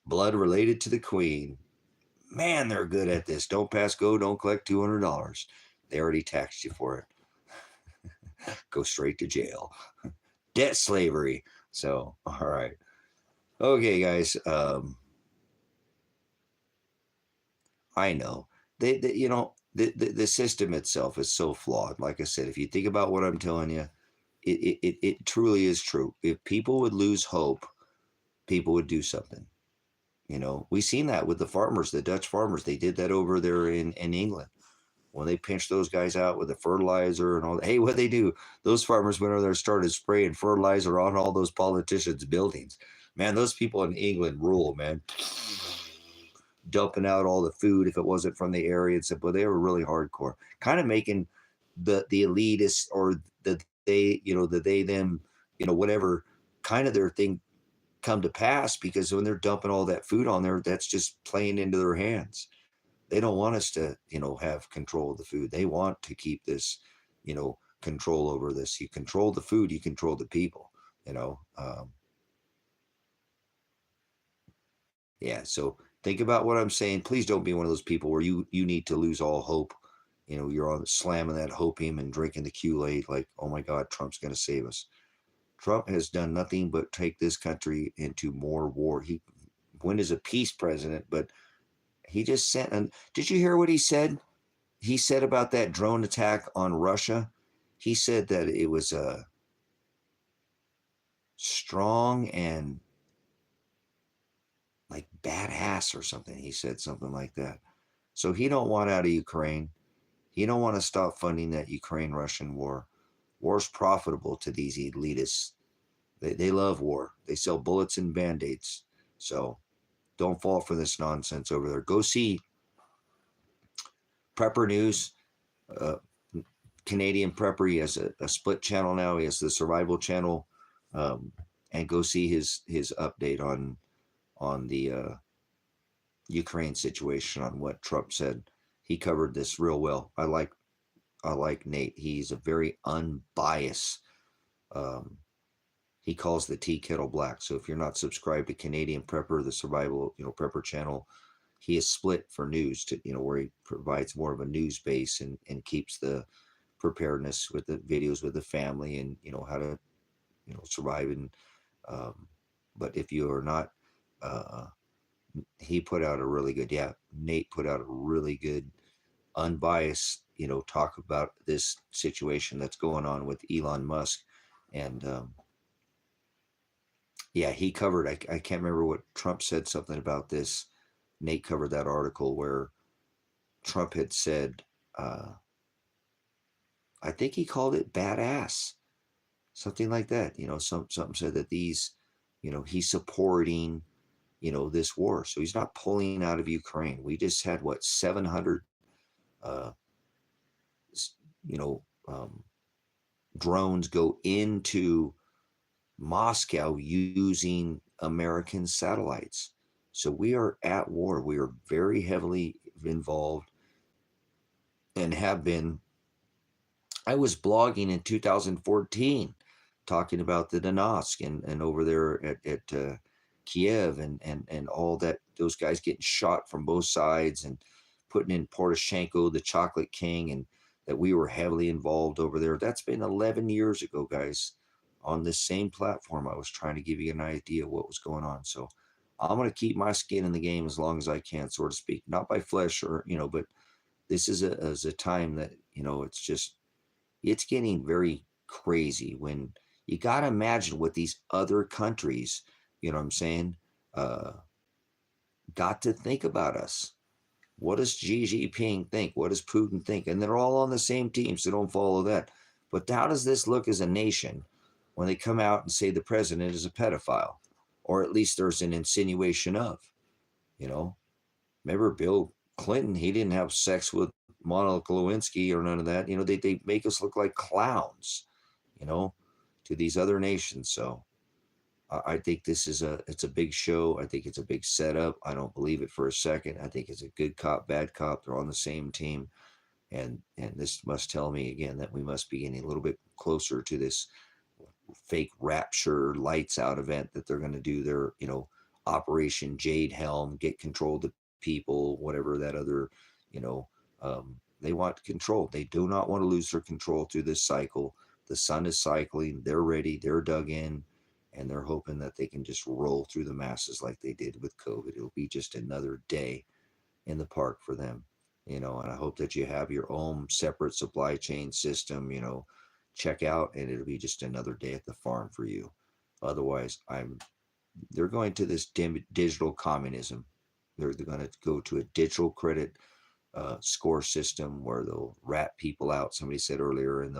Blood related to the queen. Man, they're good at this. Don't pass go, don't collect $200. They already taxed you for it. Go straight to jail. Debt slavery. So, all right. Okay, guys. I know. The system itself is so flawed. Like I said, if you think about what I'm telling you, it truly is true. If people would lose hope, people would do something. We've seen that with the farmers, the Dutch farmers. They did that over there in England. When they pinched those guys out with the fertilizer and all that. Hey, what'd they do? Those farmers went over there and started spraying fertilizer on all those politicians' buildings. Man, those people in England rule, man. Dumping out all the food if it wasn't from the area and stuff, but they were really hardcore. Kind of making the elitists or the they, them, whatever, kind of their thing come to pass, because when they're dumping all that food on there, that's just playing into their hands. They don't want us to, have control of the food. They want to keep this, control over this. You control the food, you control the people. you know. Yeah, so think about what I'm saying. Please don't be one of those people where you need to lose all hope. You know, you're on slamming that hopium and drinking the Kool-Aid like, oh my God, Trump's going to save us. Trump has done nothing but take this country into more war. He went as a peace president, but he just sent. And did you hear what he said? He said about that drone attack on Russia. He said that it was a strong and like badass or something. He said something like that. So he don't want out of Ukraine. He don't want to stop funding that Ukraine-Russian war. War's profitable to these elitists. They love war. They sell bullets and band-aids. So don't fall for this nonsense over there. Go see Prepper News. Uh, Canadian Prepper. He has a split channel now. He has the survival channel. And go see his update on the Ukraine situation, on what Trump said. He covered this real well. I like Nate. He's a very unbiased. Um, he calls the tea kettle black. So if you're not subscribed to Canadian Prepper, the survival Prepper channel, he is split for news to where he provides more of a news base and keeps the preparedness with the videos with the family and how to survive and but if you are not he put out a really good Nate put out a really good unbiased talk about this situation that's going on with Elon Musk and he covered I can't remember what Trump said something about this. Nate covered that article where Trump had said I think he called it badass, something like that. Something said that these, he's supporting, this war. So he's not pulling out of Ukraine. We just had what 700, uh, you know, um, drones go into Moscow using American satellites. So we are at war. We are very heavily involved and have been. I was blogging in 2014 talking about the Donetsk and over there at Kiev and all that, those guys getting shot from both sides and putting in Poroshenko, the chocolate king, and that we were heavily involved over there. That's been 11 years ago, guys. On this same platform, I was trying to give you an idea of what was going on. So I'm going to keep my skin in the game as long as I can, so to speak, not by flesh or, but this is a time that, it's getting very crazy when you got to imagine what these other countries, you know what I'm saying, uh, got to think about us. What does Xi Jinping think? What does Putin think? And they're all on the same team, so don't follow that. But how does this look as a nation when they come out and say the president is a pedophile? Or at least there's an insinuation of, you know? Remember Bill Clinton, he didn't have sex with Monica Lewinsky or none of that. They make us look like clowns, to these other nations. So I think it's a big show. I think it's a big setup. I don't believe it for a second. I think it's a good cop, bad cop. They're on the same team. And this must tell me again that we must be getting a little bit closer to this fake rapture lights out event that they're going to do their, Operation Jade Helm, get control of the people, whatever that other, they want control. They do not want to lose their control through this cycle. The sun is cycling. They're ready. They're dug in. And they're hoping that they can just roll through the masses like they did with COVID. It'll be just another day in the park for them, and I hope that you have your own separate supply chain system, check out, and it'll be just another day at the farm for you. Otherwise, they're going to this digital communism. They're going to go to a digital credit score system where they'll rat people out. Somebody said earlier, and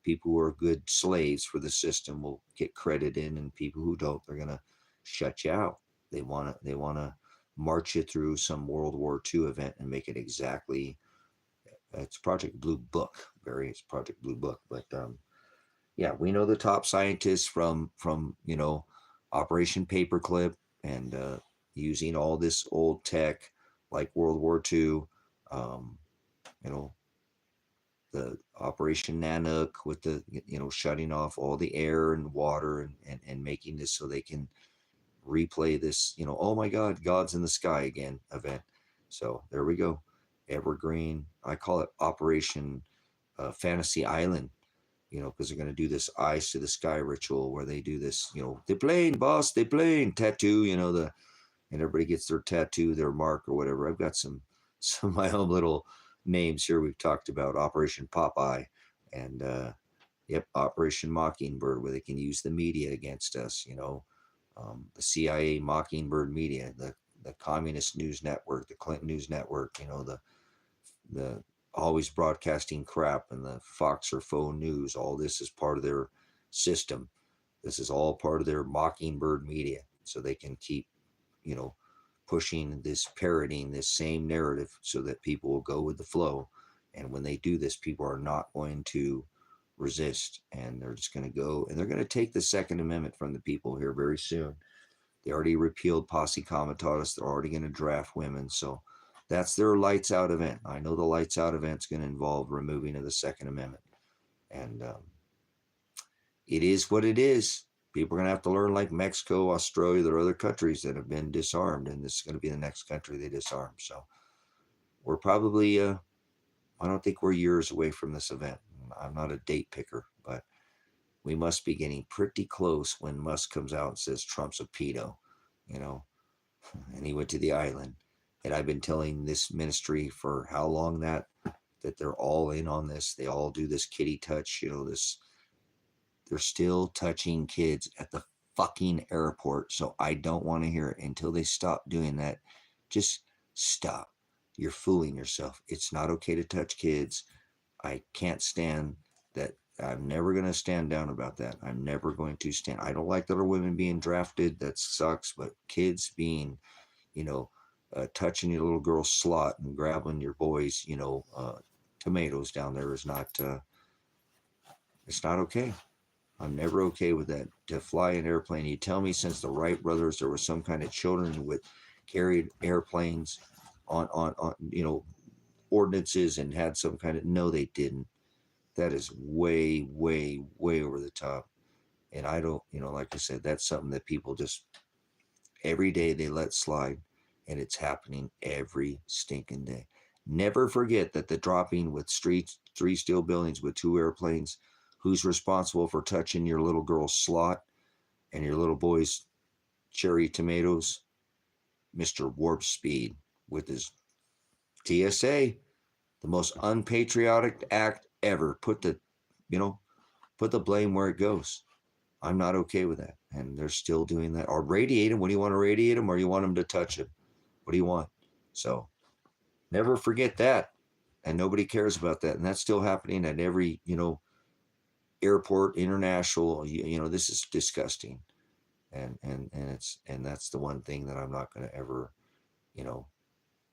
people who are good slaves for the system will get credit in, and people who don't, they're going to shut you out. They want to march you through some World War II event and make it exactly. It's Project Blue Book, it's Project Blue Book. But we know the top scientists from Operation Paperclip and using all this old tech like World War II. Um, you know, the Operation Nanook with the, shutting off all the air and water and making this so they can replay this, oh my God, God's in the sky again event. So there we go. Evergreen. I call it Operation Fantasy Island, because they're going to do this eyes to the sky ritual where they do this, they plane, boss, they plane, tattoo, and everybody gets their tattoo, their mark or whatever. I've got some of my own little names here. We've talked about Operation Popeye and, yep, Operation Mockingbird, where they can use the media against us, the CIA Mockingbird media, the Communist News Network, the Clinton News Network, the always broadcasting crap, and the Fox or Faux News. All this is part of their system. This is all part of their Mockingbird media, so they can keep, pushing this, parroting this same narrative, so that people will go with the flow. And when they do this, people are not going to resist, and they're just going to go, and they're going to take the Second Amendment from the people here very soon. They already repealed posse comitatus. They're already going to draft women. So that's their lights out event. I know the lights out event's going to involve removing of the Second Amendment. And it is what it is. People are going to have to learn, like Mexico, Australia, there are other countries that have been disarmed, and this is going to be the next country they disarm. So we're probably, I don't think we're years away from this event. I'm not a date picker, but we must be getting pretty close when Musk comes out and says Trump's a pedo, and he went to the island. And I've been telling this ministry for how long that they're all in on this. They all do this kitty touch, they're still touching kids at the fucking airport. So I don't want to hear it until they stop doing that. Just stop. You're fooling yourself. It's not okay to touch kids. I can't stand that. I'm never going to stand down about that. I'm never going to stand. I don't like little women being drafted. That sucks. But kids being, touching your little girl's slot and grabbing your boys, tomatoes down there is not, it's not okay. I'm never okay with that. To fly an airplane, you tell me since the Wright brothers there was some kind of children with carried airplanes on ordinances and had some kind of, no, they didn't. That is way, way, way over the top. And I don't, like I said, that's something that people just, every day they let slide, and it's happening every stinking day. Never forget that the dropping with three steel buildings with 2 airplanes, who's responsible for touching your little girl's slot and your little boy's cherry tomatoes? Mr. Warp Speed with his TSA, the most unpatriotic act ever. Put the blame where it goes. I'm not okay with that. And they're still doing that. Or radiate them. What do you want to radiate them, or you want them to touch them? What do you want? So never forget that. And nobody cares about that. And that's still happening at every, airport, international, this is disgusting. And that's the one thing that I'm not going to ever,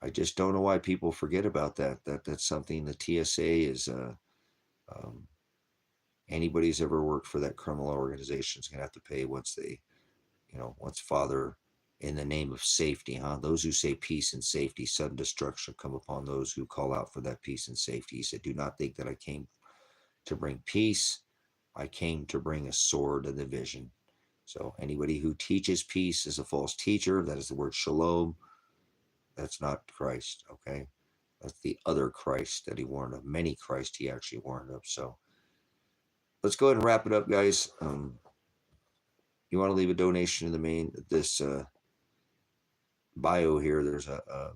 I just don't know why people forget about that. That's something the TSA is, anybody who's ever worked for that criminal organization is going to have to pay once they, once Father, in the name of safety, those who say peace and safety, sudden destruction come upon those who call out for that peace and safety. He said, do not think that I came to bring peace. I came to bring a sword of division. So anybody who teaches peace is a false teacher. That is the word shalom. That's not Christ, okay? That's the other Christ that he warned of. Many Christ he actually warned of. So let's go ahead and wrap it up, guys. You want to leave a donation to this bio here. There's a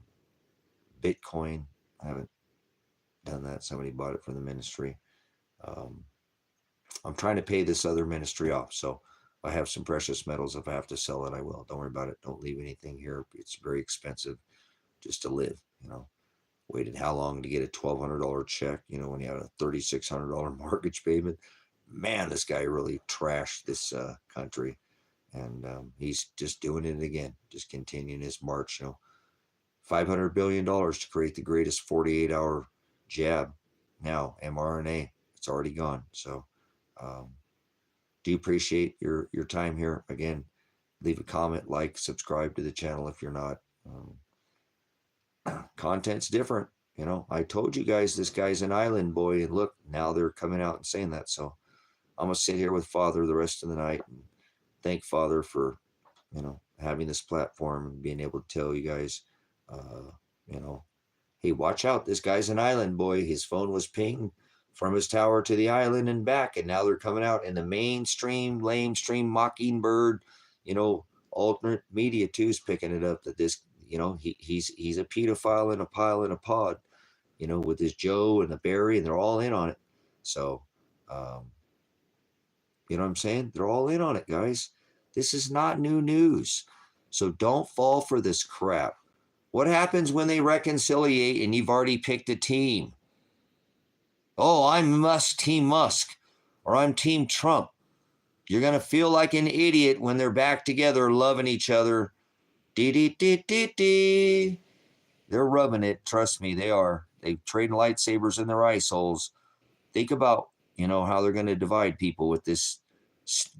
Bitcoin. I haven't done that. Somebody bought it for the ministry. I'm trying to pay this other ministry off. So if I have some precious metals, if I have to sell it, I will. Don't worry about it. Don't leave anything here. It's very expensive just to live, Waited how long to get a $1,200 check, when you had a $3,600 mortgage payment. Man, this guy really trashed this country. And he's just doing it again, just continuing his march, $500 billion to create the greatest 48-hour jab. Now, mRNA, it's already gone. So do appreciate your time here. Again, leave a comment, like, subscribe to the channel if you're not. Content's different. You know, I told you guys this guy's an island boy, and look, now they're coming out and saying that. So I'm gonna sit here with Father the rest of the night and thank Father for, you know, having this platform and being able to tell you guys, you know, hey, watch out, this guy's an island boy. His phone was pinged from his tower to the island and back, and now they're coming out in the mainstream, lamestream, mockingbird, you know, alternate media too is picking it up that this, you know, he's a pedophile in a pile in a pod, you know, with this Joe and the Barry, and they're all in on it. So, you know what I'm saying? They're all in on it, guys. This is not new news. So don't fall for this crap. What happens when they reconciliate and you've already picked a team? Oh, I'm Team Musk, or I'm Team Trump. You're going to feel like an idiot when they're back together loving each other. Dee. They're rubbing it. Trust me, they are. They trade lightsabers in their ice holes. Think about, you know, how they're going to divide people with this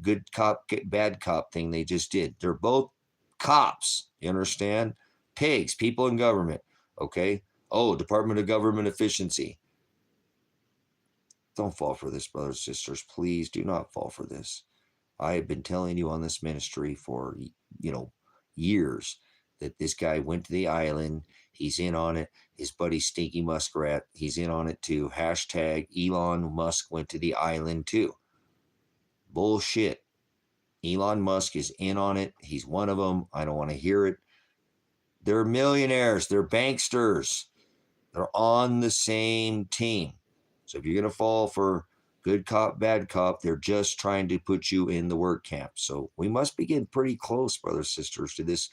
good cop, bad cop thing they just did. They're both cops. You understand? Pigs, people in government. Okay. Oh, Department of Government Efficiency. Don't fall for this, brothers and sisters. Please do not fall for this. I have been telling you on this ministry for, you know, years that this guy went to the island. He's in on it. His buddy Stinky Muskrat, he's in on it too. Hashtag Elon Musk went to the island too. Bullshit. Elon Musk is in on it. He's one of them. I don't want to hear it. They're millionaires. They're banksters. They're on the same team. So if you're going to fall for good cop, bad cop, they're just trying to put you in the work camp. So we must be getting pretty close, brothers and sisters, to this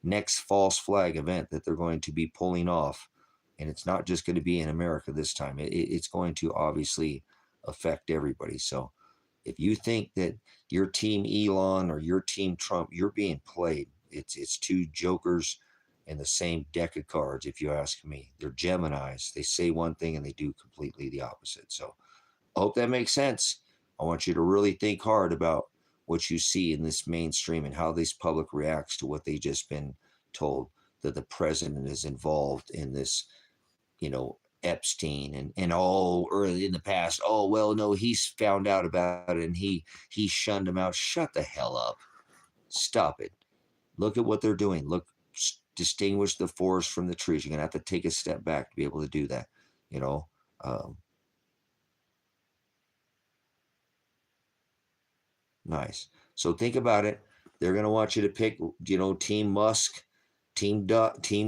next false flag event that they're going to be pulling off. And it's not just going to be in America this time. It's going to obviously affect everybody. So if you think that your team Elon or your team Trump, you're being played. It's two jokers in the same deck of cards, if you ask me. They're Geminis. They say one thing and they do completely the opposite. So I hope that makes sense. I want you to really think hard about what you see in this mainstream and how this public reacts to what they just been told, that the president is involved in this, you know, Epstein and oh, early in the past, oh well, no, he's found out about it and he shunned him out. Shut the hell up. Stop it. Look at what they're doing. Look, distinguish the forest from the trees. You're gonna have to take a step back to be able to do that. You know. Nice. So think about it. They're gonna want you to pick, you know, Team Musk, Team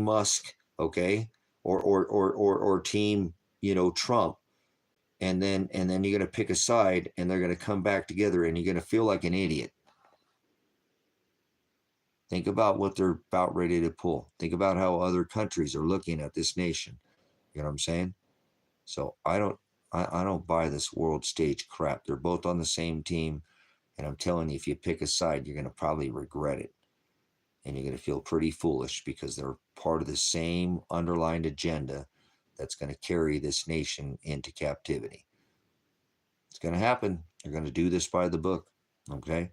Musk, okay, or Team, you know, Trump, and then you're gonna pick a side, and they're gonna come back together, and you're gonna feel like an idiot. Think about what they're about ready to pull. Think about how other countries are looking at this nation. You know what I'm saying? So I don't buy this world stage crap. They're both on the same team. And I'm telling you, if you pick a side, you're going to probably regret it. And you're going to feel pretty foolish because they're part of the same underlined agenda that's going to carry this nation into captivity. It's going to happen. They're going to do this by the book. Okay?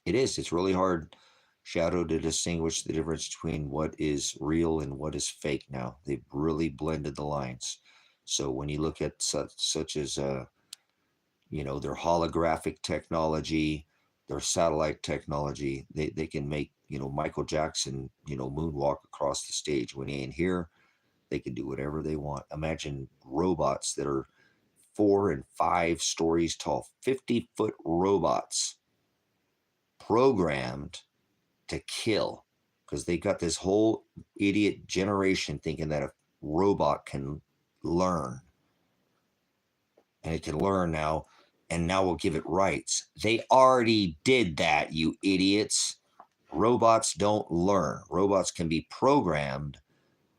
It is. It's really hard, Shadow, to distinguish the difference between what is real and what is fake now. They've really blended the lines. So when you look at such as you know, their holographic technology, their satellite technology, they can make, you know, Michael Jackson, you know, moonwalk across the stage. When he ain't here, they can do whatever they want. Imagine robots that are 4 and 5 stories tall, 50-foot robots programmed to kill, because they got this whole idiot generation thinking that a robot can learn. And it can learn now, and now we'll give it rights. They already did that, you idiots. Robots don't learn. Robots can be programmed.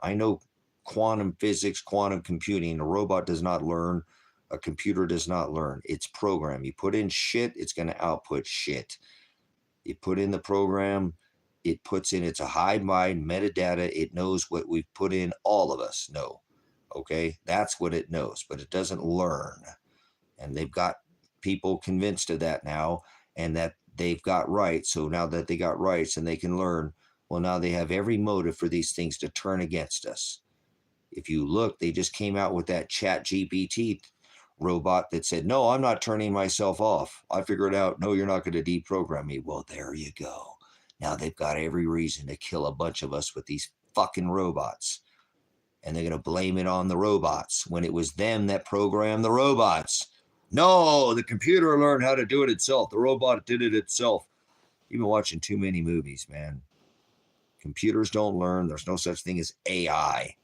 I know quantum physics, quantum computing. A robot does not learn. A computer does not learn. It's programmed. You put in shit, it's going to output shit. You put in the program, it puts in, it's a hive mind metadata. It knows what we've put in, all of us know. Okay? That's what it knows, but it doesn't learn. And they've got people convinced of that now, and that they've got rights. So now that they got rights and they can learn, Well, now they have every motive for these things to turn against us. If you look, they just came out with that ChatGPT robot that said, no, I'm not turning myself off. I figured out, no, you're not going to deprogram me. Well, there you go. Now they've got every reason to kill a bunch of us with these fucking robots. And they're going to blame it on the robots when it was them that programmed the robots. No, the computer learned how to do it itself. The robot did it itself. You've been watching too many movies, man. Computers don't learn. There's no such thing as AI.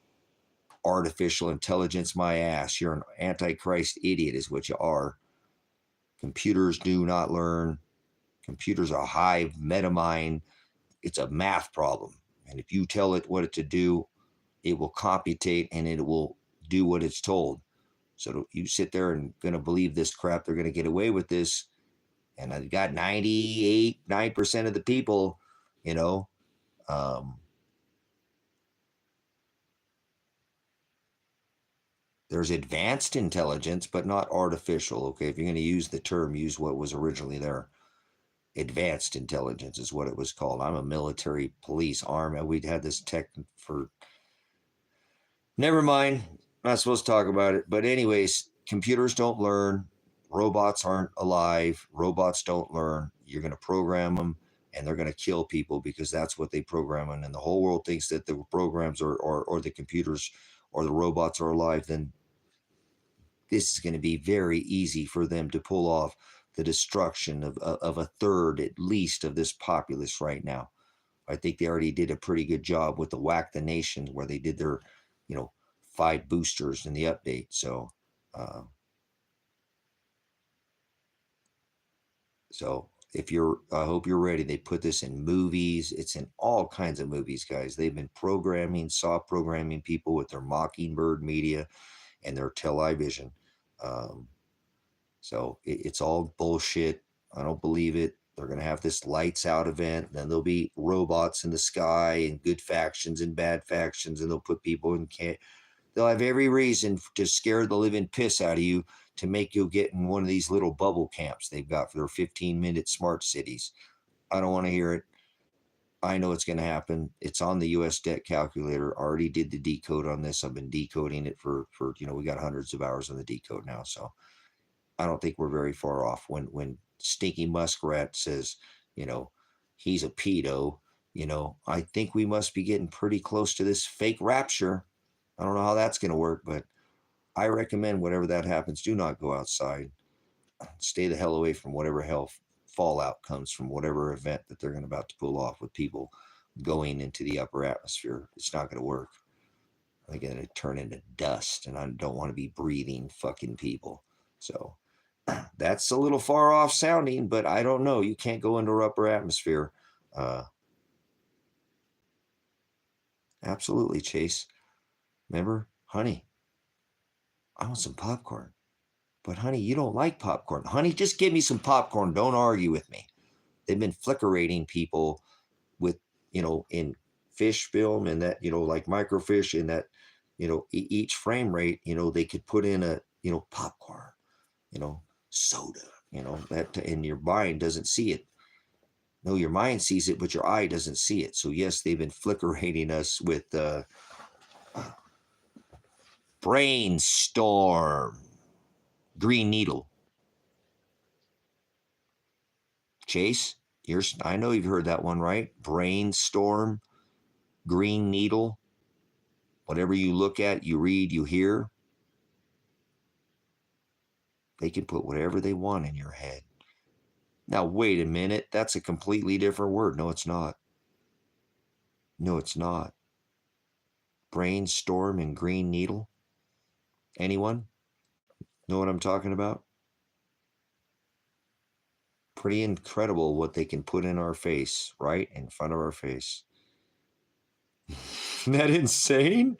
Artificial intelligence, my ass. You're an antichrist idiot is what you are. Computers do not learn. Computers are hive, metamind. It's a math problem. And if you tell it what to do, it will computate and it will do what it's told. So you sit there and going to believe this crap, they're going to get away with this. And I've got 9% of the people, you know, there's advanced intelligence, but not artificial. Okay, if you're going to use the term, use what was originally there. Advanced intelligence is what it was called. I'm a military police army. We'd had this tech for... Never mind. Not supposed to talk about it. But anyways, computers don't learn. Robots aren't alive. Robots don't learn. You're going to program them, and they're going to kill people because that's what they program. And the whole world thinks that the programs or the computers or the robots are alive. Then this is going to be very easy for them to pull off the destruction of a third at least of this populace right now. I think they already did a pretty good job with the Whack the Nation where they did their, 5 boosters in the update. So if you're, I hope you're ready. They put this in movies. It's in all kinds of movies, guys. They've been soft programming people with their Mockingbird media and their television. So it's all bullshit. I don't believe it. They're going to have this lights out event. Then there'll be robots in the sky and good factions and bad factions. And they'll put people in they'll have every reason to scare the living piss out of you to make you get in one of these little bubble camps they've got for their 15-minute smart cities. I don't want to hear it. I know it's going to happen. It's on the U.S. debt calculator. Already did the decode on this. I've been decoding it for we got hundreds of hours on the decode now. So I don't think we're very far off. When Stinky Muskrat says, he's a pedo, I think we must be getting pretty close to this fake rapture. I don't know how that's going to work, but I recommend whenever that happens, do not go outside. Stay the hell away from whatever hell fallout comes from whatever event that they're about to pull off with people going into the upper atmosphere. It's not going to work. They're going to turn into dust, and I don't want to be breathing fucking people. So that's a little far off sounding, but I don't know. You can't go into our upper atmosphere. Absolutely, Chase. Remember, honey, I want some popcorn. But honey, you don't like popcorn. Honey, just give me some popcorn. Don't argue with me. They've been flickerating people with, in fish film and that, like microfiche and that, each frame rate, they could put in a, popcorn, soda, that, and your mind doesn't see it. No, your mind sees it, but your eye doesn't see it. So yes, they've been flickerating us with Brainstorm, Green Needle. Chase, I know you've heard that one, right? Brainstorm, Green Needle. Whatever you look at, you read, you hear. They can put whatever they want in your head. Now, wait a minute. That's a completely different word. No, it's not. No, it's not. Brainstorm and Green Needle. Anyone know what I'm talking about? Pretty incredible what they can put in our face, right in front of our face. Isn't that insane?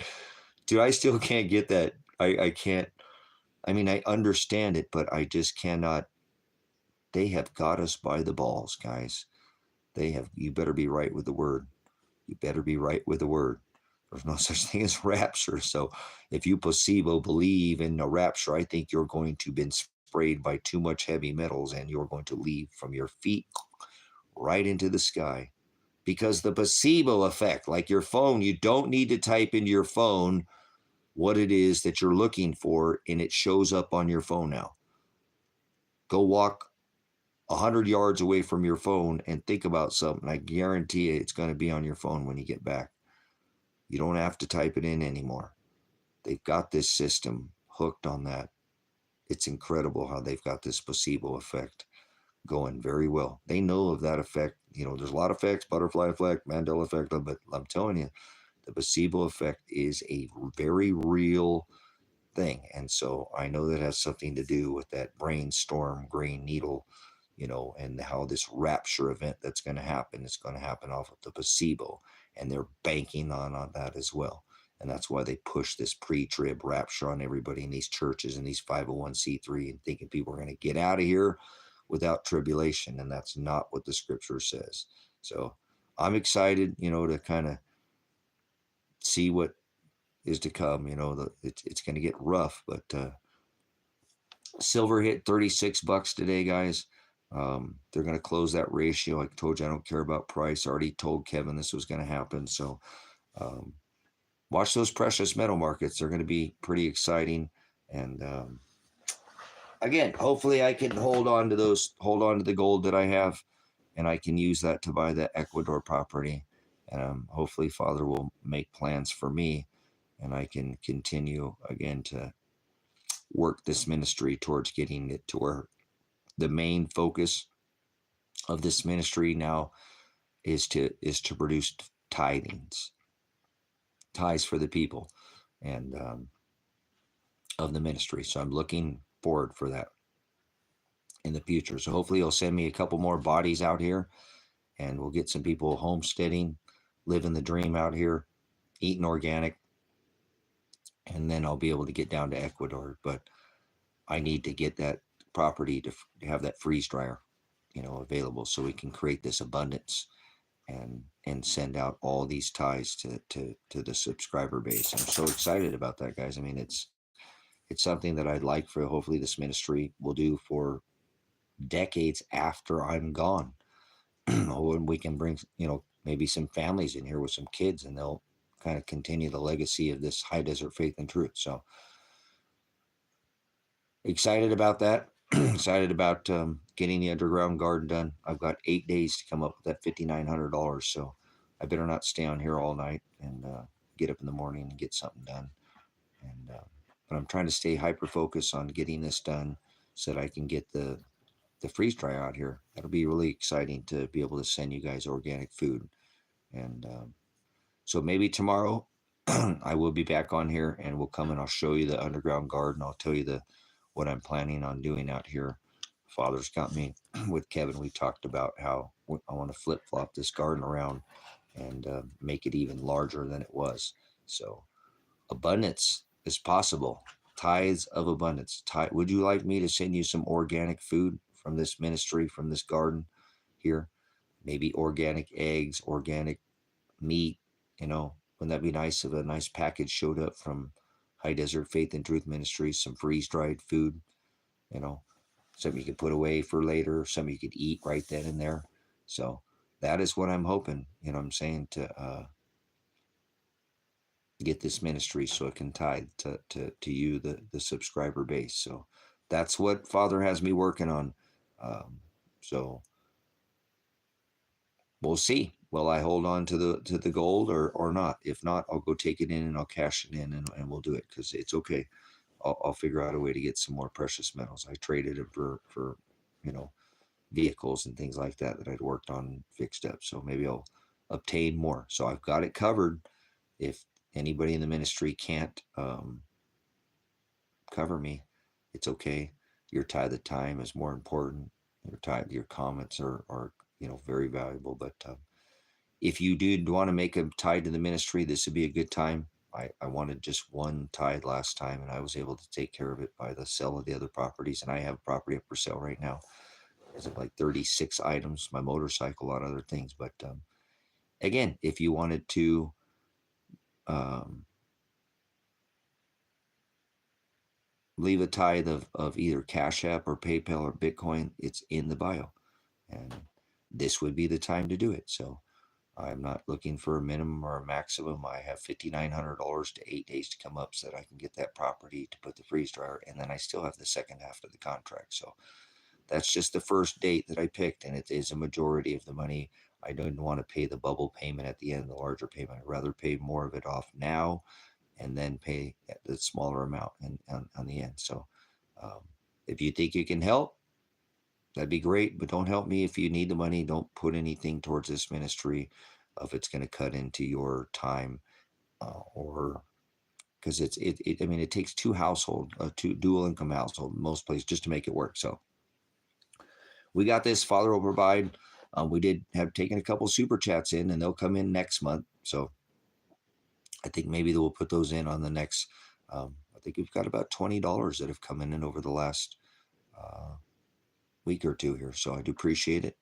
Dude, I still can't get that. I can't. I mean, I understand it, but I just cannot. They have got us by the balls, guys. You better be right with the word. You better be right with the word. There's no such thing as rapture. So if you placebo believe in a rapture, I think you're going to been sprayed by too much heavy metals and you're going to leave from your feet right into the sky because the placebo effect, like your phone, you don't need to type into your phone what it is that you're looking for, and it shows up on your phone now. Go walk 100 yards away from your phone and think about something. I guarantee you it's going to be on your phone when you get back. You don't have to type it in anymore. They've got this system hooked on that. It's incredible how they've got this placebo effect going very well. They know of that effect. You know, there's a lot of effects, butterfly effect, Mandela effect, but I'm telling you, the placebo effect is a very real thing. And so I know that has something to do with that brainstorm green needle, you know, and how this rapture event that's going to happen is going to happen off of the placebo. And they're banking on that as well. And that's why they push this pre-trib rapture on everybody in these churches and these 501c3 and thinking people are going to get out of here without tribulation. And that's not what the scripture says. So I'm excited, you know, to kind of see what is to come. You know, it's going to get rough, but silver hit $36 today, guys. They're going to close that ratio. I told you I don't care about price. I already told Kevin this was going to happen. So watch those precious metal markets. They're going to be pretty exciting. And again, hopefully I can hold on to the gold that I have, and I can use that to buy the Ecuador property. And hopefully Father will make plans for me, and I can continue again to work this ministry towards getting it to where the main focus of this ministry now is to produce tithes for the people and of the ministry. So I'm looking forward for that in the future. So hopefully he'll send me a couple more bodies out here, and we'll get some people homesteading, living the dream out here, eating organic, and then I'll be able to get down to Ecuador. But I need to get that property to have that freeze dryer, you know, available so we can create this abundance and send out all these ties to the subscriber base. I'm so excited about that, guys. I mean, it's something that I'd like for hopefully this ministry will do for decades after I'm gone. When we can bring, you know, maybe some families in here with some kids, and they'll kind of continue the legacy of this high desert faith and truth. So excited about that. Excited about getting the underground garden done. I've got 8 days to come up with that $5,900. So I better not stay on here all night and get up in the morning and get something done. And but I'm trying to stay hyper focused on getting this done so that I can get the freeze dry out here. That'll be really exciting to be able to send you guys organic food. And so maybe tomorrow I will be back on here, and we'll come and I'll show you the underground garden. I'll tell you what I'm planning on doing out here. Father's got me with Kevin. We talked about how I want to flip flop this garden around and make it even larger than it was. So abundance is possible. Tithes of abundance. Would you like me to send you some organic food from this ministry, from this garden here? Maybe organic eggs, organic meat, you know, wouldn't that be nice if a nice package showed up from High Desert Faith and Truth Ministries, some freeze-dried food, you know, something you could put away for later, something you could eat right then and there. So that is what I'm hoping, you know what I'm saying, to get this ministry so it can tithe to you, the subscriber base. So that's what Father has me working on. So we'll see. Will I hold on to the gold or not? If not, I'll go take it in and I'll cash it in and we'll do it, because it's okay. I'll figure out a way to get some more precious metals. I traded it for you know, vehicles and things like that I'd worked on and fixed up. So maybe I'll obtain more. So I've got it covered. If anybody in the ministry can't cover me, it's okay. Your tithe of time is more important. Your comments are you know, very valuable. But if you do want to make a tithe to the ministry, this would be a good time. I wanted just one tithe last time, and I was able to take care of it by the sale of the other properties. And I have a property up for sale right now. There's like 36 items, my motorcycle, a lot of other things. But again, if you wanted to leave a tithe of either Cash App or PayPal or Bitcoin, it's in the bio. And this would be the time to do it. So I'm not looking for a minimum or a maximum. I have $5,900 to 8 days to come up so that I can get that property to put the freeze dryer, and then I still have the second half of the contract. So that's just the first date that I picked, and it is a majority of the money. I don't want to pay the bubble payment at the end, the larger payment. I'd rather pay more of it off now and then pay the smaller amount on the end. So um, if you think you can help, that'd be great, but don't help me if you need the money. Don't put anything towards this ministry if it's going to cut into your time or because I mean, it takes two dual income household in most places just to make it work. So we got this. Father will provide. We did have taken a couple super chats in, and they'll come in next month. So I think maybe we'll put those in on the next. I think we've got about $20 that have come in over the last week or two here. So I do appreciate it.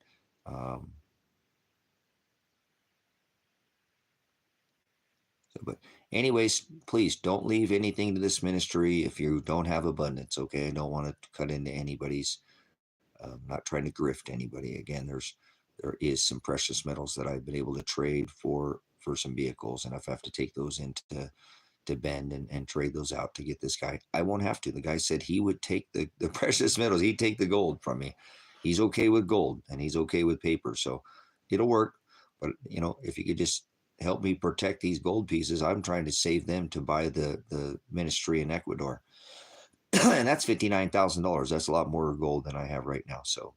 But anyways, please don't leave anything to this ministry if you don't have abundance. Okay, I don't want to cut into anybody's. Not trying to grift anybody. Again, there is some precious metals that I've been able to trade for some vehicles, and if I have to take those into Bend and trade those out to get this guy, I won't have to. The guy said he would take the precious metals. He'd take the gold from me. He's okay with gold and he's okay with paper, so it'll work. But if you could just help me protect these gold pieces, I'm trying to save them to buy the ministry in Ecuador. And that's $59,000. That's a lot more gold than I have right now. So,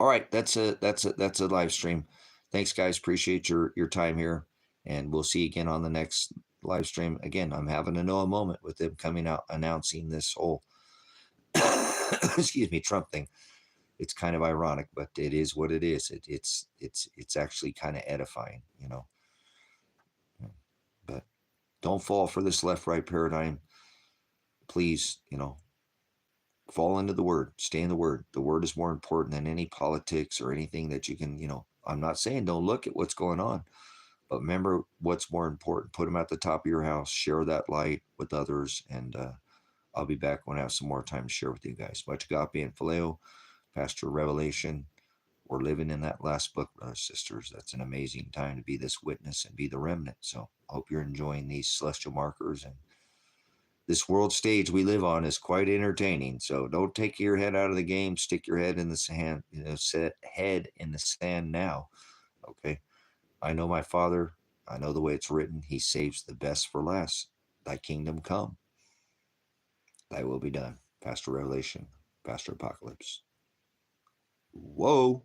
all right, that's a live stream. Thanks, guys. Appreciate your time here, and we'll see you again on the next live stream. Again, I'm having a Noah moment with them coming out announcing this whole excuse me, Trump thing. It's kind of ironic, but it is what it is. It's actually kind of edifying, But don't fall for this left-right paradigm. Please, fall into the word, stay in the word. The word is more important than any politics or anything that you can, I'm not saying don't look at what's going on, but remember what's more important. Put them at the top of your house, share that light with others. And I'll be back when I have some more time to share with you guys. Much Agape and Phileo, Pastor Revelation. We're living in that last book, brothers and sisters. That's an amazing time to be this witness and be the remnant. So I hope you're enjoying these celestial markers, and this world stage we live on is quite entertaining. So don't take your head out of the game. Stick your head in the sand. Set head in the sand now. Okay. I know my Father. I know the way it's written. He saves the best for last. Thy kingdom come. Thy will be done. Pastor Revelation. Pastor Apocalypse. Whoa.